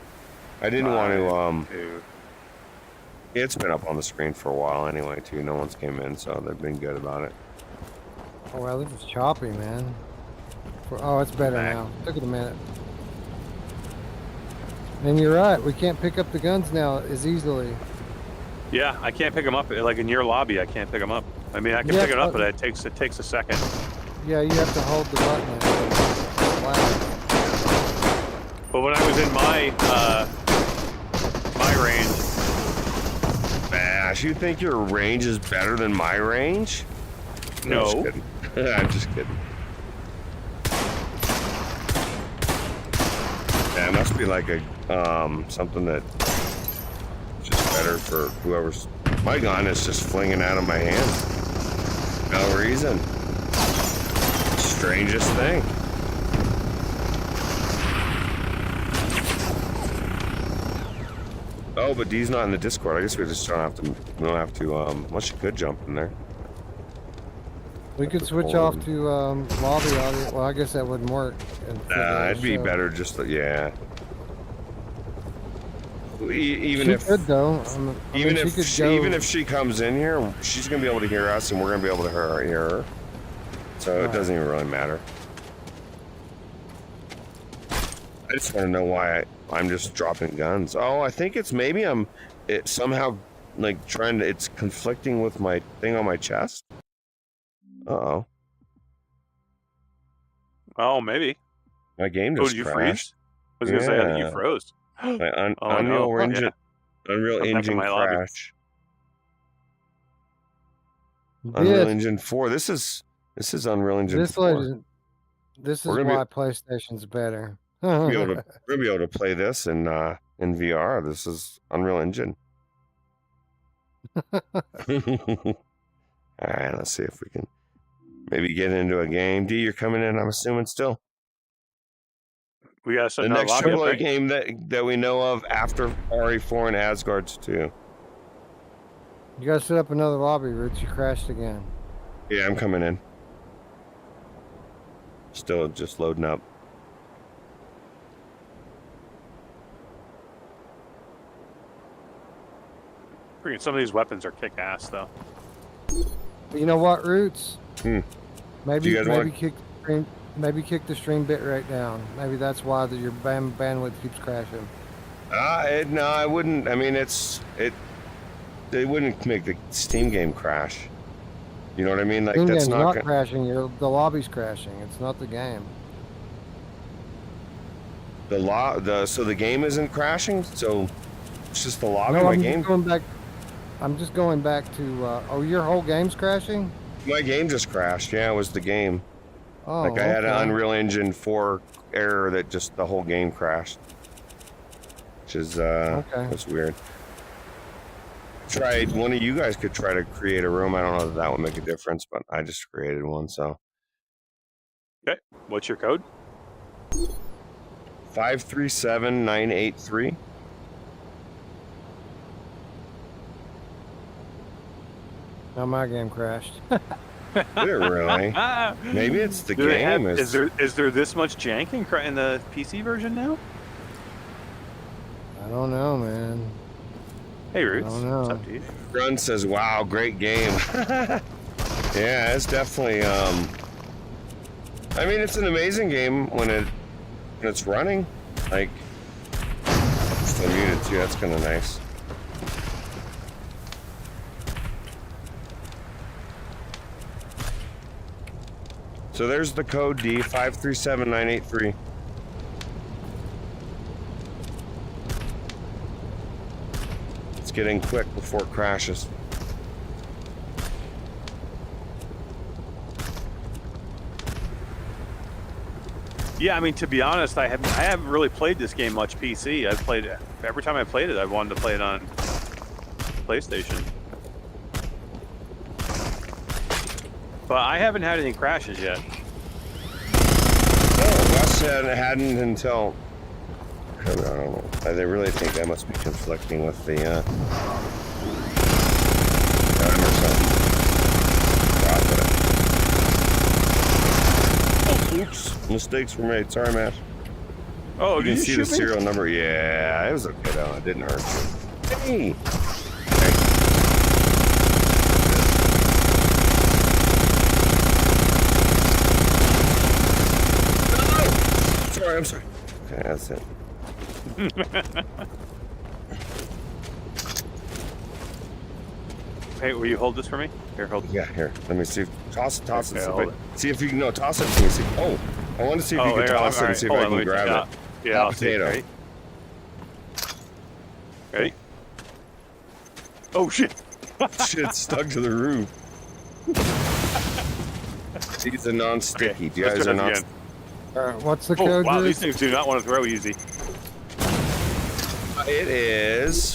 I didn't want to it's been up on the screen for a while anyway too. No one's came in, so they've been good about it. Oh well, this is choppy, man. Oh, it's better Back. now. Took it a minute. And you're right. We can't pick up the guns now as easily. Yeah, I can't pick them up. Like in your lobby, I can't pick them up. I mean, I can Yeah, pick it up, but it takes a second. Yeah, you have to hold the button. And But when I was in my range, Bash, you think your range is better than my range? I'm no. just kidding. I'm just kidding. Yeah, it must be like a something that just better for whoever's. My gun is just flinging out of my hand. No reason. Strangest thing. Oh, but D's not in the Discord. I guess we just don't have to. We don't have to. Unless you could jump in there. we could switch off to lobby audio. Well, I guess that wouldn't work. It'd be better just to, yeah. Even She if could though. even she if could she, go. even if she comes in here, she's gonna be able to hear us, and we're gonna be able to hear her. So it doesn't even really matter. I just want to know why I'm just dropping guns. Oh, I think it's maybe it somehow like trying to. It's conflicting with my thing on my chest. Uh-oh. Oh, maybe. My game Oh, just did you crashed. freeze? I was gonna say I think you Yeah. froze. My Oh, Unreal no. Engine, Yeah. Unreal I'm back in Engine my lobby. crash. Unreal This, Engine 4. This is Unreal Engine this 4. is this is We're gonna why PlayStation's better. We're gonna be able to play this in VR. This is Unreal Engine. All right, let's see if we can maybe get into a game. D, you're coming in, I'm assuming still. We got The something next lobby up, AAA right? game that we know of after RE4 and Asgard's 2. You gotta set up another lobby, Ruuts. You crashed again. Yeah, I'm coming in. Still just loading up. Freaking some of these weapons are kick ass though. But you know what, Ruuts? Do Maybe you guys maybe wanna- kick the stream. Maybe kick the stream bit rate down. Maybe that's why your bandwidth keeps crashing. No, I wouldn't. I mean, it wouldn't make the Steam game crash. You know what I mean? Like Steam that's game's not not gonna, crashing. The lobby's crashing. It's not the game. so the game isn't crashing. So it's just the lobby. No, My I'm game. just going back. I'm just going back to. Oh, your whole game's crashing. My game just crashed. Yeah, it was the game. Oh, Like I had an okay. Unreal Engine 4 error that just the whole game crashed. Which is that's weird. Tried one of you guys could try to create a room. I don't know if that would make a difference, but I just created one. So Okay. What's your code? 537983. Now my game crashed. Did it really? Maybe it's the Do they game. have- is there this much jank in the PC version now? I don't know, man. Hey, Ruuts. don't know. What's up, dude? Run says, "Wow, great game." Yeah, it's definitely. I mean, it's an amazing game when it's running. Like, just unmuted too. That's kind of nice. So there's the code D 537983. It's getting quick before it crashes. Yeah, I mean, to be honest, I haven't really played this game much PC. I've played it every time I played it. I wanted to play it on PlayStation, but I haven't had any crashes yet. Oh, Wes said it hadn't until. I don't know. I really think that must be conflicting with the time or something. Oh, oops! Mistakes were made. Sorry, Matt. Oh, You did can you see shoot the me? serial number. Yeah, it was okay though. It didn't hurt you. Hey. I'm sorry. Okay, that's it. Hey, will you hold this for me? Here, hold it. Yeah, here. Let me see. Toss it. Okay, See, hold it. see if you can. No, toss it to me. See. Oh, I want to see if you can here, toss it all and see if right. I Hold on, can let me- grab it. Yeah, I'll see it. Potato. Ready? Oh shit! Shit stuck to the roof. These are non-sticky. Okay, You let's guys try are this not. again. What's the Oh code? wow, Drew? these things do not want to throw easy. It is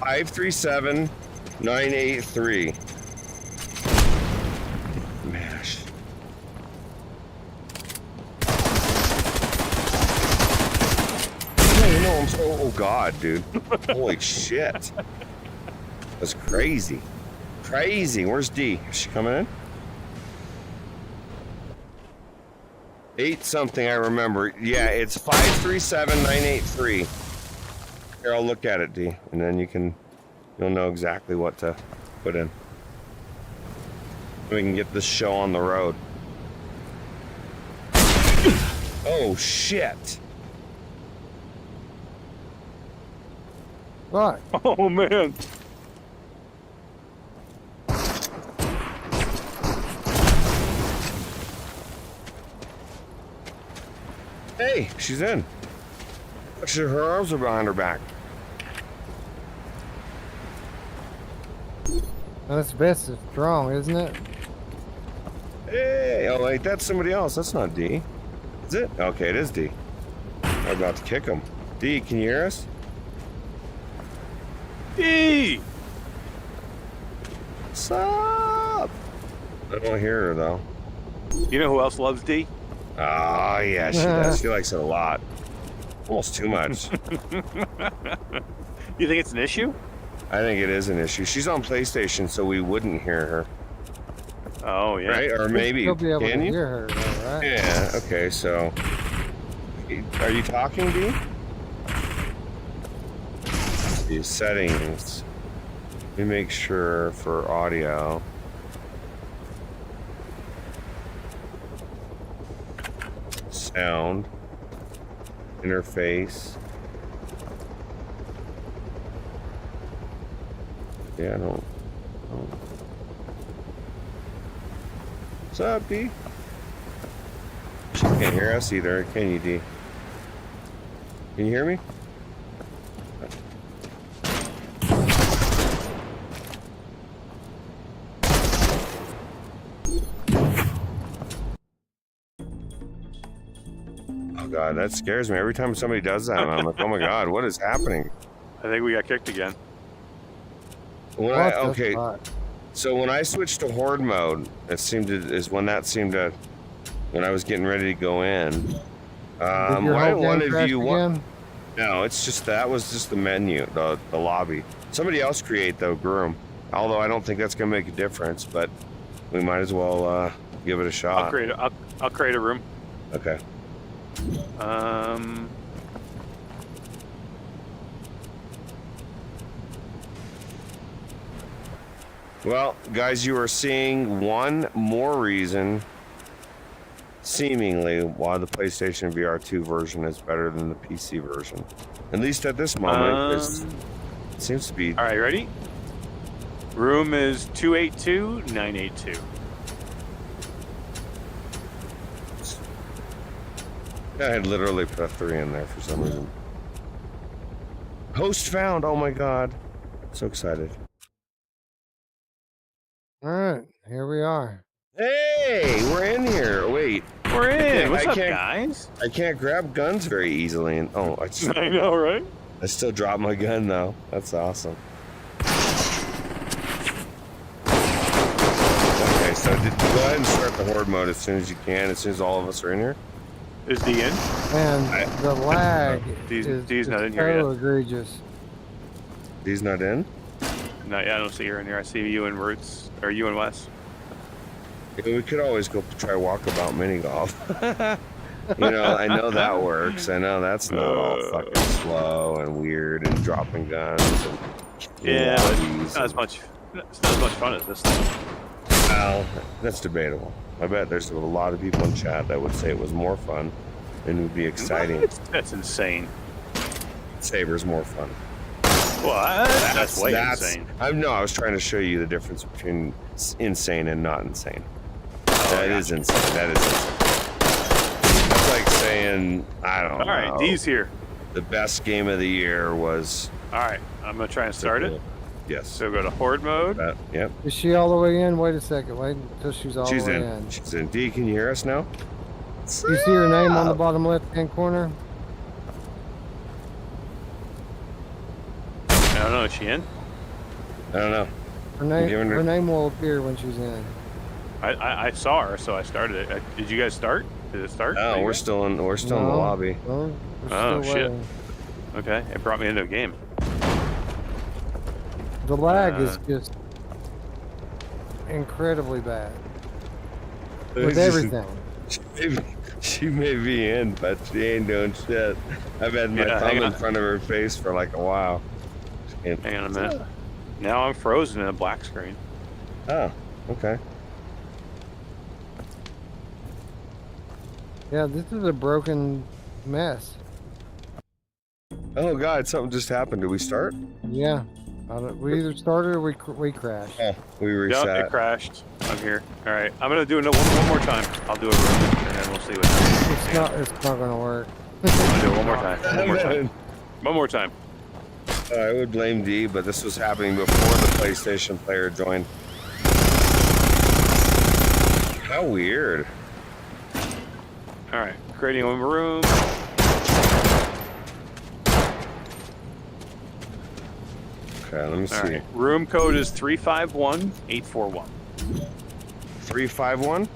537983. Mash. No, I'm so. Oh god, dude. Holy shit. That's crazy. Crazy. Where's D? Is she coming in? 8 something, I remember. Yeah, it's 537983. Here, I'll look at it, D, and then you'll know exactly what to put in. We can get this show on the road. Oh shit! What? Oh man! Hey, she's in. Her arms are behind her back. That's best is strong, isn't it? Hey, oh wait, that's somebody else. That's not D. Is it? Okay, it is D. I'm about to kick him. D, can you hear us? E! What's up? I don't hear her though. You know who else loves D? Oh yeah, she does. She likes it a lot. Almost too much. You think it's an issue? I think it is an issue. She's on PlayStation, so we wouldn't hear her, Oh yeah. right? Or maybe You'll be able can to you? hear her, though, right? Yeah. Okay. So, are you talking, D? The settings. Let me make sure for audio. Sound. Interface. Yeah, I don't. What's up, D? She can't hear us either, can you, D? Can you hear me? Oh god, that scares me. Every time somebody does that, I'm like, oh my god, what is happening? I think we got kicked again. Okay, so when I switched to horde mode, when I was getting ready to go in. One of you again? No, it's just that was just the menu, the lobby. Somebody else create the room. Although I don't think that's gonna make a difference, but we might as well give it a shot. I'll create a room. Okay. Well, guys, you are seeing one more reason, seemingly, why the PlayStation VR 2 version is better than the PC version. At least at this moment, it seems to be... All right, ready? Room is 282-982. I had literally put a 3 in there for some reason. Host found! Oh my god. So excited. Alright, here we are. Hey! We're in here! Wait. We're in! What's up, guys? I can't grab guns very easily. And I know, right? I still dropped my gun, though. That's awesome. Okay, so go ahead and start the horde mode as soon as you can, as soon as all of us are in here. Is D in? And the lag D's not in so here yet. egregious. D's not in? Not yet. I don't see her in here. I see you and Ruuts, or you and Wes. Yeah, we could always go try walkabout mini golf. I know that works. I know that's not all fucking slow and weird and dropping guns. And yeah, but it's not as much fun as this thing. Well, that's debatable. I bet there's a lot of people in chat that would say it was more fun and would be exciting. That's insane. Saber's more fun. Well, that's way insane. I was trying to show you the difference between insane and not insane. That is insane. That is insane. That's like saying, I don't know. All right, D's here. The best game of the year was... All right, I'm going to try and start it. Yes. So go to horde mode. Yep. Is she all the way in? Wait a second. Wait until she's all the way in. She's in. D, can you hear us now? You see her name on the bottom left-hand corner? I don't know. Is she in? I don't know. Her name will appear when she's in. I saw her, so I started it. Did you guys start? Did it start? No, we're still in the lobby. No, oh shit. Okay, it brought me into a game. The lag is just incredibly bad with everything. She may be in, but she ain't doing shit. I've had my thumb in front of her face for like a while. Hang on a minute. Now I'm frozen in a black screen. Oh, okay. Yeah, this is a broken mess. Oh god, something just happened. Did we start? Yeah. We either started or we crashed. Oh, we reset. Yep, it crashed. I'm here. All right, I'm gonna do it one more time. I'll do it, and then we'll see what happens. It's not gonna work. I'm gonna do it one more time. One more time. One more time. I would blame D, but this was happening before the PlayStation player joined. How weird. All right, creating one room. Okay, let me see. Right. Room code is 351841. 351?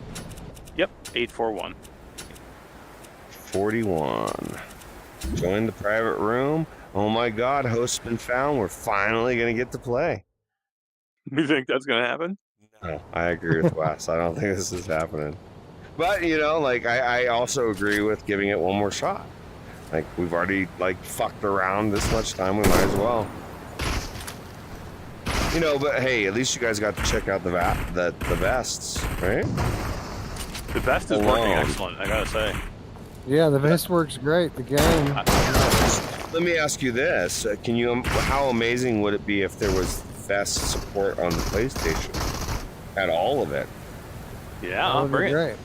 Yep, 841. 41. Join the private room. Oh my god, host's been found. We're finally going to get to play. You think that's going to happen? No, I agree with Wes. I don't think this is happening. But, I also agree with giving it one more shot. Like, we've already, fucked around this much time, we might as well. But hey, at least you guys got to check out the vests, right? The vest is working excellent, I gotta say. Yeah, the vest works great. The game. Let me ask you this: how amazing would it be if there was vest support on the PlayStation? Had all of it. Yeah, That would be bring it. great.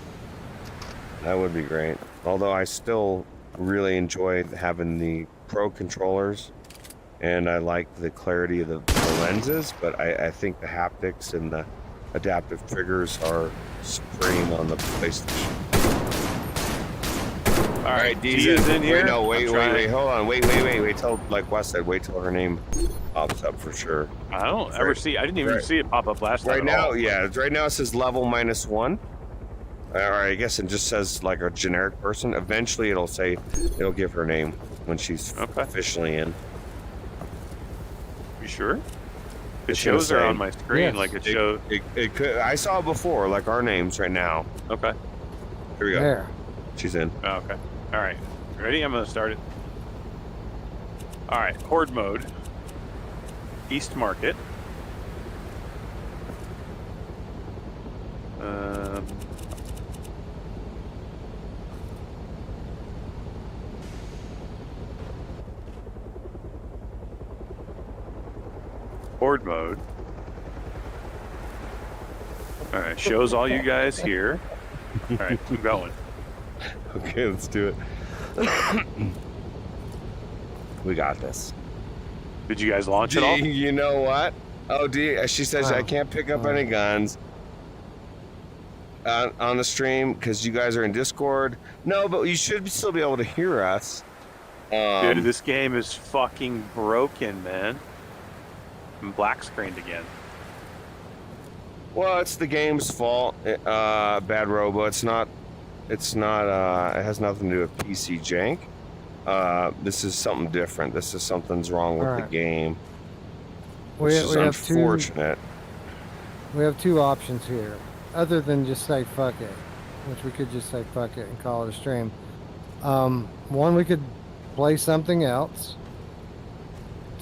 That would be great. Although I still really enjoy having the Pro controllers, and I like the clarity of the lenses, but I think the haptics and the adaptive triggers are supreme on the PlayStation. All right, D's D is in here. Wait, I'm hold trying. on. Wait till, like Wes said, wait till her name pops up for sure. I don't ever see. I didn't even see it pop up last time. Right at now, all. yeah, right now it says level -1. Or I guess it just says like a generic person. Eventually it'll give her name when she's officially in. You sure? It It's shows her gonna say- on my screen, Yes. like it shows. It could. I saw it before, like our names right now. Okay. Here we go. There. She's in. Oh, okay. All right. Ready? I'm gonna start it. All right. Horde mode. East Market. Horde mode. All right. Shows all you guys here. All right. I'm going. Okay, let's do it. We got this. Did you guys launch it all? You know what? Oh, she says I can't pick up any guns on the stream because you guys are in Discord. No, but you should still be able to hear us. Dude, this game is fucking broken, man. I'm black screened again. Well, it's the game's fault. Bad Robo. It's not. It has nothing to do with PC jank. This is something different. This is something's wrong with the game. We have unfortunate. We have two options here, other than just say fuck it, which we could just say fuck it and call it a stream. One, we could play something else.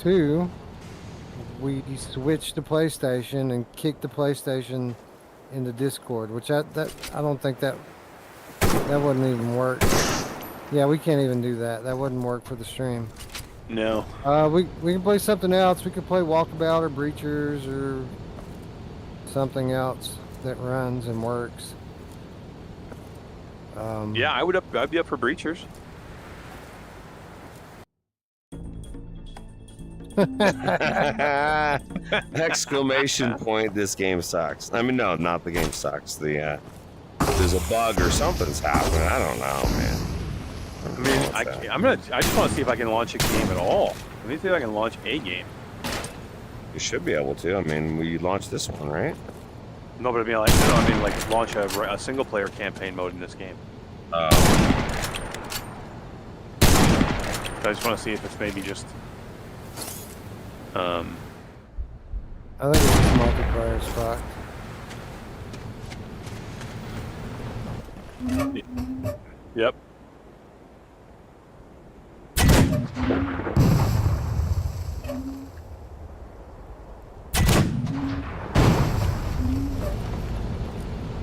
Two, we switch to PlayStation and kick the PlayStation into Discord, which I don't think that wouldn't even work. Yeah, we can't even do that. That wouldn't work for the stream. No. We can play something else. We could play Walkabout or Breachers or something else that runs and works. Yeah, I'd be up for Breachers. Exclamation point, this game sucks. I mean, no, not the game sucks. There's a bug or something's happening. I don't know, man. I mean, I just want to see if I can launch a game at all. Let me see if I can launch a game. You should be able to. I mean, we launched this one, right? No, but like launch a single player campaign mode in this game. Oh. I just want to see if it's maybe just. I think it's just multiplayer spot. Yep.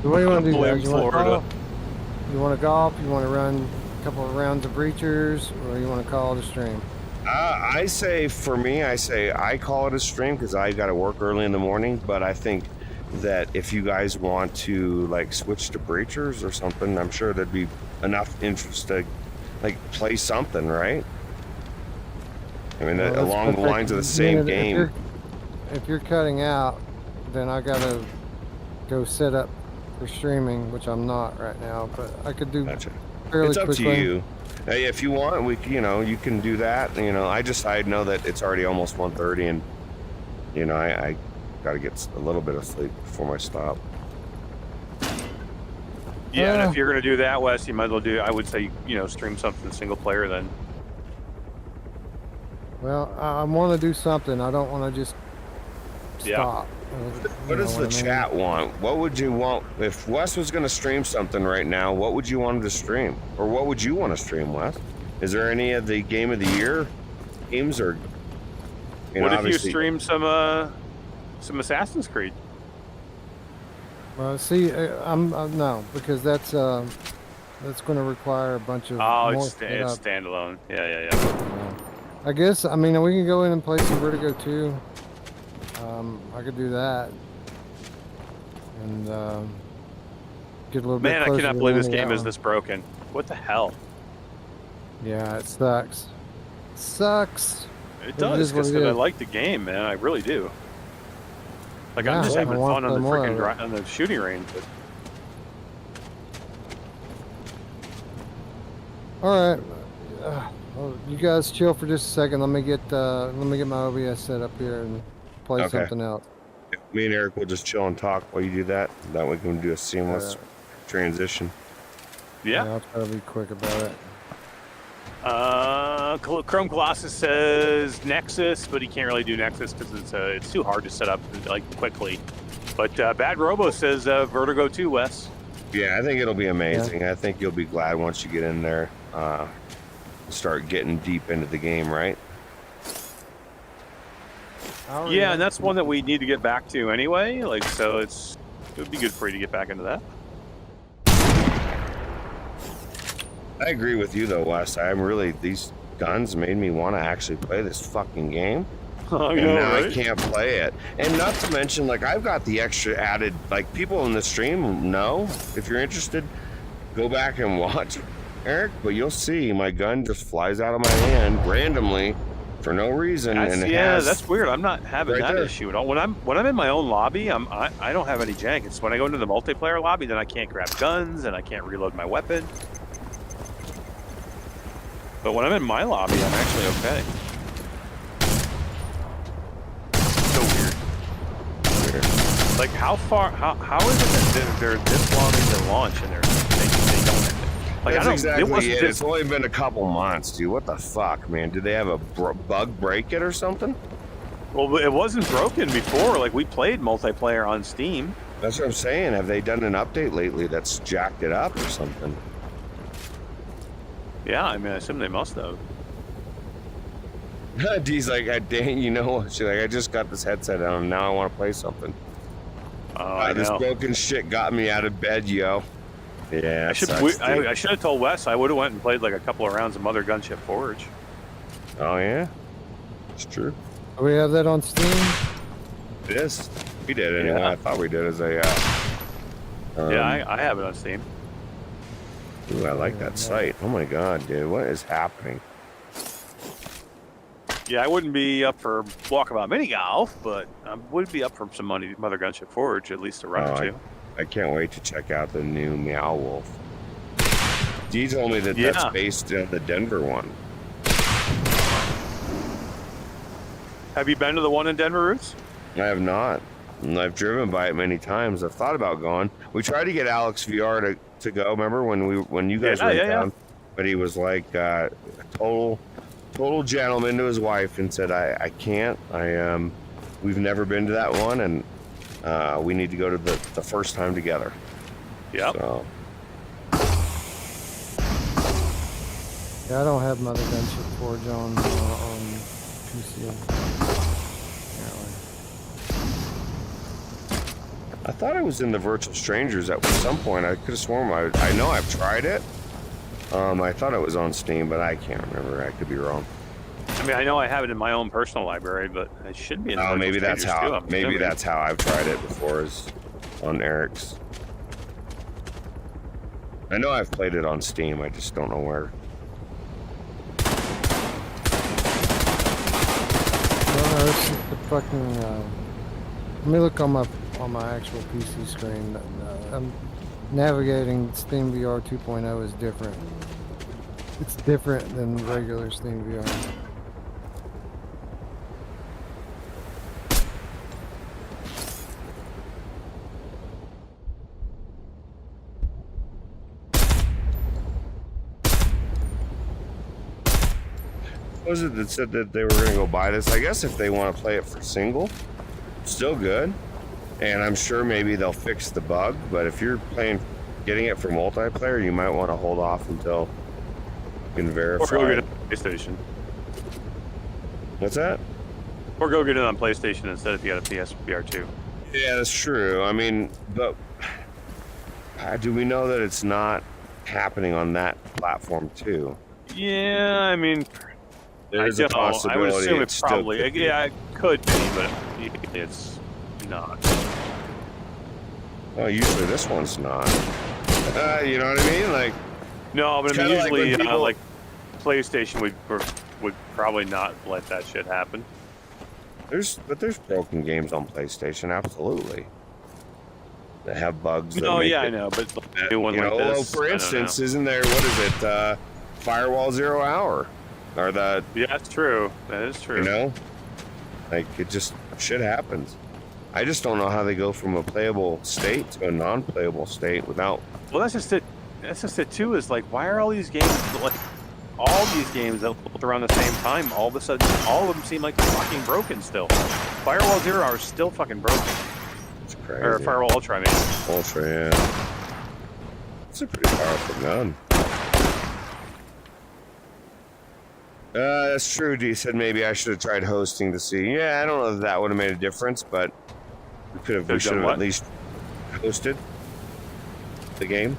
What do you want to do, Blame guys? You want to Florida. golf? You want to golf? You want to run a couple of rounds of Breachers, or you want to call it a stream? I say, for me, I call it a stream because I got to work early in the morning. But I think that if you guys want to like switch to Breachers or something, I'm sure there'd be enough interest to like play something, right? I mean, Well, along the lines of the same game. If you're cutting out, then I gotta go set up for streaming, which I'm not right now. But I could do Gotcha. fairly It's up quickly. to you. Hey, if you want, you can do that. I know that it's already almost 1:30, and I got to get a little bit of sleep before my stop. Yeah, and if you're gonna do that, Wes, you might as well do. I would say stream something single player then. Well, I want to do something. I don't want to just stop. What does the chat want? What would you want if Wes was going to stream something right now? What would you want him to stream, or what would you want to stream, Wes? Is there any of the Game of the Year games, or what if you stream some Assassin's Creed? Well, see, I'm no, because that's going to require a bunch of. Oh, more it's setup. standalone. Yeah. I guess. I mean, we can go in and play some Vertigo 2. I could do that, and get a little Man, bit I closer. cannot to believe the this end of game that is one. this broken. What the hell? Yeah, it sucks. Sucks. It But it does, is what because it I is. like the game, man. I really do. Like, Yeah, I'm just I having want fun on the some more of freaking it. on the shooting range. But All right. Well, you guys chill for just a second. Let me get my OBS set up here and play Okay. something else. Me and Eric will just chill and talk while you do that. That way we can do a seamless Alright. transition. yeah. I'll try to be quick about it. Chrome Colossus says Nexus, but he can't really do Nexus because it's too hard to set up like quickly. But Bad Robo says Vertigo 2, Wes. Yeah, I think it'll be amazing. I think you'll be glad once you get in there, start getting deep into the game, right? Yeah, and that's one that we need to get back to anyway. Like, so it would be good for you to get back into that. I agree with you though, Wes. These guns made me want to actually play this fucking game. Oh, And now I can't play it. And not to mention, like, I've got the extra added, like, people in the stream know, if you're interested, go back and watch Eric, but you'll see my gun just flies out of my hand randomly for no reason. That's weird. I'm not having right that there. issue at all. When I'm in my own lobby, I don't have any jank. It's when I go into the multiplayer lobby, then I can't grab guns and I can't reload my weapon. But when I'm in my lobby, I'm actually okay. So weird. Like, how is it that they're this long into launch and they don't? Like, That's exactly it. this, It's only been a couple months, dude. What the fuck, man? Did they have a bug break it or something? well, it wasn't broken before. Like, we played multiplayer on Steam. That's what I'm saying. Have they done an update lately that's jacked it up or something? Yeah, I mean, I assume they must have. D's like, dang, you know what? She's like, I just got this headset on and now I want to play something. I This know. broken shit got me out of bed, yo. Yeah, I should have told Wes. I would have went and played like a couple of rounds of Mothergunship Forge. Oh, yeah? It's true. Do we have that on Steam? It is. We did anyway. Yeah. I thought we did as a... Yeah, I have it on Steam. Ooh, I like that site. Oh, my God, dude. What is happening? Yeah, I wouldn't be up for Walkabout Mini Golf, but I would be up for some money Mothergunship Forge, at least a run or two. I can't wait to check out the new Meow Wolf. Dee told me that that's based on the Denver one. Have you been to the one in Denver, Ruuts? I have not. And I've driven by it many times. I've thought about going. We tried to get Alex VR to go. Remember when you guys were in town? But he was like a total gentleman to his wife and said, I can't. We've never been to that one, and we need to go to the first time together. Yep. So. Yeah, I don't have Mothergunship Forge on PC. I thought I was in the Virtual Strangers at some point. I could have sworn I know I've tried it. I thought it was on Steam, but I can't remember. I could be wrong. I mean, I know I have it in my own personal library, but it should be in the Maybe that's how. too, Maybe that's how I've tried it before. Is on Eric's. I know I've played it on Steam. I just don't know where. No, it's just the fucking. Let me look on my actual PC screen. I'm navigating Steam VR 2.0 is different. It's different than regular Steam VR. What was it that said that they were going to go buy this? I guess if they want to play it for single, still good. And I'm sure maybe they'll fix the bug. But if you're getting it for multiplayer, you might want to hold off until you can verify. Or go get it on PlayStation. What's that? Or go get it on PlayStation instead if you got a PSVR 2. Yeah, that's true. I mean, but do we know that it's not happening on that platform too? Yeah, I mean, There's a possibility. I would assume it it's still probably. could be. Yeah, it could be, but it's not. Well, usually this one's not. You know what I mean? Like, No, but I mean, kinda like when usually, people- like PlayStation would probably not let that shit happen. there's broken games on PlayStation, absolutely. That have bugs. No, that make yeah, I it, know, but like, that, a new one you like know, well, this. for I don't instance, know. isn't there? What is it? Firewall 0 Hour, or the Yeah, that's true. That is true. you know, like it just shit happens. I just don't know how they go from a playable state to a non-playable state without. Well, that's just it. That's just it too. Is like, why are all these games like all these games that looked around the same time? All of a sudden, all of them seem like they're fucking broken still. Firewall 0 Hour is still fucking broken. It's crazy. Or Firewall Ultra, I mean. Ultra, yeah. It's a pretty powerful gun. That's true. D said maybe I should have tried hosting to see. Yeah, I don't know if that would have made a difference, but we should have at least hosted the game.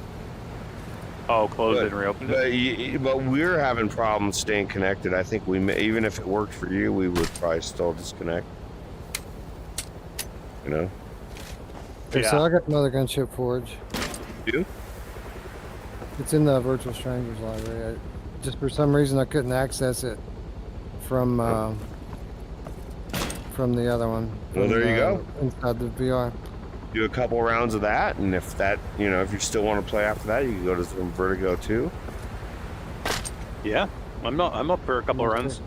Oh, closed it and reopened it. But we're having problems staying connected. I think we may, even if it worked for you, we would probably still disconnect. You know. Okay, Yeah. so I got Mothergunship Forge. You? It's in the Virtual Strangers library. Just for some reason I couldn't access it from the other one. Well, there you go. Inside the VR. Do a couple rounds of that, and if that, you know, if you still want to play after that, you can go to some Vertigo 2. Yeah, I'm up for a couple of runs.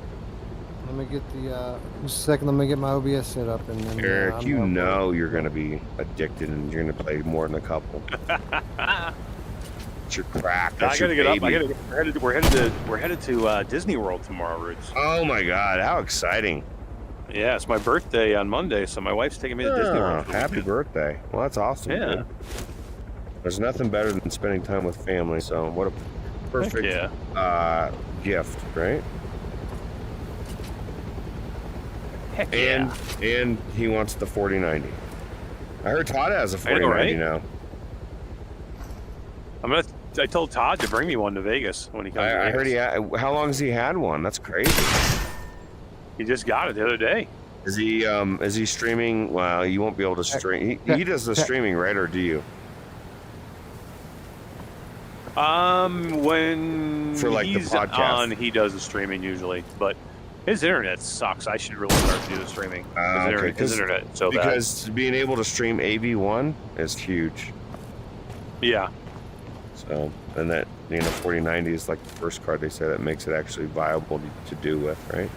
Let me get the just a second. Let me get my OBS set up, and then Eric, you know you're going to be addicted, and you're going to play more than a couple. It's your crack. I That's gotta your get baby. up. We're headed to Disney World tomorrow, Ruuts. Oh my God, how exciting! Yeah, it's my birthday on Monday, so my wife's taking me to Disney World. for the Happy weekend. birthday! Well, that's awesome. Yeah. Dude. There's nothing better than spending time with family. So what a perfect yeah. gift, right? Heck yeah. And he wants the 4090. I heard Todd has a I know, 4090 right? now. I told Todd to bring me one to Vegas when he comes. I to heard Vegas. how long has he had one? That's crazy. He just got it the other day. Is he streaming? Well, you won't be able to stream. He does the streaming, right? Or do you? When For, like, the he's podcast. on, he does the streaming usually, but his internet sucks. I should really start to do the streaming. Okay, His internet is so bad. because being able to stream AV1 is huge. Yeah. So, and that, you know, 4090 is like the first card they say that makes it actually viable to do with, right?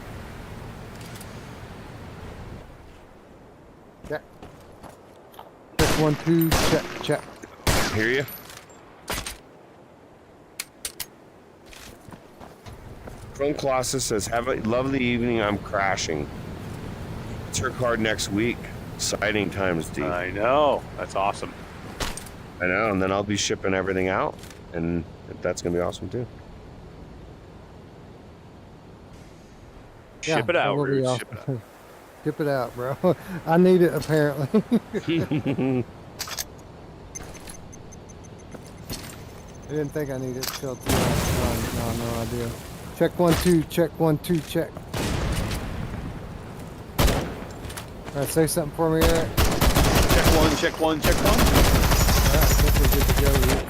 Check 1 2 check. Hear you? Chrome Colossus says, "Have a lovely evening. I'm crashing. It's her card next week. Exciting times, D. I know. That's awesome. I know, and then I'll be shipping everything out, and that's gonna be awesome too." Ship it that out, will be Ruuts. awesome. Ship it out. Ship it out, bro. I need it apparently. I didn't think I needed it till today. No idea. Check 1 2 check 1 2 check. All right, say something for me, Eric. Check one. All right, I think we're good to go. Rick.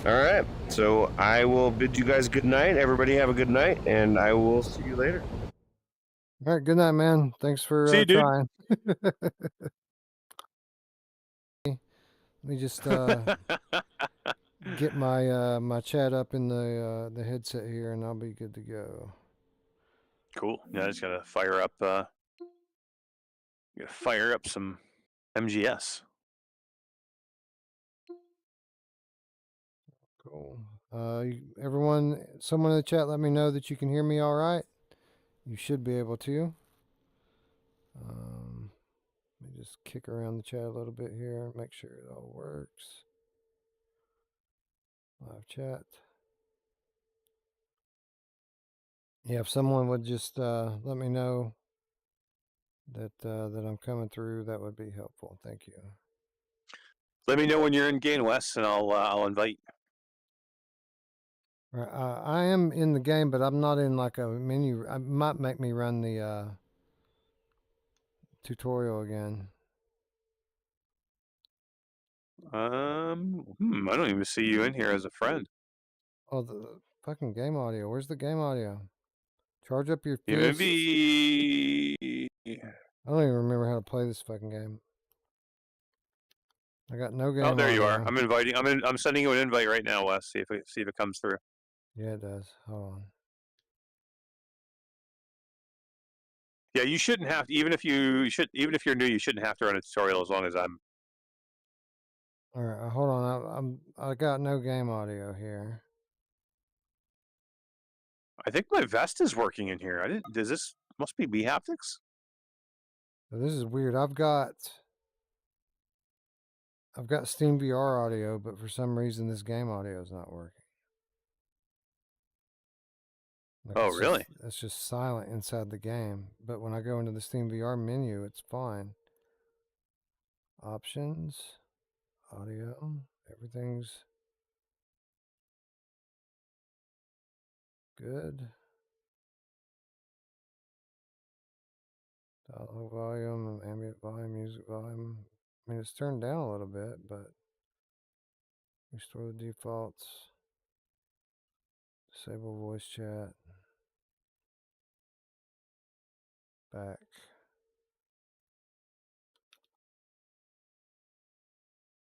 All right, so I will bid you guys good night. Everybody have a good night, and I will see you later. All right, good night, man. Thanks for See you, dude. trying. Let me just get my my chat up in the headset here, and I'll be good to go. Cool. Yeah, I just gotta fire up some MGS. Cool. Everyone, someone in the chat, let me know that you can hear me all right. You should be able to. Let me just kick around the chat a little bit here and make sure it all works. Live chat. Yeah, if someone would just let me know that that I'm coming through, that would be helpful. Thank you. Let me know when you're in Gain West, and I'll invite. Right, I am in the game, but I'm not in like a menu. I might make me run the tutorial again. I don't even see you in here as a friend. Oh, the fucking game audio. Where's the game audio? Charge up your Yeah, fists. maybe. I don't even remember how to play this fucking game. I got no game Oh, there you are. audio. I'm inviting. I'm sending you an invite right now, Wes. See if it comes through. Yeah, it does. Hold on. Yeah, you shouldn't have to, even if you're new, you shouldn't have to run a tutorial as long as I'm. All right, hold on. I got no game audio here. I think my vest is working in here. Does this must be haptics? So this is weird. I've got Steam VR audio, but for some reason this game audio is not working. Like Oh, really? It's just silent inside the game. But when I go into the Steam VR menu, it's fine. Options, audio, everything's good. Dialogue volume, ambient volume, music volume. I mean, it's turned down a little bit, but restore the defaults. Disable voice chat. Back.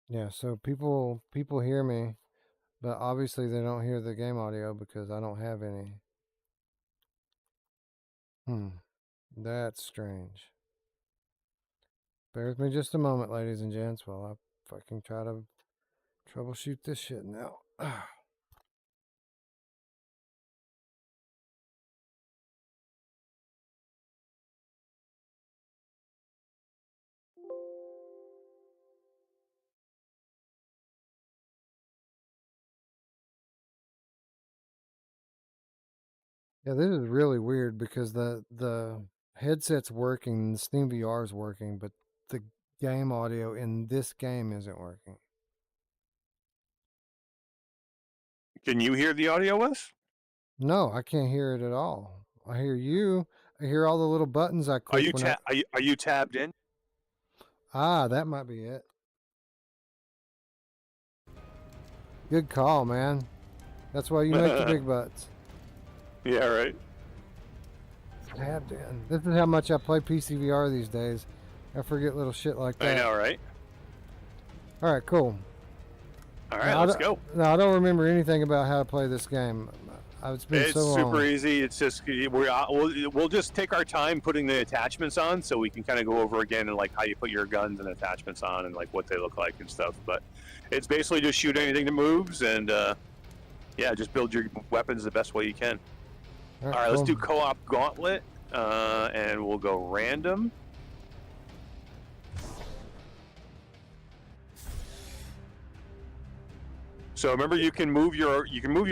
Yeah, so people hear me, but obviously they don't hear the game audio because I don't have any. That's strange. Bear with me just a moment, ladies and gents, while I fucking try to troubleshoot this shit now. Yeah, this is really weird because the headset's working, the Steam VR is working, but the game audio in this game isn't working. Can you hear the audio, Wes? No, I can't hear it at all. I hear you. I hear all the little buttons I click. Are you tabbed in? Ah, that might be it. Good call, man. That's why you make the big butts. Yeah, right. Tabbed in. This is how much I play PCVR these days. I forget little shit like that. I know, right? All right, cool. All right, let's go. No, I don't remember anything about how to play this game. It's been so long. It's super easy. It's just we'll just take our time putting the attachments on, so we can kind of go over again and like how you put your guns and attachments on and like what they look like and stuff. But it's basically just shoot anything that moves and yeah, just build your weapons the best way you can. All right, let's do co-op gauntlet, and we'll go random. So remember, you can move your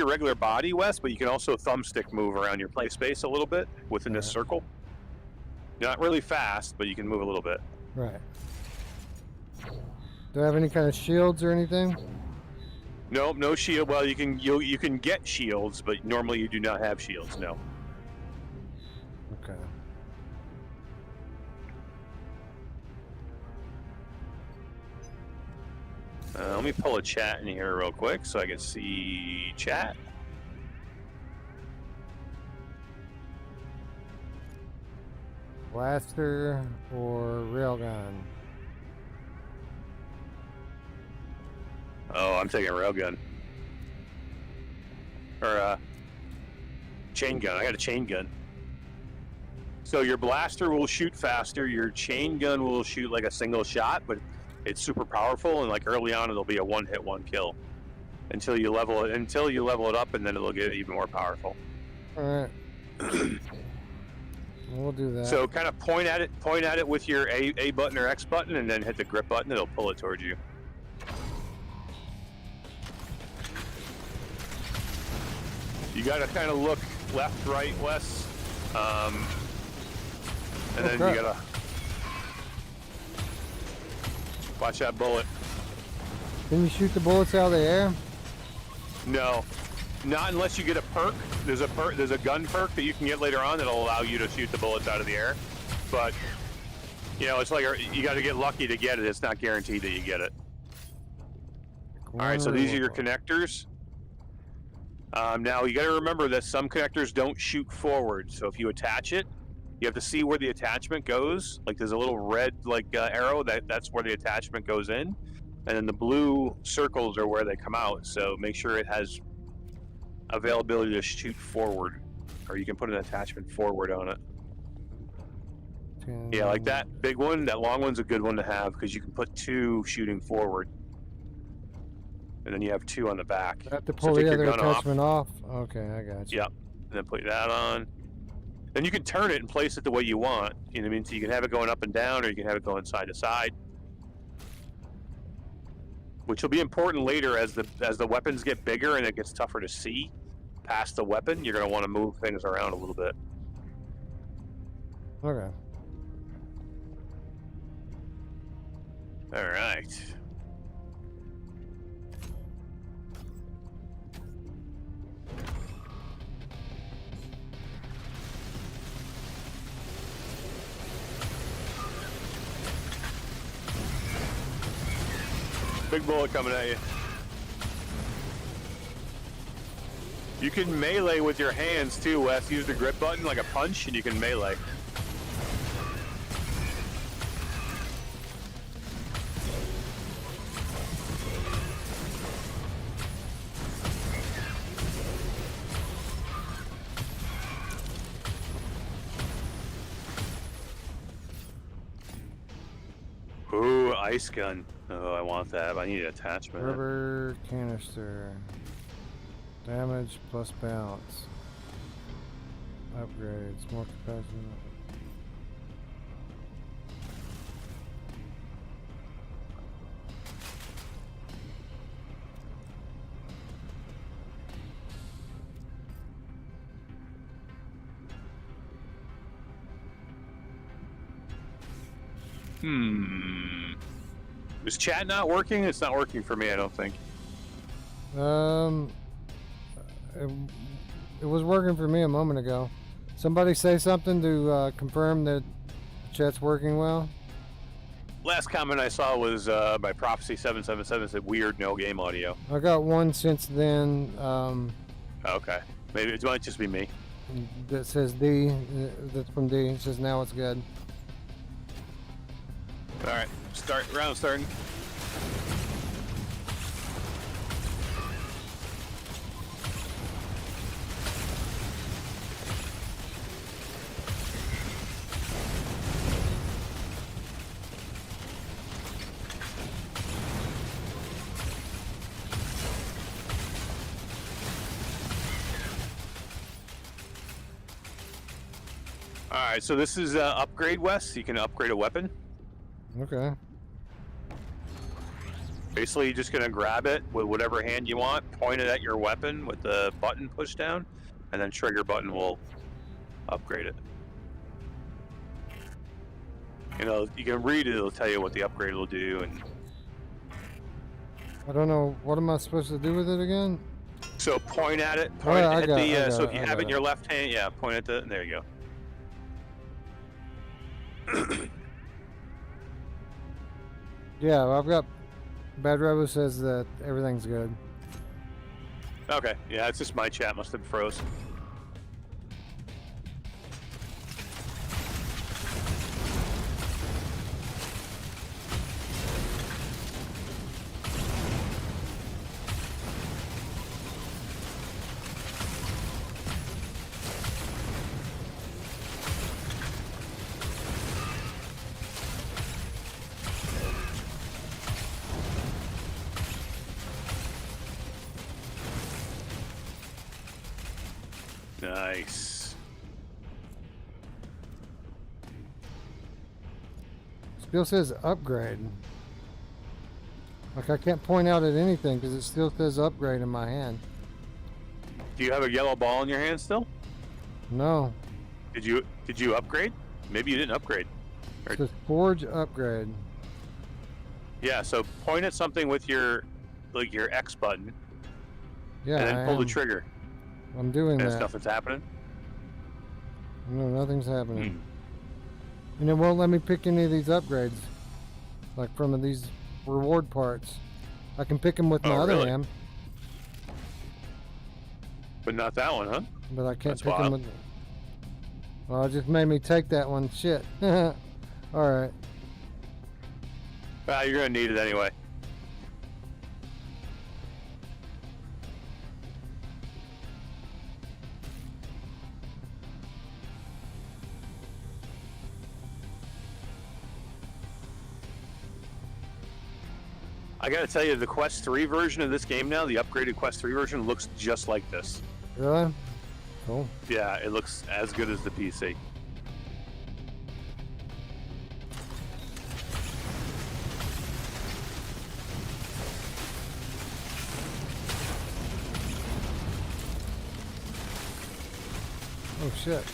regular body, Wes, but you can also thumbstick move around your play space a little bit within this circle. Not really fast, but you can move a little bit. Right. Do I have any kind of shields or anything? Nope, no shield. Well, you can get shields, but normally you do not have shields. No. Okay. Let me pull a chat in here real quick so I can see chat. Blaster or railgun? Oh, I'm taking a railgun. Or chain gun. I got a chain gun. So your blaster will shoot faster. Your chain gun will shoot like a single shot, but it's super powerful, and like early on, it'll be a one-hit, one-kill until you level it up, and then it'll get even more powerful. All right. We'll do that. So kind of point at it with your A button or X button, and then hit the grip button. It'll pull it towards you. You got to kind of look left, right, Wes, and then you gotta watch that bullet. Can you shoot the bullets out of the air? No, not unless you get a perk. There's a gun perk that you can get later on that'll allow you to shoot the bullets out of the air. But you know, it's like you got to get lucky to get it. It's not guaranteed that you get it. All right, so these are your connectors. Now you got to remember that some connectors don't shoot forward. So if you attach it, you have to see where the attachment goes. Like there's a little red arrow that's where the attachment goes in, and then the blue circles are where they come out. So make sure it has availability to shoot forward, or you can put an attachment forward on it. Yeah, like that big one, that long one's a good one to have because you can put 2 shooting forward. And then you have 2 on the back. I have to pull the other attachment off. Okay, I got you. Yep. And then put that on. Then you can turn it and place it the way you want. You know what I mean? So you can have it going up and down, or you can have it going side to side. Which will be important later as the weapons get bigger and it gets tougher to see past the weapon. You're going to want to move things around a little bit. Okay. All right. Big bullet coming at you. You can melee with your hands too, Wes. Use the grip button like a punch and you can melee. Ooh, ice gun. Oh, I want that. I need an attachment. Rubber canister. Damage plus bounce. Upgrades. More capacity. Is chat not working? It's not working for me, I don't think. It was working for me a moment ago. Somebody say something to confirm that chat's working well. Last comment I saw was by Prophecy777 said weird no game audio. I got one since then. Okay, maybe it might just be me. That says D. That's from D. It says now it's good. All right, round starting. All right, so this is upgrade, Wes. You can upgrade a weapon. Okay. Basically, you're just going to grab it with whatever hand you want, point it at your weapon with the button pushed down, and then trigger button will upgrade it. You know, you can read it, it'll tell you what the upgrade will do. And I don't know, what am I supposed to do with it again? So point at it, so if you have it in your left hand, yeah, point at the, there you go. Yeah, I've got Bad Rebel says that everything's good. Okay, yeah, it's just my chat must have froze. Nice. Still says upgrade. Like I can't point out at anything because it still says upgrade in my hand. Do you have a yellow ball in your hand still? No. Did you upgrade? Maybe you didn't upgrade. It says forge upgrade. Yeah, so point at something with your X button. Yeah. And then pull the trigger. I'm doing and that. Nothing's happening? No, nothing's happening. And it won't let me pick any of these upgrades. Like from these reward parts. I can pick them with my Oh, other really? hand, But not that one, huh? but I can't That's pick them wild. with. Well, it just made me take that one. Shit. All right. Well, you're gonna need it anyway. I gotta tell you, the Quest 3 version of this game now, the upgraded Quest 3 version, looks just like this. Really? Cool. Yeah, it looks as good as the PC. Oh shit.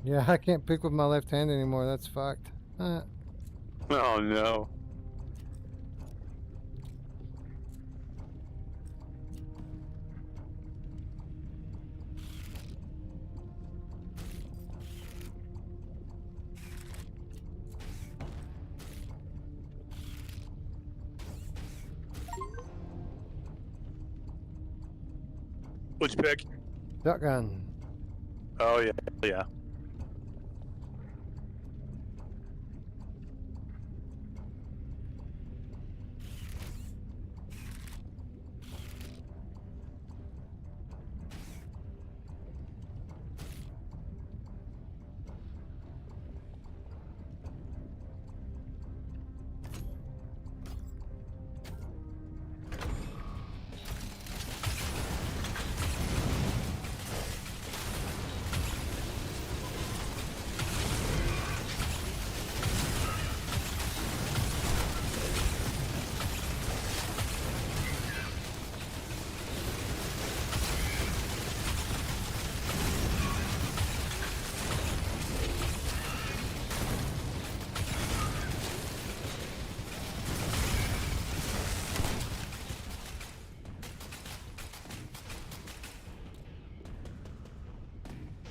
Yeah, I can't pick with my left hand anymore. That's fucked. Oh no. What'd you pick? Shotgun. Oh yeah, yeah.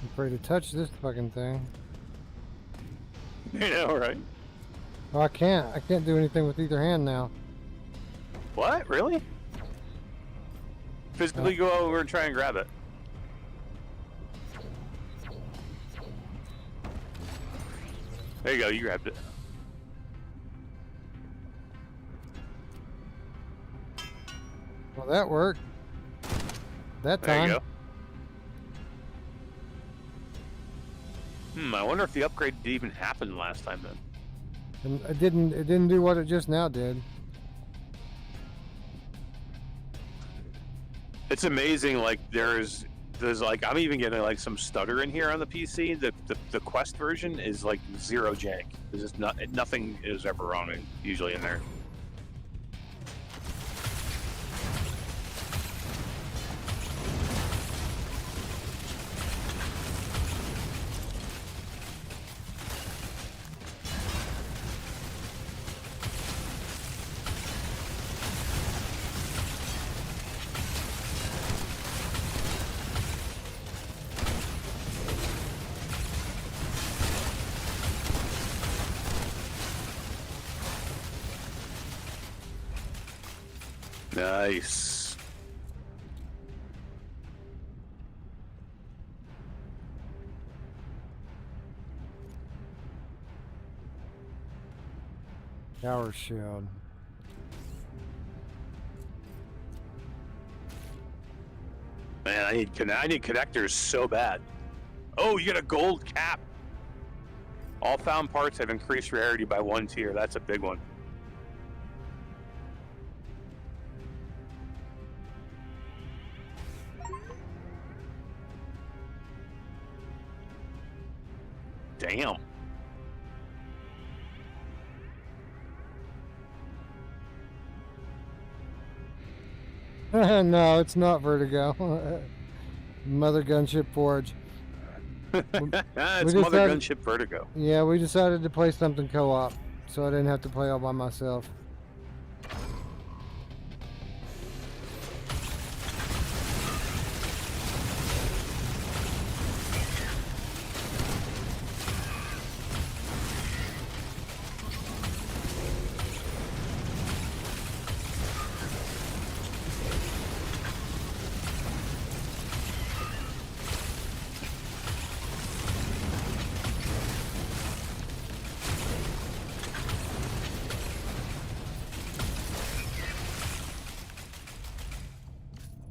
I'm afraid to touch this fucking thing. You know, right? Oh, I can't. I can't do anything with either hand now. What? Really? Physically go over and try and grab it. There you go, you grabbed it. Well, that worked. That There time. you go. I wonder if the upgrade did even happen last time then. And it didn't do what it just now did. It's amazing, like there's like I'm even getting like some stutter in here on the PC. The Quest version is like zero jank. There's just nothing is ever wrong usually in there. Nice. Tower shield. Man, I need connectors so bad. Oh, you get a gold cap. All found parts have increased rarity by 1 tier. That's a big one. Damn. No, it's not Vertigo. Mothergunship Forge. It's we Mothergunship Vertigo. Yeah, we decided to play something co-op, so I didn't have to play all by myself.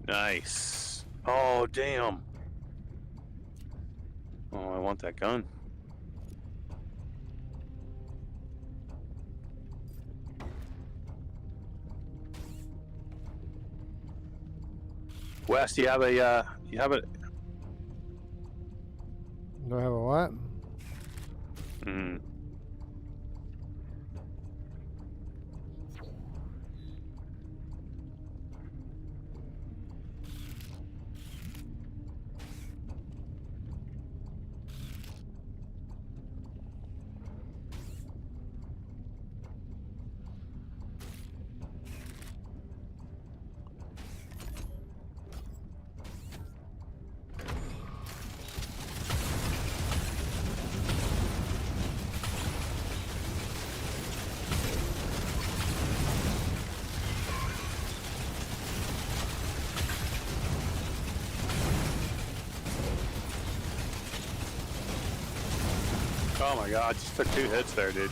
Nice. Oh, damn. Oh, I want that gun. Wes, you have a, Do I have a what? mm, oh my god, just took 2 hits there, dude.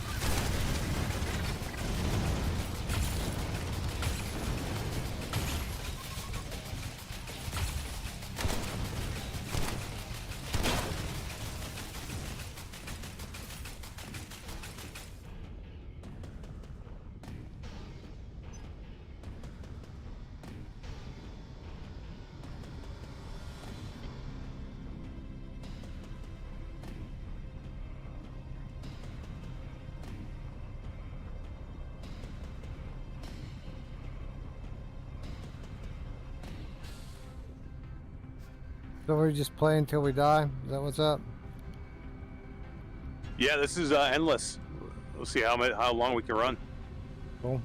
So we just play until we die? Is that what's up? Yeah, this is endless. We'll see how long we can run. Cool.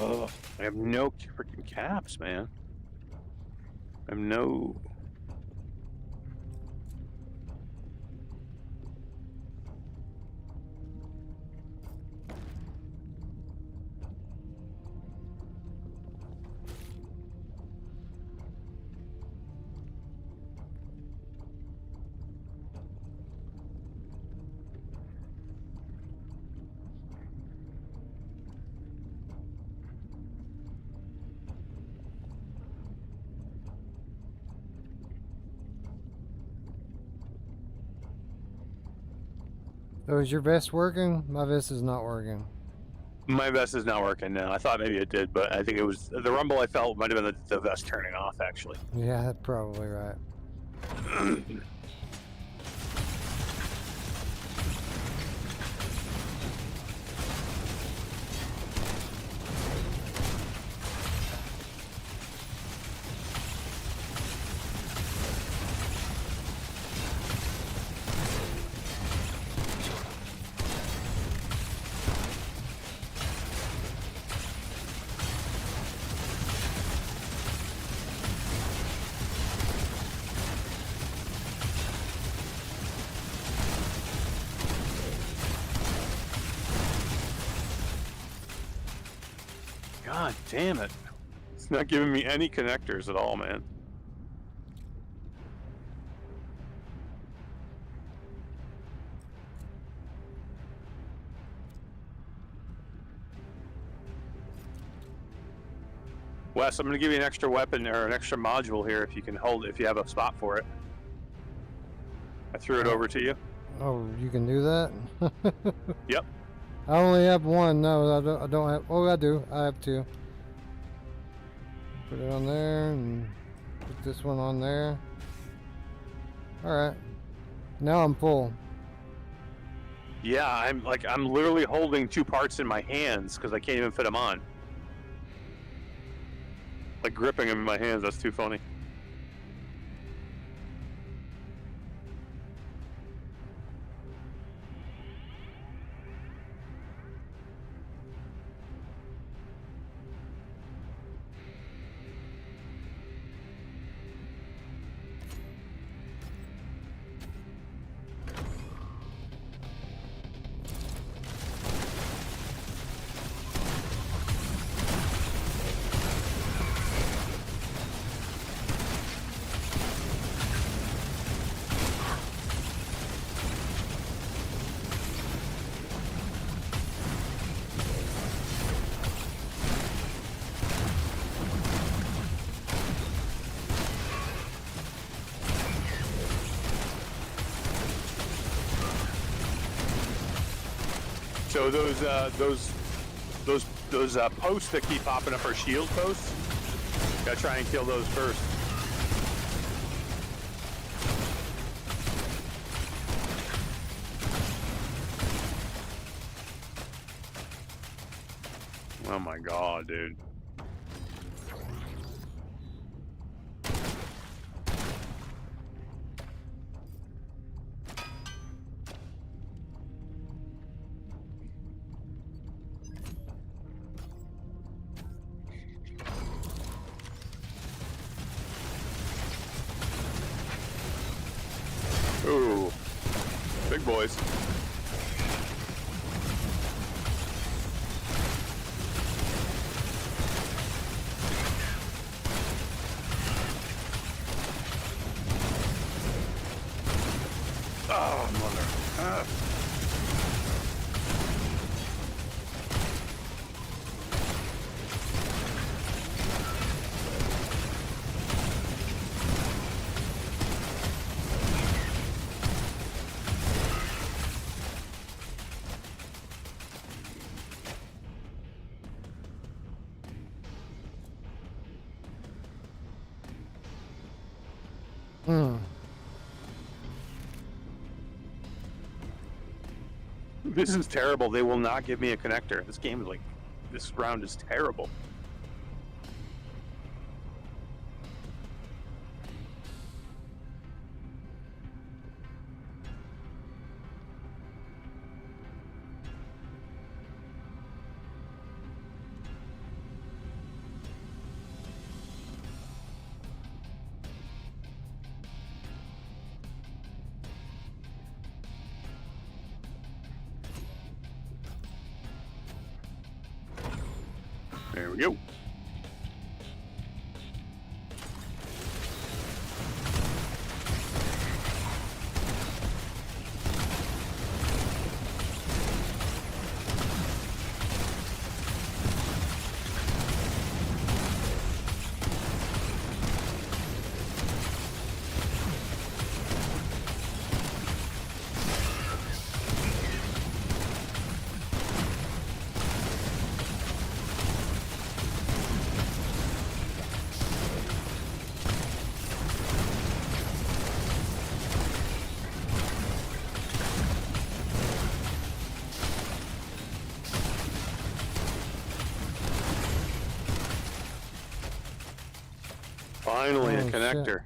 Oh, I have no freaking caps, man. I have no. So is your vest working? My vest is not working. My vest is not working now. I thought maybe it did, but I think it was the rumble I felt might have been the vest turning off, actually. Yeah, that's probably right. God damn it. It's not giving me any connectors at all, man. Wes, I'm going to give you an extra weapon or an extra module here if you can hold it, if you have a spot for it. I threw it over to you. Oh, you can do that? Yep. I only have one. No, I don't have. Oh, I do. I have two. Put it on there and put this one on there. Alright. Now I'm full. Yeah, I'm literally holding 2 parts in my hands because I can't even fit them on. Like gripping them in my hands. That's too funny. So those posts that keep popping up are shield posts. Gotta try and kill those first. Oh my god, dude. Ooh, big boys. Oh, mother. This is terrible. They will not give me a connector. This game is like, this round is terrible. There we go. Finally, a connector.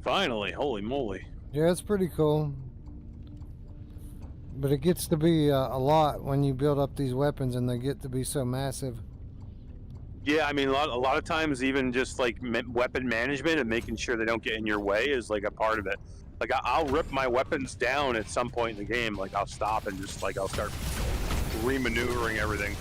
Finally, holy moly. Yeah, it's pretty cool. But it gets to be a lot when you build up these weapons and they get to be so massive. Yeah, I mean, a lot of times, even just like weapon management and making sure they don't get in your way is like a part of it. Like I'll rip my weapons down at some point in the game. Like I'll stop and just like I'll start remaneuvering everything.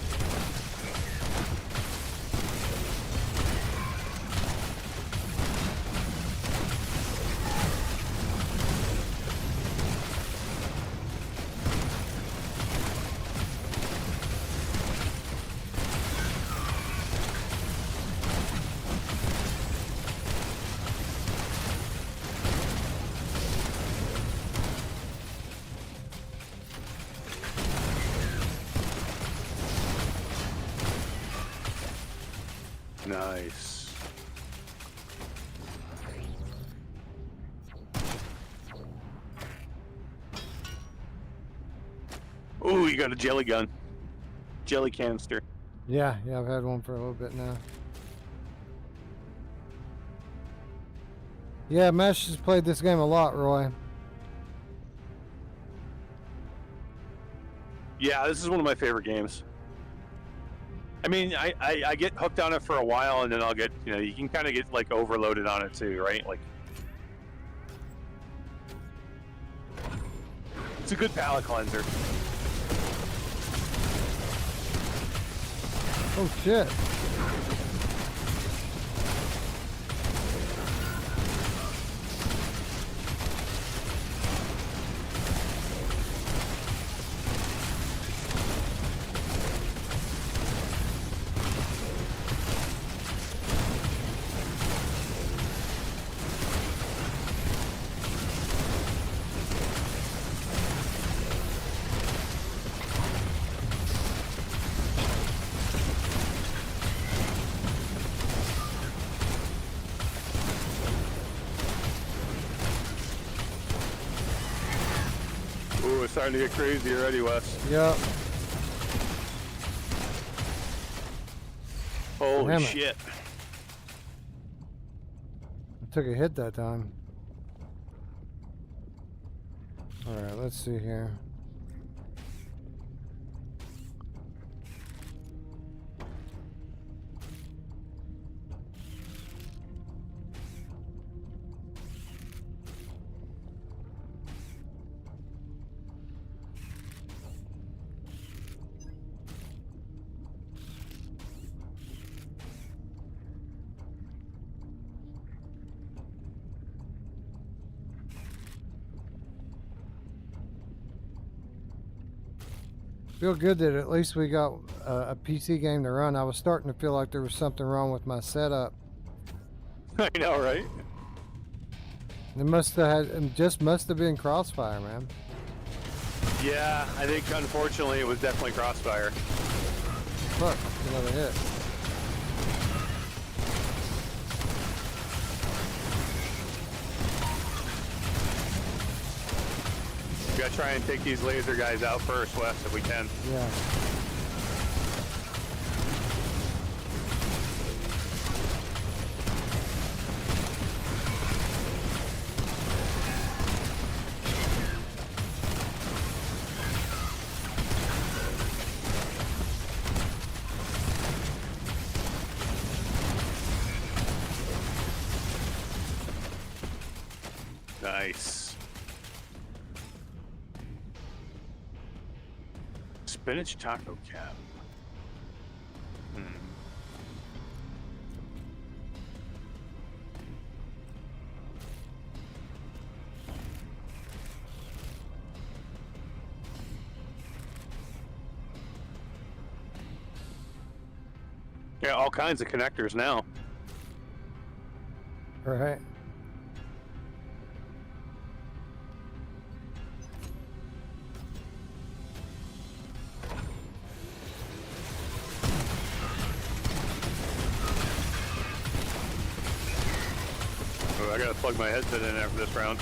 Nice. Ooh, you got a jelly gun. Jelly canister. Yeah, I've had one for a little bit now. Yeah, Mesh has played this game a lot, Roy. Yeah, this is one of my favorite games. I mean, I get hooked on it for a while, and then I'll get, you know, you can kind of get like overloaded on it too, right? Like, it's a good palate cleanser. Oh shit. Ooh, it's starting to get crazy already, Wes. Yep. Holy Damn it. shit. I took a hit that time. Alright, let's see here. Feel good that at least we got a PC game to run. I was starting to feel like there was something wrong with my setup. I know, right? It must have had, it just must have been Crossfire, man. Yeah, I think unfortunately it was definitely Crossfire. Fuck, another hit. We gotta try and take these laser guys out first, Wes, if we can. Yeah. Nice. Spinach taco cap. Yeah, all kinds of connectors now. Right. Oh, I gotta plug my headset in after this round.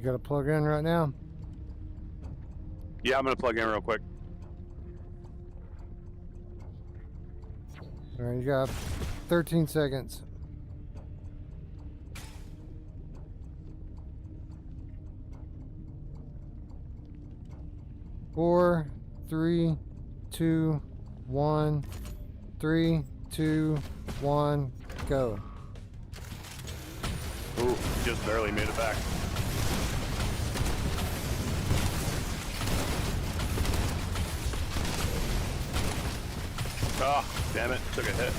You got to plug in right now? Yeah, I'm gonna plug in real quick. All right, you got 13 seconds. Four, three, two, one. 3, 2, 1, go. Ooh, just barely made it back. Oh, damn it. Took a hit.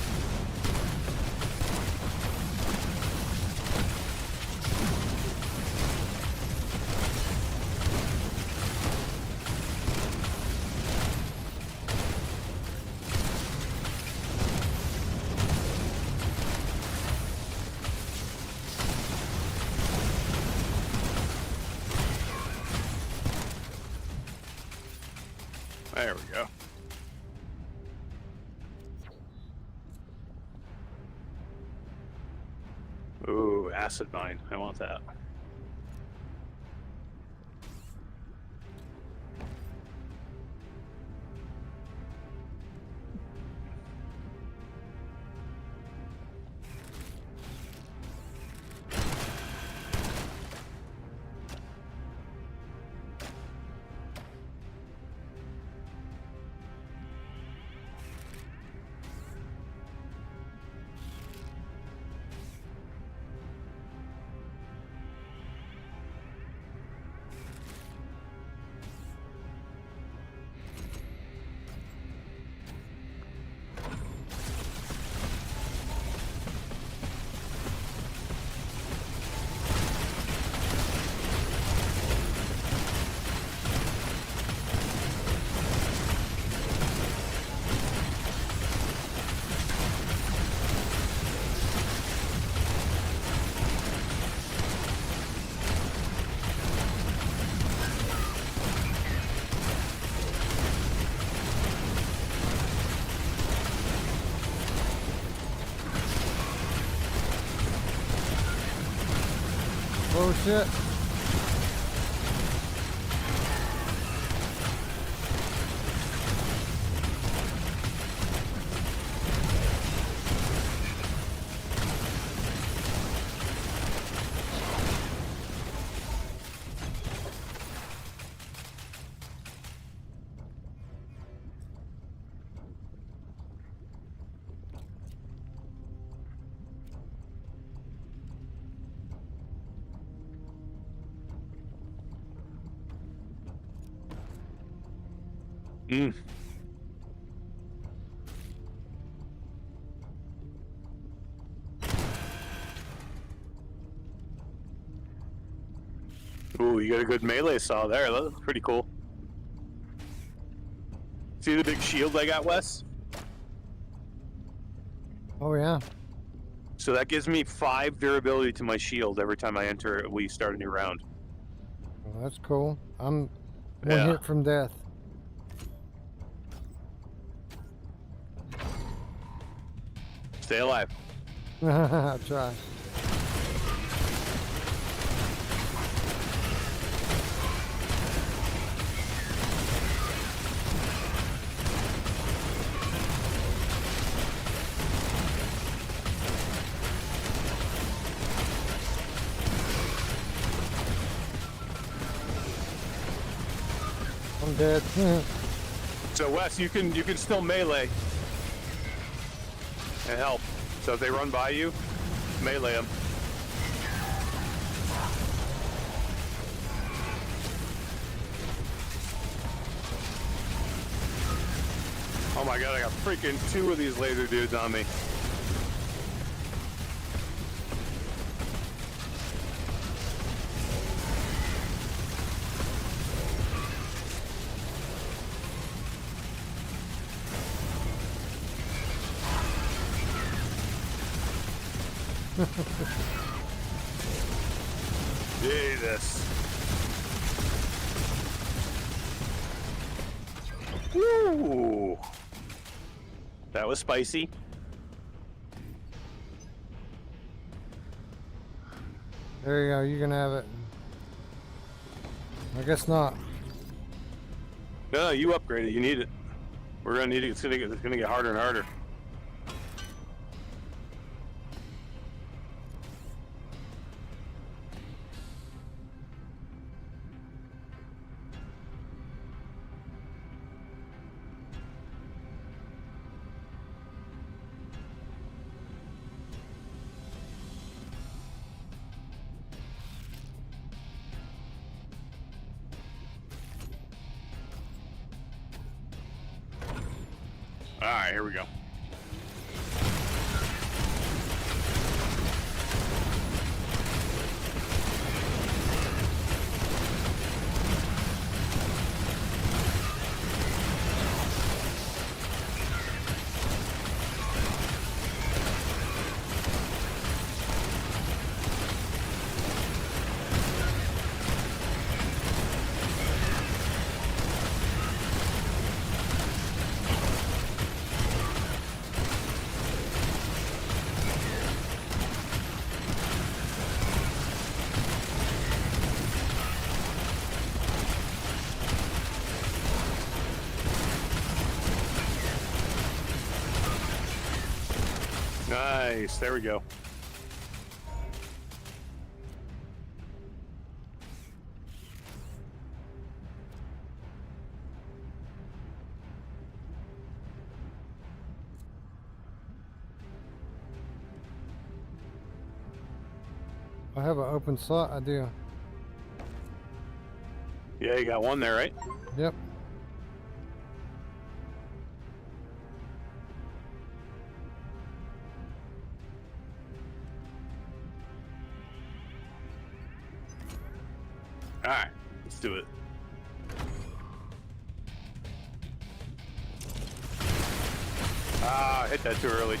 There we go. Ooh, acid mine. I want that. Oh shit. Mm. Ooh, you got a good melee saw there. That looks pretty cool. See the big shield I got, Wes? Oh yeah. So that gives me 5 durability to my shield every time I enter. We start a new round. Well, that's cool. I'm one Yeah. hit from death. Stay alive. I'll try. I'm dead. So Wes, you can still melee and help. So if they run by you, melee them. Oh my god, I got freaking 2 of these laser dudes on me. Jesus. Woo! That was spicy. There you go. You can have it. I guess not. No, you upgrade it. You need it. We're gonna need it. It's gonna get harder and harder. All right, here we go. Nice. There we go. I have an open slot. I do. Yeah, you got one there, right? Yep. All right, let's do it. Ah, I hit that too early.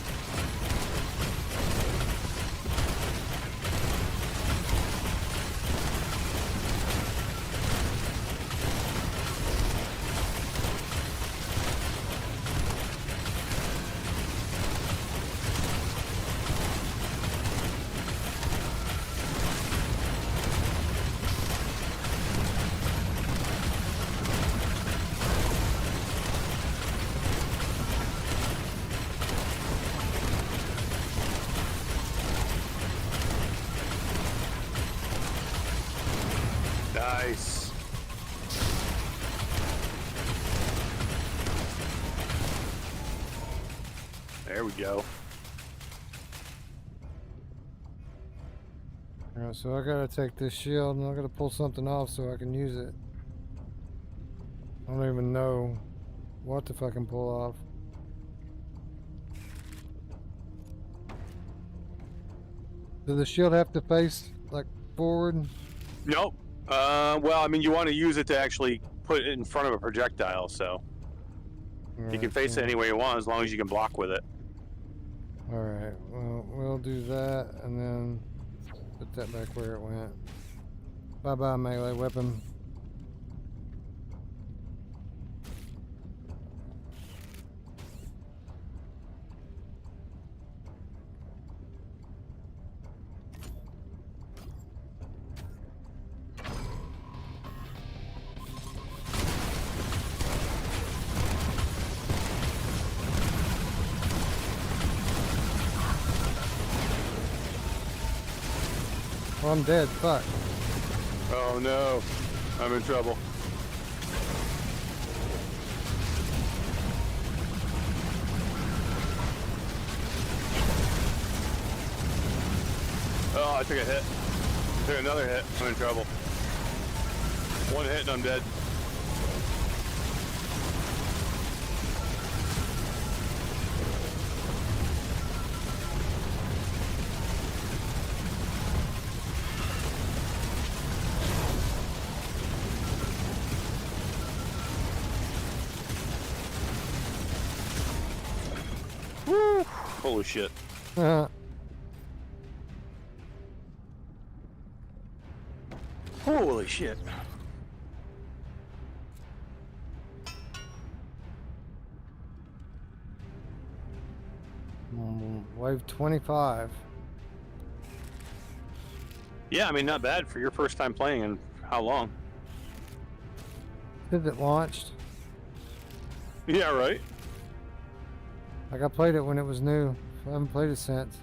Nice. There we go. Alright, so I gotta take this shield and I gotta pull something off so I can use it. I don't even know what the fucking pull off. Does the shield have to face like forward? Nope. Well, I mean, you want to use it to actually put it in front of a projectile, so you can face it any way you want as long as you can block with it. Alright, well, we'll do that and then put that back where it went. Bye-bye, melee weapon. Oh, I'm dead. Fuck. Oh no, I'm in trouble. Oh, I took a hit. Took another hit. I'm in trouble. One hit and I'm dead. Woo! Holy shit. Holy shit. Wave 25. Yeah, I mean, not bad for your first time playing and how long? Since it launched. Yeah, right. Like I played it when it was new. I haven't played it since.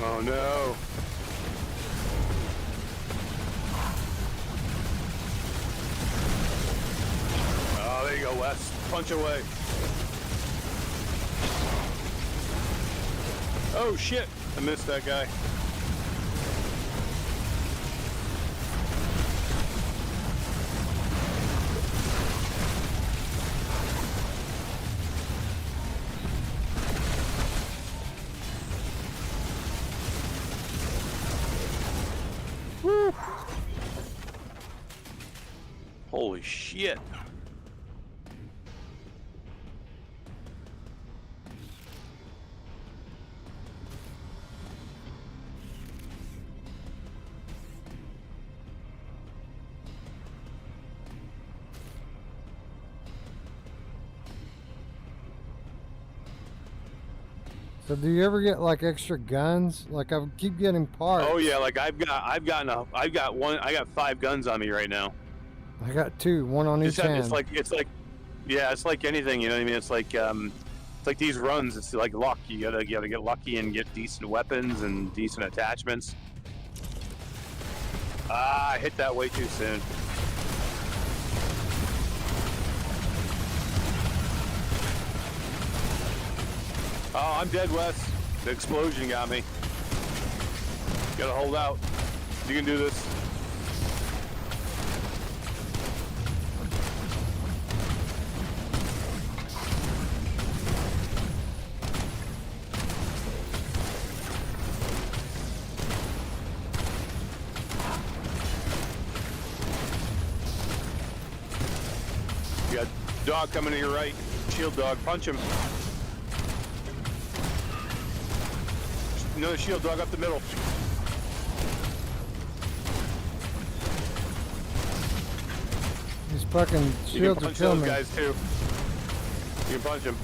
Oh no. Oh, there you go, Wes. Punch away. Oh shit! I missed that guy. Woo! Holy shit. So do you ever get like extra guns? Like I keep getting parts. Oh yeah, like I got 5 guns on me right now. I got 2, one on each hand. It's like anything, you know what I mean? It's like these runs. It's like luck. You gotta get lucky and get decent weapons and decent attachments. Ah, I hit that way too soon. Oh, I'm dead, Wes. The explosion got me. Gotta hold out. You can do this. You got dog coming to your right. Shield dog, punch him. Another shield dog up the middle. These fucking You can shields are punch killing those me. guys too. You can punch them.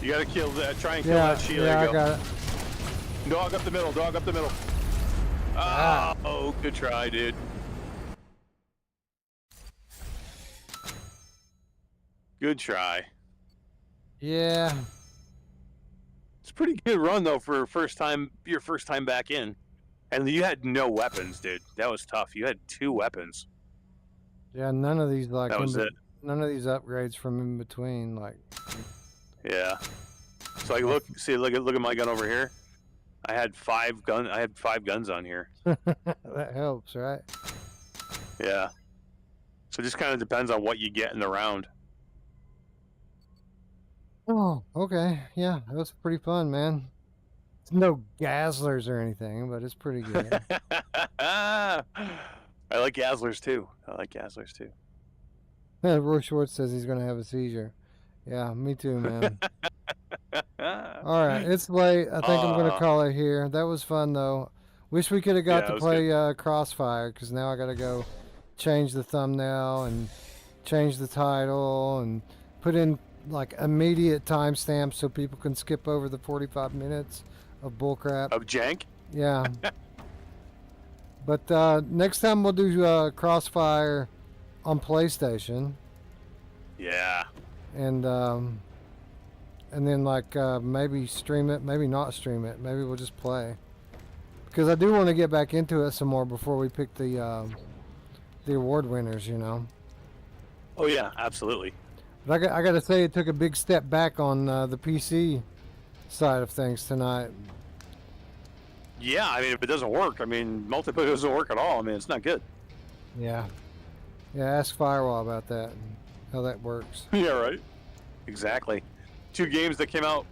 You gotta kill that. Try and kill that shield. Yeah, There you I go. got it. Dog up the middle. Dog up the middle. Ah. Oh, good try, dude. Good try. Yeah. It's a pretty good run though for your first time back in, and you had no weapons, dude. That was tough. You had 2 weapons. Yeah, none of these like That was it. none of these upgrades from in between, like Yeah. So like, look at my gun over here. I had 5 guns on here. that helps, right? Yeah. So it just kind of depends on what you get in the round. Oh, okay. Yeah, that was pretty fun, man. It's no Gaslers or anything, but it's pretty good. I like Gaslers too. Roy Schwartz says he's gonna have a seizure. Yeah, me too, man. All right, it's late. I think I'm gonna call it here. That was fun though. Wish we could have got to play Crossfire, because now I gotta go change the thumbnail and change the title and put in like immediate timestamps so people can skip over the 45 minutes of bullcrap. Of jank? Yeah. But next time we'll do Crossfire on PlayStation. Yeah. And then like maybe stream it, maybe not stream it. Maybe we'll just play. Because I do want to get back into it some more before we pick the award winners, you know. Oh yeah, absolutely. But I got to say, it took a big step back on the PC side of things tonight. Yeah, I mean, if it doesn't work, I mean, multiplayer doesn't work at all. I mean, it's not good. Yeah. Yeah, ask Firewall about that, and how that works. Yeah, right. Exactly. 2 games that came out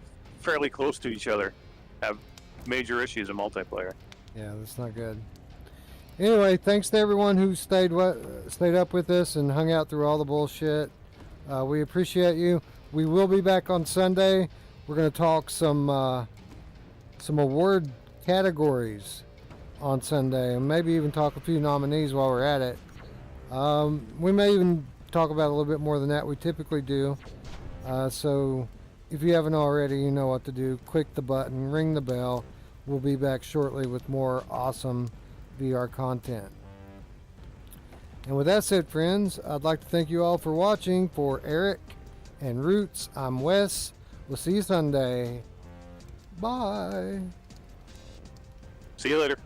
fairly close to each other have major issues in multiplayer. Yeah, that's not good. Anyway, thanks to everyone who stayed up with us and hung out through all the bullshit. We appreciate you. We will be back on Sunday. We're going to talk some award categories on Sunday, and maybe even talk a few nominees while we're at it. We may even talk about a little bit more than that. We typically do. So if you haven't already, you know what to do. Click the button, ring the bell. We'll be back shortly with more awesome VR content. And with that said, friends, I'd like to thank you all for watching. For Eric and Ruuts, I'm Wes. We'll see you Sunday. Bye. See you later.